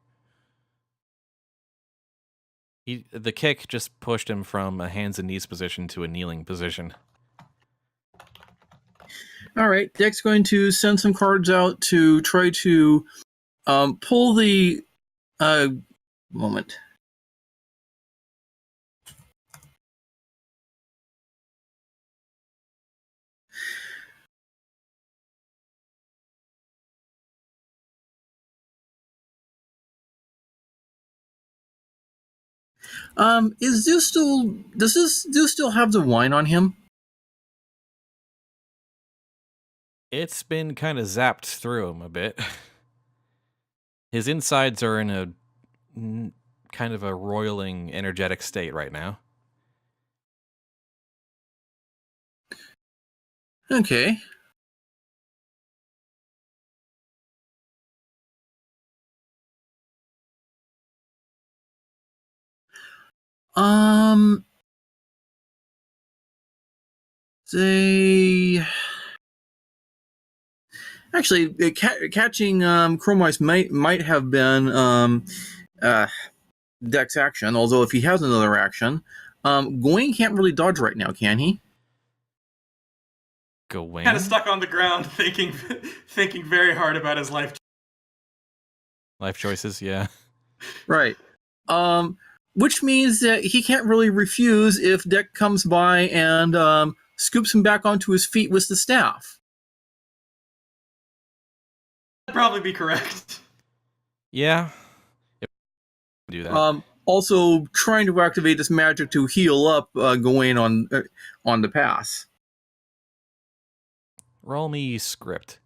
The kick just pushed him from a hands and knees position to a kneeling position.
All right, Deck's going to send some cards out to try to pull the moment. Is Zeus still? Does Zeus still have the wine on him?
It's been kind of zapped through him a bit. His insides are in a kind of a roiling, energetic state right now.
Okay. They actually catching Chromice might have been Deck's action. Although if he has another action, Gawain can't really dodge right now, can he?
Gawain?
Kind of stuck on the ground, thinking very hard about his life.
Life choices, yeah.
Right. Which means that he can't really refuse if Deck comes by and scoops him back onto his feet with the staff.
That'd probably be correct.
Yeah. Do that.
Also, trying to activate this magic to heal up Gawain on the pass.
Roll me script.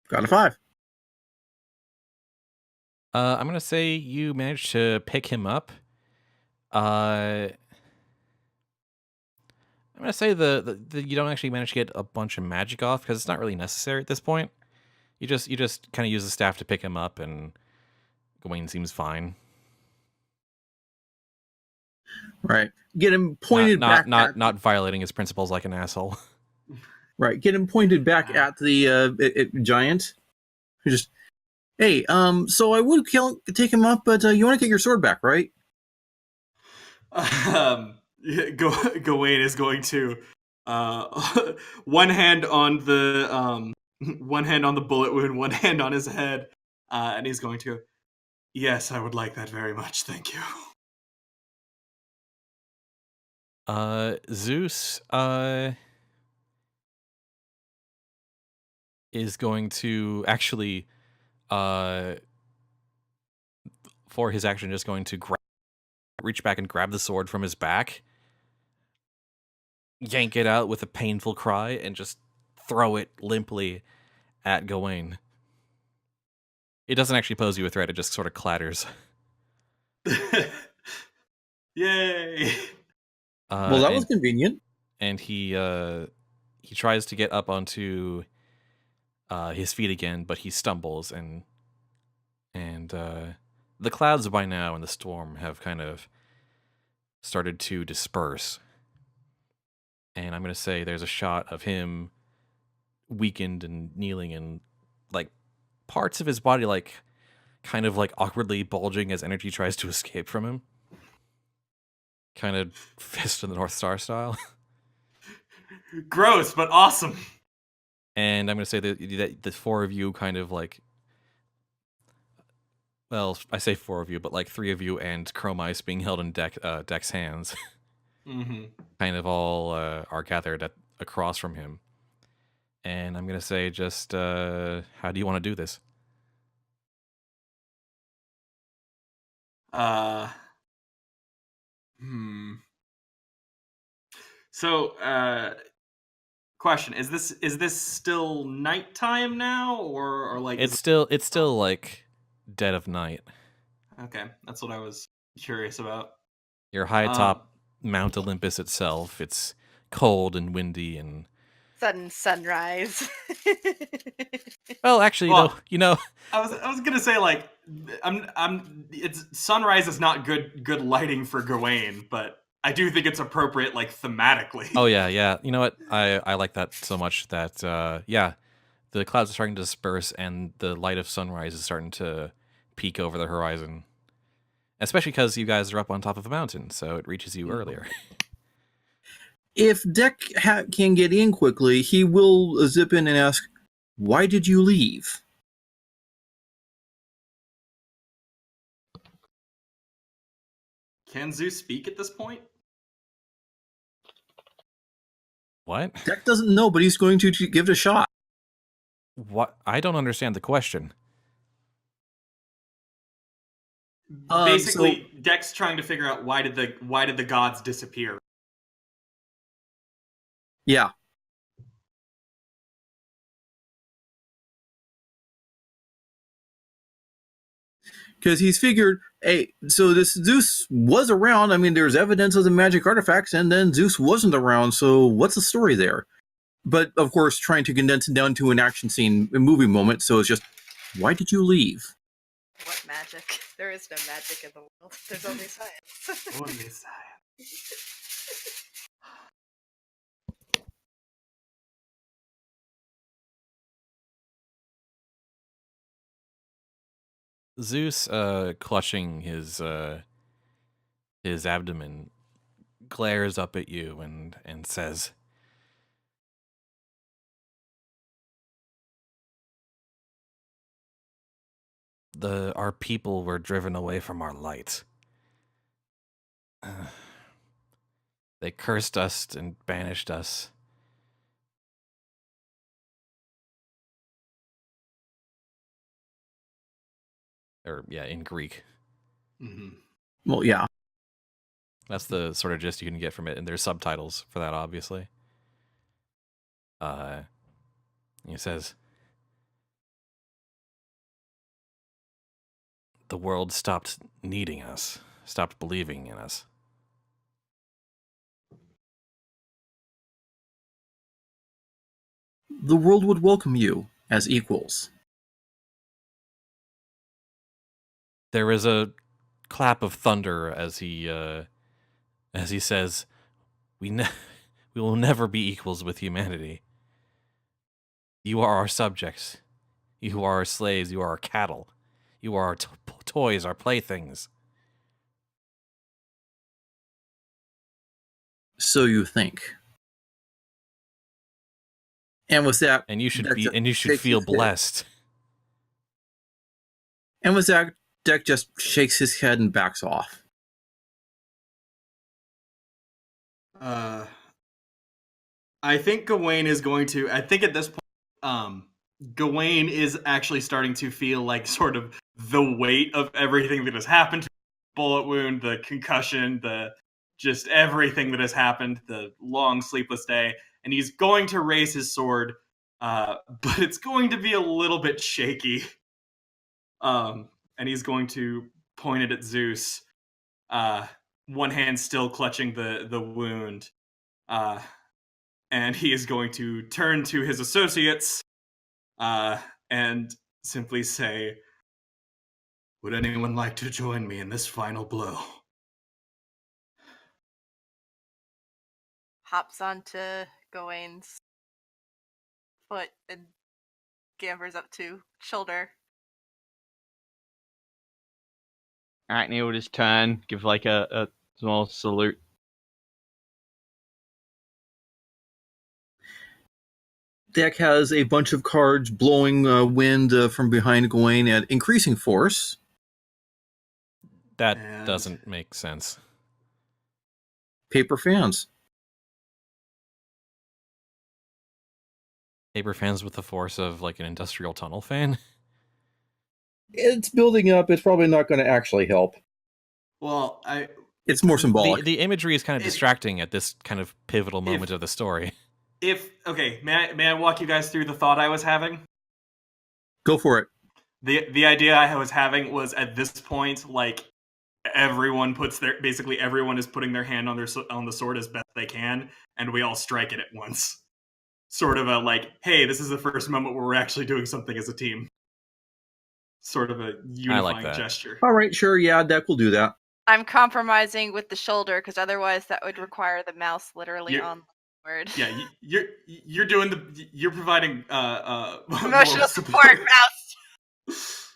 Got a 5.
I'm gonna say you managed to pick him up. I'm gonna say the you don't actually manage to get a bunch of magic off because it's not really necessary at this point. You just kind of use the staff to pick him up, and Gawain seems fine.
Right. Get him pointed back.
Not violating his principles like an asshole.
Right. Get him pointed back at the giant. Just, hey, so I would take him up, but you want to get your sword back, right?
Gawain is going to one hand on the bullet wound, one hand on his head, and he's going to, yes, I would like that very much, thank you.
Zeus, is going to actually, for his action, just going to reach back and grab the sword from his back, yank it out with a painful cry, and just throw it limply at Gawain. It doesn't actually pose you a threat, it just sort of clatters.
Yay!
Well, that was convenient.
And he tries to get up onto his feet again, but he stumbles, and the clouds by now and the storm have kind of started to disperse. And I'm going to say there's a shot of him weakened and kneeling, and like parts of his body like kind of like awkwardly bulging as energy tries to escape from him. Kind of Fist of the North Star style.
Gross, but awesome.
And I'm going to say that the four of you kind of like, well, I say four of you, but like three of you and Chromice being held in Deck's hands, kind of all are gathered across from him. And I'm going to say just, how do you want to do this?
So, question: Is this still nighttime now, or like
it's still like dead of night.
Okay, that's what I was curious about.
You're high atop Mount Olympus itself. It's cold and windy and
sudden sunrise.
Well, actually, no,
I was gonna say like it's sunrise is not good lighting for Gawain, but I do think it's appropriate like thematically.
Oh yeah. You know what? I like that so much that the clouds are starting to disperse and the light of sunrise is starting to peek over the horizon. Especially because you guys are up on top of a mountain, so it reaches you earlier.
If Deck can get in quickly, he will zip in and ask, "Why did you leave?"
Can Zeus speak at this point?
What?
Deck doesn't know, but he's going to give it a shot.
What? I don't understand the question.
Basically, Deck's trying to figure out why did the gods disappear.
Yeah. Because he's figured, hey, so this Zeus was around. I mean, there's evidence of the magic artifacts, and then Zeus wasn't around, so what's the story there? But, of course, trying to condense it down to an action scene, a movie moment, so it's just, why did you leave?
What magic? There is no magic in the world. There's only science.
Only science.
Zeus, clutching his abdomen, glares up at you and says, our people were driven away from our light. They cursed us and banished us. Or, yeah, in Greek.
Well, yeah.
That's the sort of gist you can get from it, and there's subtitles for that, obviously. He says, the world stopped needing us, stopped believing in us.
The world would welcome you as equals.
There is a clap of thunder as he says, we will never be equals with humanity. You are our subjects. You are our slaves. You are our cattle. You are our toys, our playthings.
So you think. And with that,
and you should feel blessed.
And with that, Deck just shakes his head and backs off.
I think Gawain is going to. I think at this point, Gawain is actually starting to feel like sort of the weight of everything that has happened to him. Bullet wound, the concussion, the just everything that has happened, the long sleepless day, and he's going to raise his sword, but it's going to be a little bit shaky. And he's going to point it at Zeus, one hand still clutching the wound, and he is going to turn to his associates and simply say, "Would anyone like to join me in this final blow?"
Hops onto Gawain's foot and gambers up to shoulder.
Arachne will just turn, give like a small salute.
Deck has a bunch of cards blowing wind from behind Gawain at increasing force.
That doesn't make sense.
Paper fans.
Paper fans with the force of like an industrial tunnel fan.
It's building up. It's probably not going to actually help.
Well,
it's more symbolic.
The imagery is kind of distracting at this kind of pivotal moment of the story.
May I walk you guys through the thought I was having?
Go for it.
The idea I was having was, at this point, like, everyone is putting their hand on the sword as best they can, and we all strike it at once. Sort of a like, hey, this is the first moment where we're actually doing something as a team. Sort of a unifying gesture.
All right, sure, yeah, Deck will do that.
I'm compromising with the shoulder because otherwise that would require the mouse literally on the word.
Yeah, you're providing
emotional support, mouse.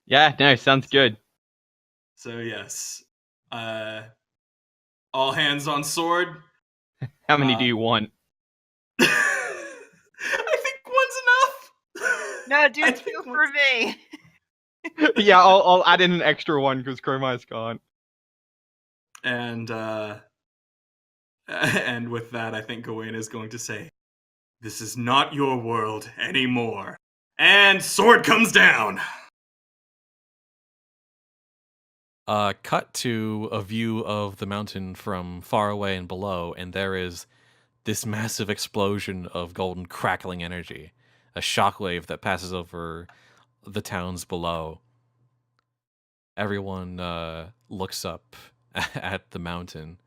Yeah, no, sounds good.
So yes, all hands on sword.
How many do you want?
I think one's enough.
No, do two for me.
Yeah, I'll add in an extra one because Chromice can't.
And with that, I think Gawain is going to say, "This is not your world anymore." And sword comes down.
Cut to a view of the mountain from far away and below, and there is this massive explosion of golden crackling energy, a shockwave that passes over the towns below. Everyone looks up at the mountain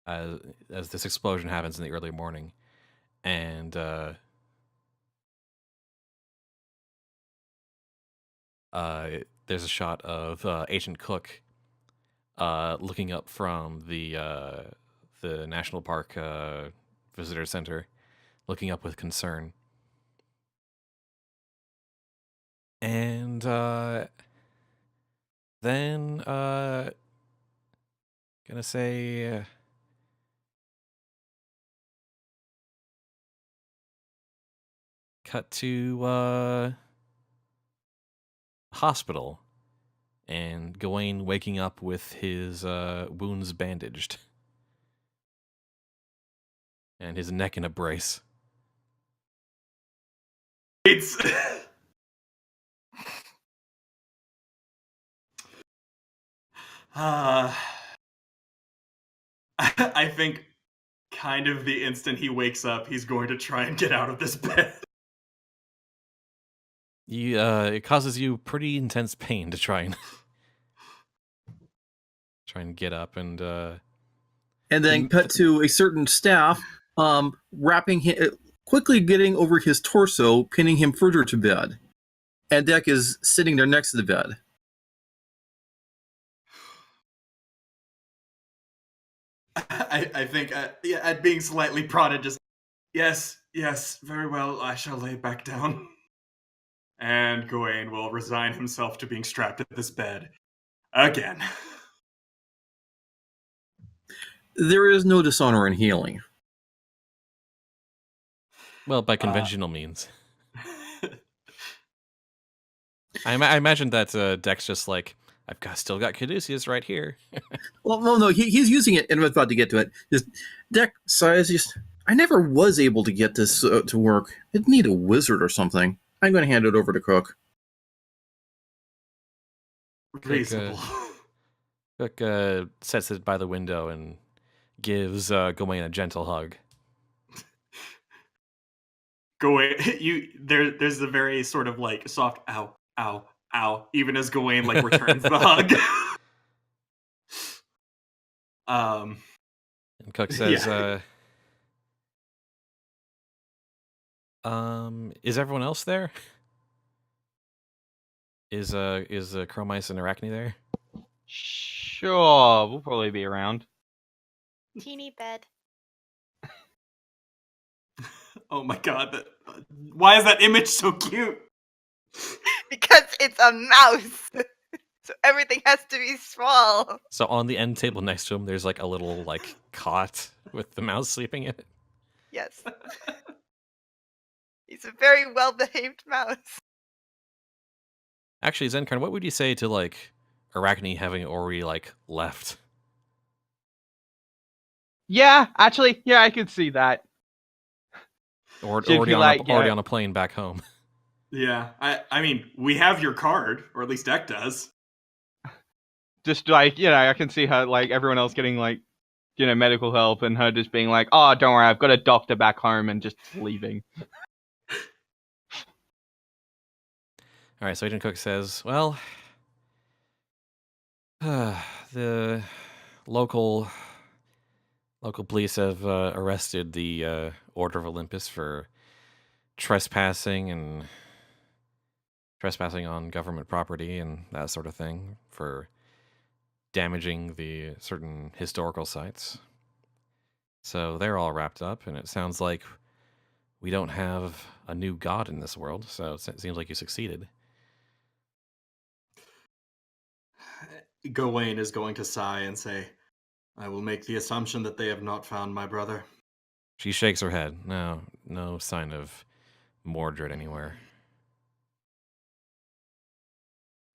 as this explosion happens in the early morning, and there's a shot of Agent Cook looking up from the National Park Visitor Center, looking up with concern. And then gonna say cut to hospital, and Gawain waking up with his wounds bandaged and his neck in a brace.
I think kind of the instant he wakes up, he's going to try and get out of this bed.
It causes you pretty intense pain to try and get up, and
then cut to a certain staff wrapping him, quickly getting over his torso, pinning him further to bed. And Deck is sitting there next to the bed.
I think, at being slightly prodded, just, yes, very well, I shall lay back down. And Gawain will resign himself to being strapped to this bed again.
There is no dishonor in healing.
Well, by conventional means. I imagine that Deck's just like, still got Caduceus right here.
Well, no, he's using it, and I'm about to get to it. Just Deck sighs, just, I never was able to get this to work. It'd need a wizard or something. I'm going to hand it over to Cook.
Reasonable.
Cook sets it by the window and gives Gawain a gentle hug.
Gawain, there's a very sort of like soft ow, ow, ow, even as Gawain like returns the hug.
And Cook says, is everyone else there? Is Chromice and Arachne there?
Sure, we'll probably be around.
Teeny bed.
Oh my god, why is that image so cute?
Because it's a mouse. So everything has to be small.
So on the end table next to him, there's like a little like cot with the mouse sleeping in it.
Yes. He's a very well-behaved mouse.
Actually, Xencarn, what would you say to like Arachne having already like left?
Yeah, actually, yeah, I could see that.
Or
She'd
already
be
on
like,
already
yeah.
on a plane back home.
Yeah, I mean, we have your card, or at least Deck does.
Just like, you know, I can see her, like, everyone else getting, like, you know, medical help, and her just being like, oh, don't worry, I've got a doctor back home, and just leaving.
All right, so Agent Cook says, well, the local police have arrested the Order of Olympus for trespassing on government property and that sort of thing, for damaging the certain historical sites. So they're all wrapped up, and it sounds like we don't have a new god in this world, so it seems like you succeeded.
Gawain is going to sigh and say, I will make the assumption that they have not found my brother.
She shakes her head. No sign of Mordred anywhere.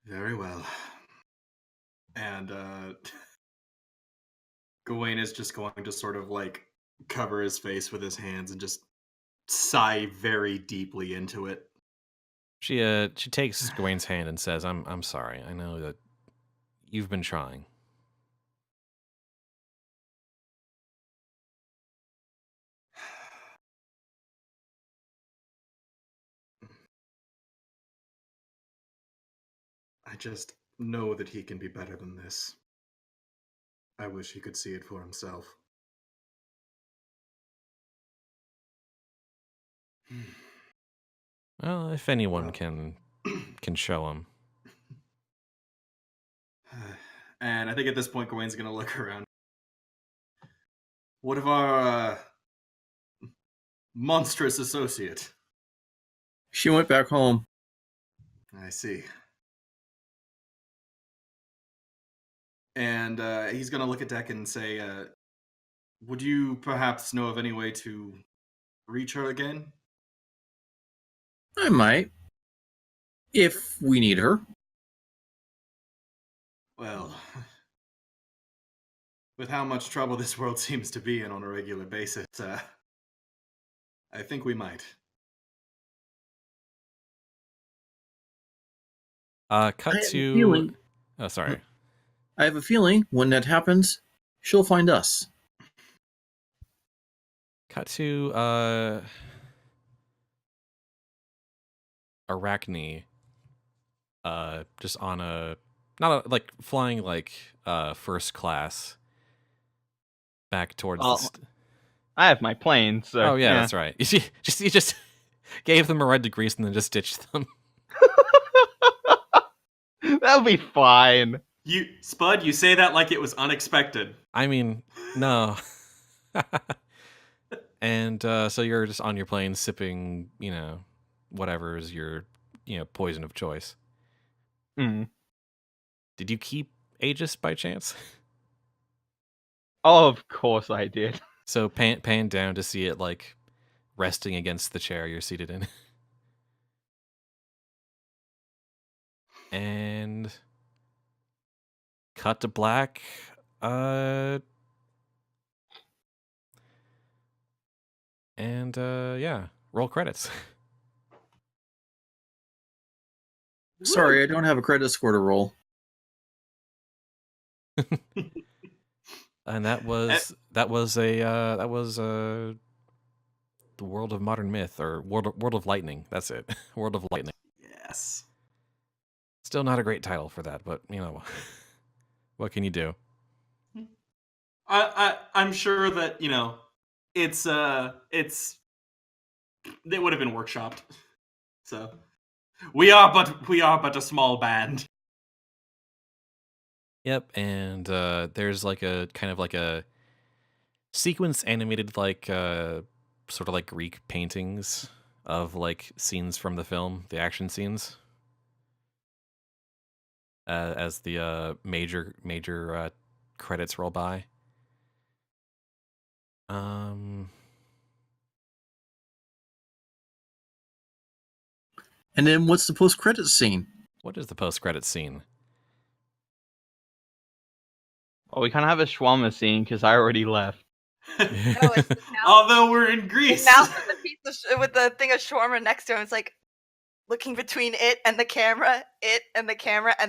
Very well. And Gawain is just going to sort of like cover his face with his hands and just sigh very deeply into it.
She takes Gawain's hand and says, I'm sorry. I know that you've been trying.
I just know that he can be better than this. I wish he could see it for himself.
Well, if anyone
Well.
can show him.
And I think at this point, Gawain's going to look around. What of our monstrous associate?
She went back home.
I see. And he's going to look at Deck and say, would you perhaps know of any way to reach her again?
I might. If we need her.
Well, with how much trouble this world seems to be in on a regular basis, I think we might.
Cut to... Oh, sorry.
I have a feeling when that happens, she'll find us.
Cut to Arachne, just on like flying like first class back towards
I have my plane, so
oh yeah, that's right. You just gave them a red to grease and then just ditched them.
That'll be fine.
Spud, you say that like it was unexpected.
I mean, no. And so you're just on your plane sipping, whatever is your, poison of choice.
Mm.
Did you keep Aegis by chance?
Oh, of course I did.
So pan down to see it like resting against the chair you're seated in. And cut to black. And yeah, roll credits.
Sorry, I don't have a credit score to roll.
And that was the World of Modern Myth, or World of Lightning. That's it. World of Lightning.
Yes.
Still not a great title for that, but you know, what can you do?
I'm sure that it's they would have been workshopped. So we are but a small band.
Yep, and there's like a kind of like a sequence animated like sort of like Greek paintings of like scenes from the film, the action scenes, as the major credits roll by.
And then what's the post-credit scene?
What is the post-credit scene?
Well, we kind of have a shawarma scene because I already left.
No, it's the mouse.
Although we're in Greece.
The mouse with the piece of with the thing of shawarma next to him. It's like looking between it and the camera, and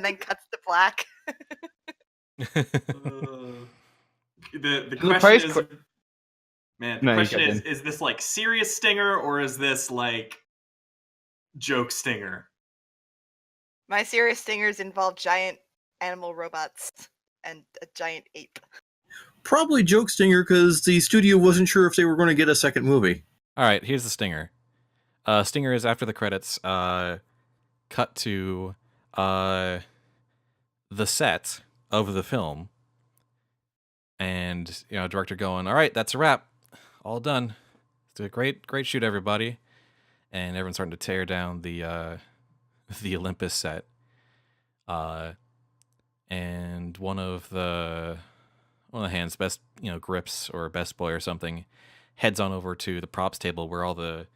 then cuts to black.
The question is, man, the
No,
question is this like serious stinger or is this like joke stinger?
My serious stingers involve giant animal robots and a giant ape.
Probably joke stinger because the studio wasn't sure if they were going to get a second movie.
All right, here's the stinger. Stinger is after the credits. Cut to the set of the film, and director going, "All right, that's a wrap, all done. It's a great shoot, everybody." And everyone's starting to tear down the Olympus set. And one of the hands, best grips or best boy or something, heads on over to the props table where all the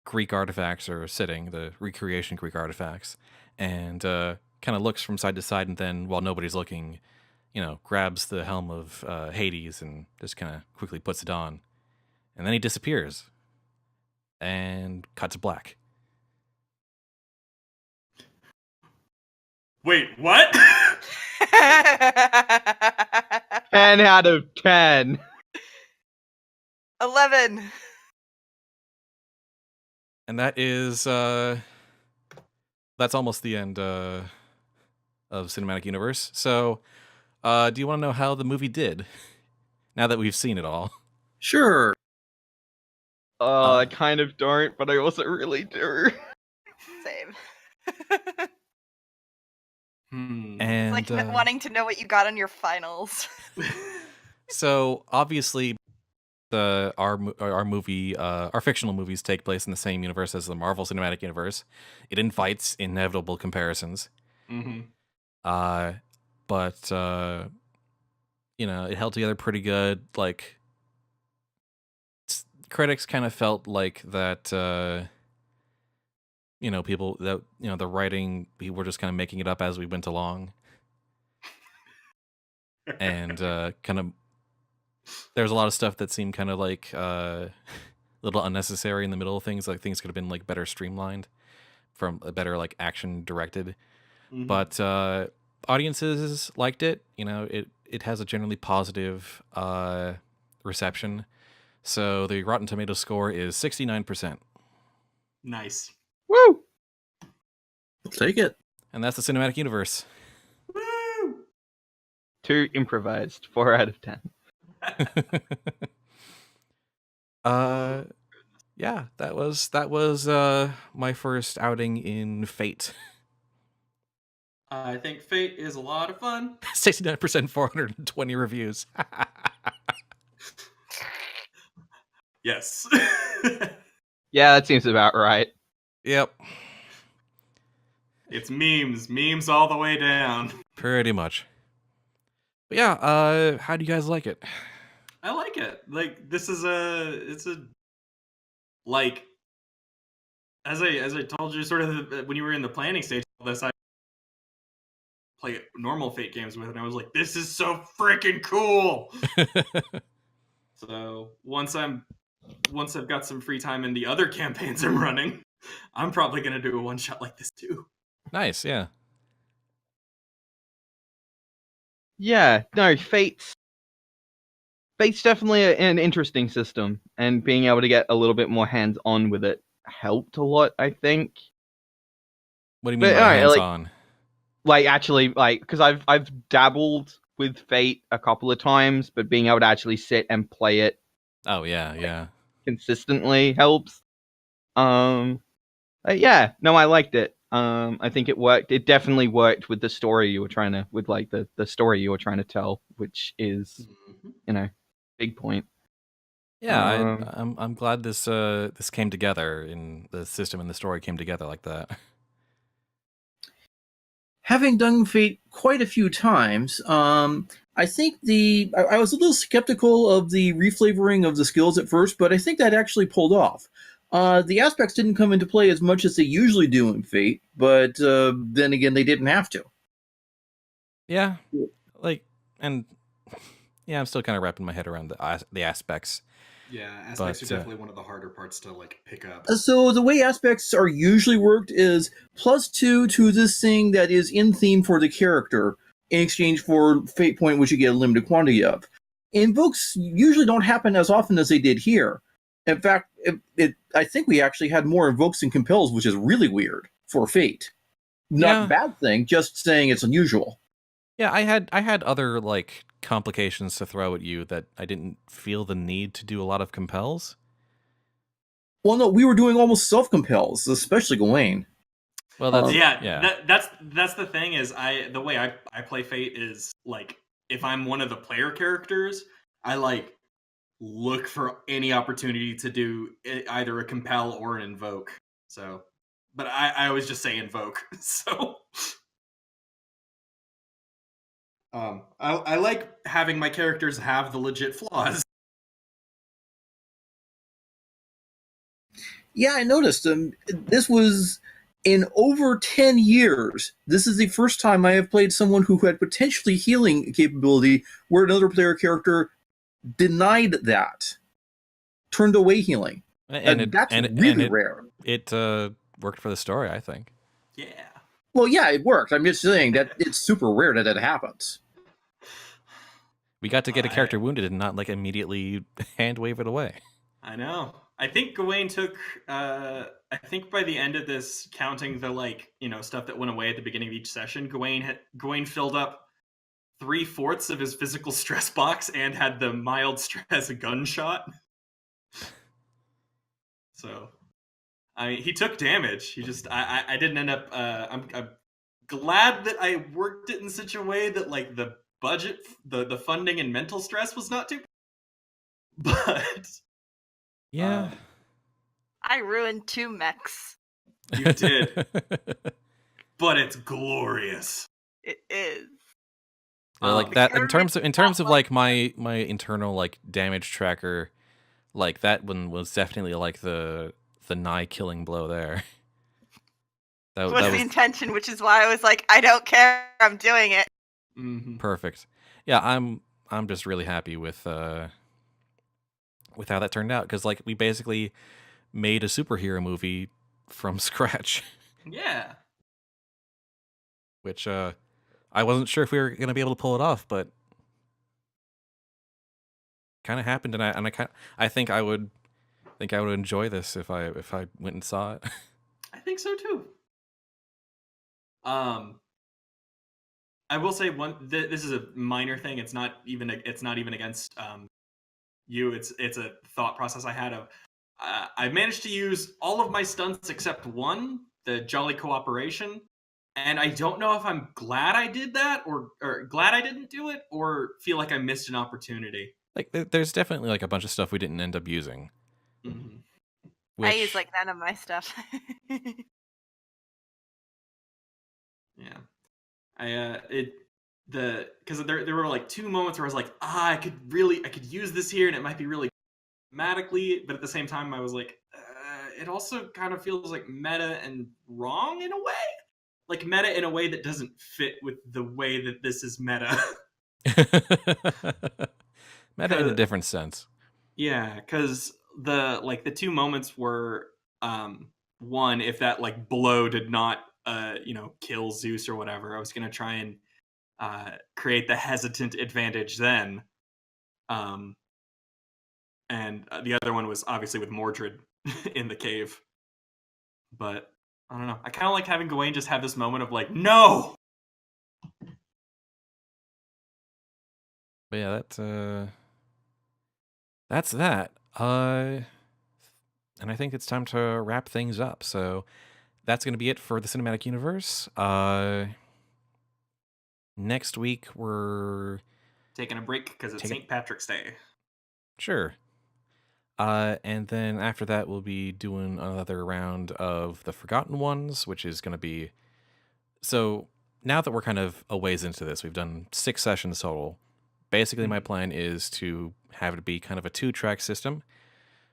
Greek artifacts are sitting, the recreation Greek artifacts, and kind of looks from side to side, and then while nobody's looking, grabs the helm of Hades and just kind of quickly puts it on, and then he disappears and cuts to black.
Wait, what?
10 out of 10.
11.
And that is that's almost the end of Cinematic Universe. So do you want to know how the movie did now that we've seen it all?
Sure.
I kind of don't, but I also really do.
Same.
And
It's like wanting to know what you got on your finals.
So obviously our movie, our fictional movies take place in the same universe as the Marvel Cinematic Universe. It invites inevitable comparisons.
Mm-hmm.
But it held together pretty good. Like, critics kind of felt like that. People that the writing, we were just kind of making it up as we went along, and kind of. There's a lot of stuff that seemed kind of like a little unnecessary in the middle of things. Like things could have been like better streamlined, from a better like action directed.
Mm-hmm.
But audiences liked it. It has a generally positive reception. So the Rotten Tomatoes score is 69%.
Nice.
Woo!
I'll take it.
And that's the Cinematic Universe.
Woo!
2 improvised. 4 out of 10.
Yeah, that was my first outing in Fate.
I think Fate is a lot of fun.
69%, 420 reviews.
Yes.
Yeah, that seems about right.
Yep.
It's memes all the way down.
Pretty much. But yeah, how do you guys like it?
I like it. Like, this is like, as I told you, sort of when you were in the planning stage of this, I play normal Fate games with, and I was like, this is so freaking cool. So once I'm once I've got some free time and the other campaigns I'm running, I'm probably gonna do a one shot like this too.
Nice, yeah.
Yeah, no, Fate's definitely an interesting system, and being able to get a little bit more hands-on with it helped a lot, I think.
What do you mean by hands-on?
Like actually, like, because I've dabbled with Fate a couple of times, but being able to actually sit and play it,
oh yeah,
consistently helps. Yeah, no, I liked it. I think it worked. It definitely worked with the story you were trying to, with like the story you were trying to tell, which is, big point.
Yeah, I'm glad this came together, in the system and the story came together like that.
Having done Fate quite a few times, I think I was a little skeptical of the reflavoring of the skills at first, but I think that actually pulled off. The aspects didn't come into play as much as they usually do in Fate, but then again, they didn't have to.
Yeah, I'm still kind of wrapping my head around the aspects.
Yeah, aspects are definitely one of the harder parts to like pick up.
So the way aspects are usually worked is +2 to this thing that is in theme for the character in exchange for fate point, which you get a limited quantity of. Invokes usually don't happen as often as they did here. In fact, I think we actually had more invokes than compels, which is really weird for fate. Not a bad thing, just saying it's unusual.
Yeah, I had other like complications to throw at you that I didn't feel the need to do a lot of compels.
Well, no, we were doing almost self-compels, especially Gawain.
Well, that's
that's the thing is the way I play Fate is like if I'm one of the player characters, I like look for any opportunity to do either a compel or an invoke. So, but I always just say invoke. So. I like having my characters have the legit flaws.
Yeah, I noticed. This was in over 10 years. This is the first time I have played someone who had potentially healing capability where another player character denied that, turned away healing. And that's really rare.
It worked for the story, I think.
Yeah.
Well, yeah, it worked. I'm just saying that it's super rare that happens.
We got to get a character wounded and not like immediately hand wave it away. I
know. I think Gawain took. I think by the end of this, counting the stuff that went away at the beginning of each session, Gawain filled up 3/4 of his physical stress box and had the mild stress gunshot. So, he took damage. He just. I didn't end up. I'm glad that I worked it in such a way that like the budget, the funding and mental stress was not too. But.
Yeah.
I ruined 2 mechs.
You did. But it's glorious.
It is.
Like that in terms of like my internal like damage tracker, like that one was definitely like the nigh killing blow there.
That was the intention, which is why I was like, I don't care, I'm doing it.
Mm-hmm.
Perfect. Yeah, I'm just really happy with how that turned out, because like we basically made a superhero movie from scratch.
Yeah.
Which I wasn't sure if we were gonna be able to pull it off, but kind of happened, and I think I would enjoy this if I went and saw it.
I think so too. I will say this is a minor thing. It's not even against you. It's a thought process I had of I managed to use all of my stunts except one, the Jolly Cooperation, and I don't know if I'm glad I did that or glad I didn't do it or feel like I missed an opportunity.
Like there's definitely like a bunch of stuff we didn't end up using.
Mm-hmm.
I use like none of my stuff.
Yeah. Because there were like 2 moments where I was like, I could use this here and it might be really dramatically, but at the same time I was like, it also kind of feels like meta and wrong in a way. Like meta in a way that doesn't fit with the way that this is meta.
Meta in a different sense.
Yeah, because the two moments were one, if that like blow did not kill Zeus or whatever, I was gonna try and create the hesitant advantage then. And the other one was obviously with Mordred in the cave. But I don't know. I kind of like having Gawain just have this moment of like, no.
But yeah, that's that. And I think it's time to wrap things up. So that's going to be it for the cinematic universe. Next week we're
taking a break because it's St. Patrick's Day.
Sure. And then after that, we'll be doing another round of the Forgotten Ones, which is going to be... So now that we're kind of a ways into this, we've done 6 sessions total. Basically, my plan is to have it be kind of a 2-track system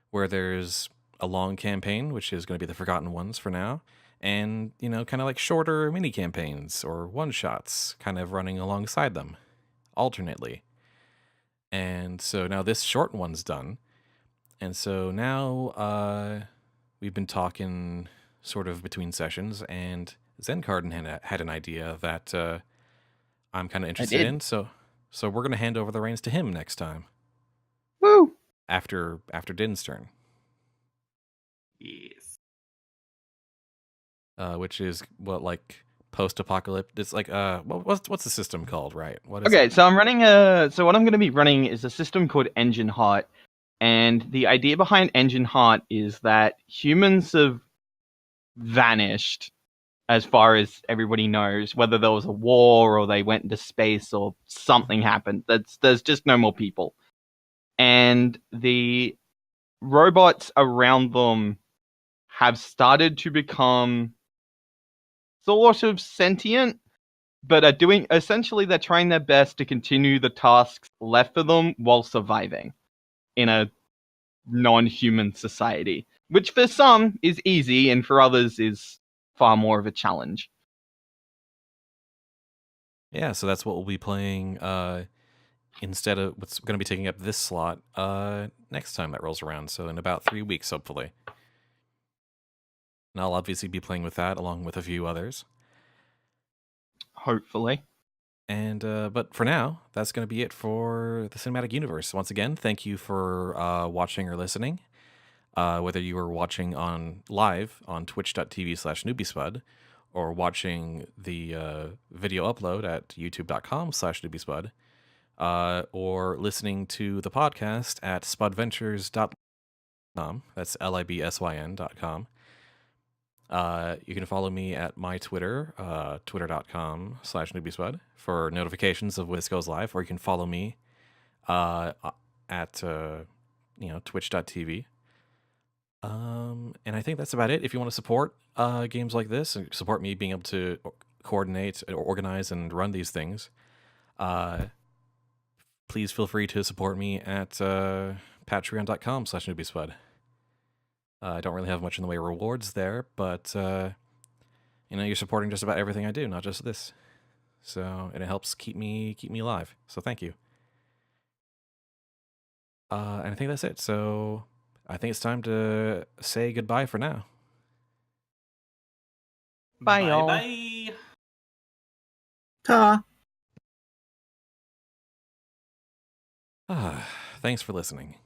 where there's a long campaign, which is going to be the Forgotten Ones for now, and, kind of like shorter mini campaigns or one-shots kind of running alongside them alternately. And so now this short one's done. And so now we've been talking sort of between sessions, and Xencarn had an idea that I'm kind of interested in. So we're going to hand over the reins to him next time.
Woo!
After Dinn's turn.
Yes.
Which is what, like, post-apocalyptic. It's like what's the system called, right? What is
okay,
it?
so I'm running so what I'm going to be running is a system called Engine Heart. And the idea behind Engine Heart is that humans have vanished as far as everybody knows, whether there was a war or they went into space or something happened. There's just no more people. And the robots around them have started to become sort of sentient, but are doing, essentially they're trying their best to continue the tasks left for them while surviving in a non-human society, which for some is easy and for others is far more of a challenge.
Yeah, so that's what we'll be playing instead of what's going to be taking up this slot next time that rolls around, so in about 3 weeks, hopefully. And I'll obviously be playing with that along with a few others.
Hopefully.
And but for now, that's going to be it for the cinematic universe. Once again, thank you for watching or listening. Whether you were watching live on twitch.tv/Newbiespud or watching the video upload at youtube.com/Newbiespud, or listening to the podcast at spudventures.com. That's libsyn.com. You can follow me at my Twitter, twitter.com/Newbiespud for notifications of when this goes live, or you can follow me at twitch.tv. And I think that's about it. If you want to support games like this and support me being able to coordinate or organize and run these things, please feel free to support me at patreon.com/Newbiespud. I don't really have much in the way of rewards there, but you're supporting just about everything I do, not just this. So, and it helps keep me alive. So thank you. And I think that's it. So I think it's time to say goodbye for now.
Bye, y'all.
Bye.
Ta.
Thanks for listening.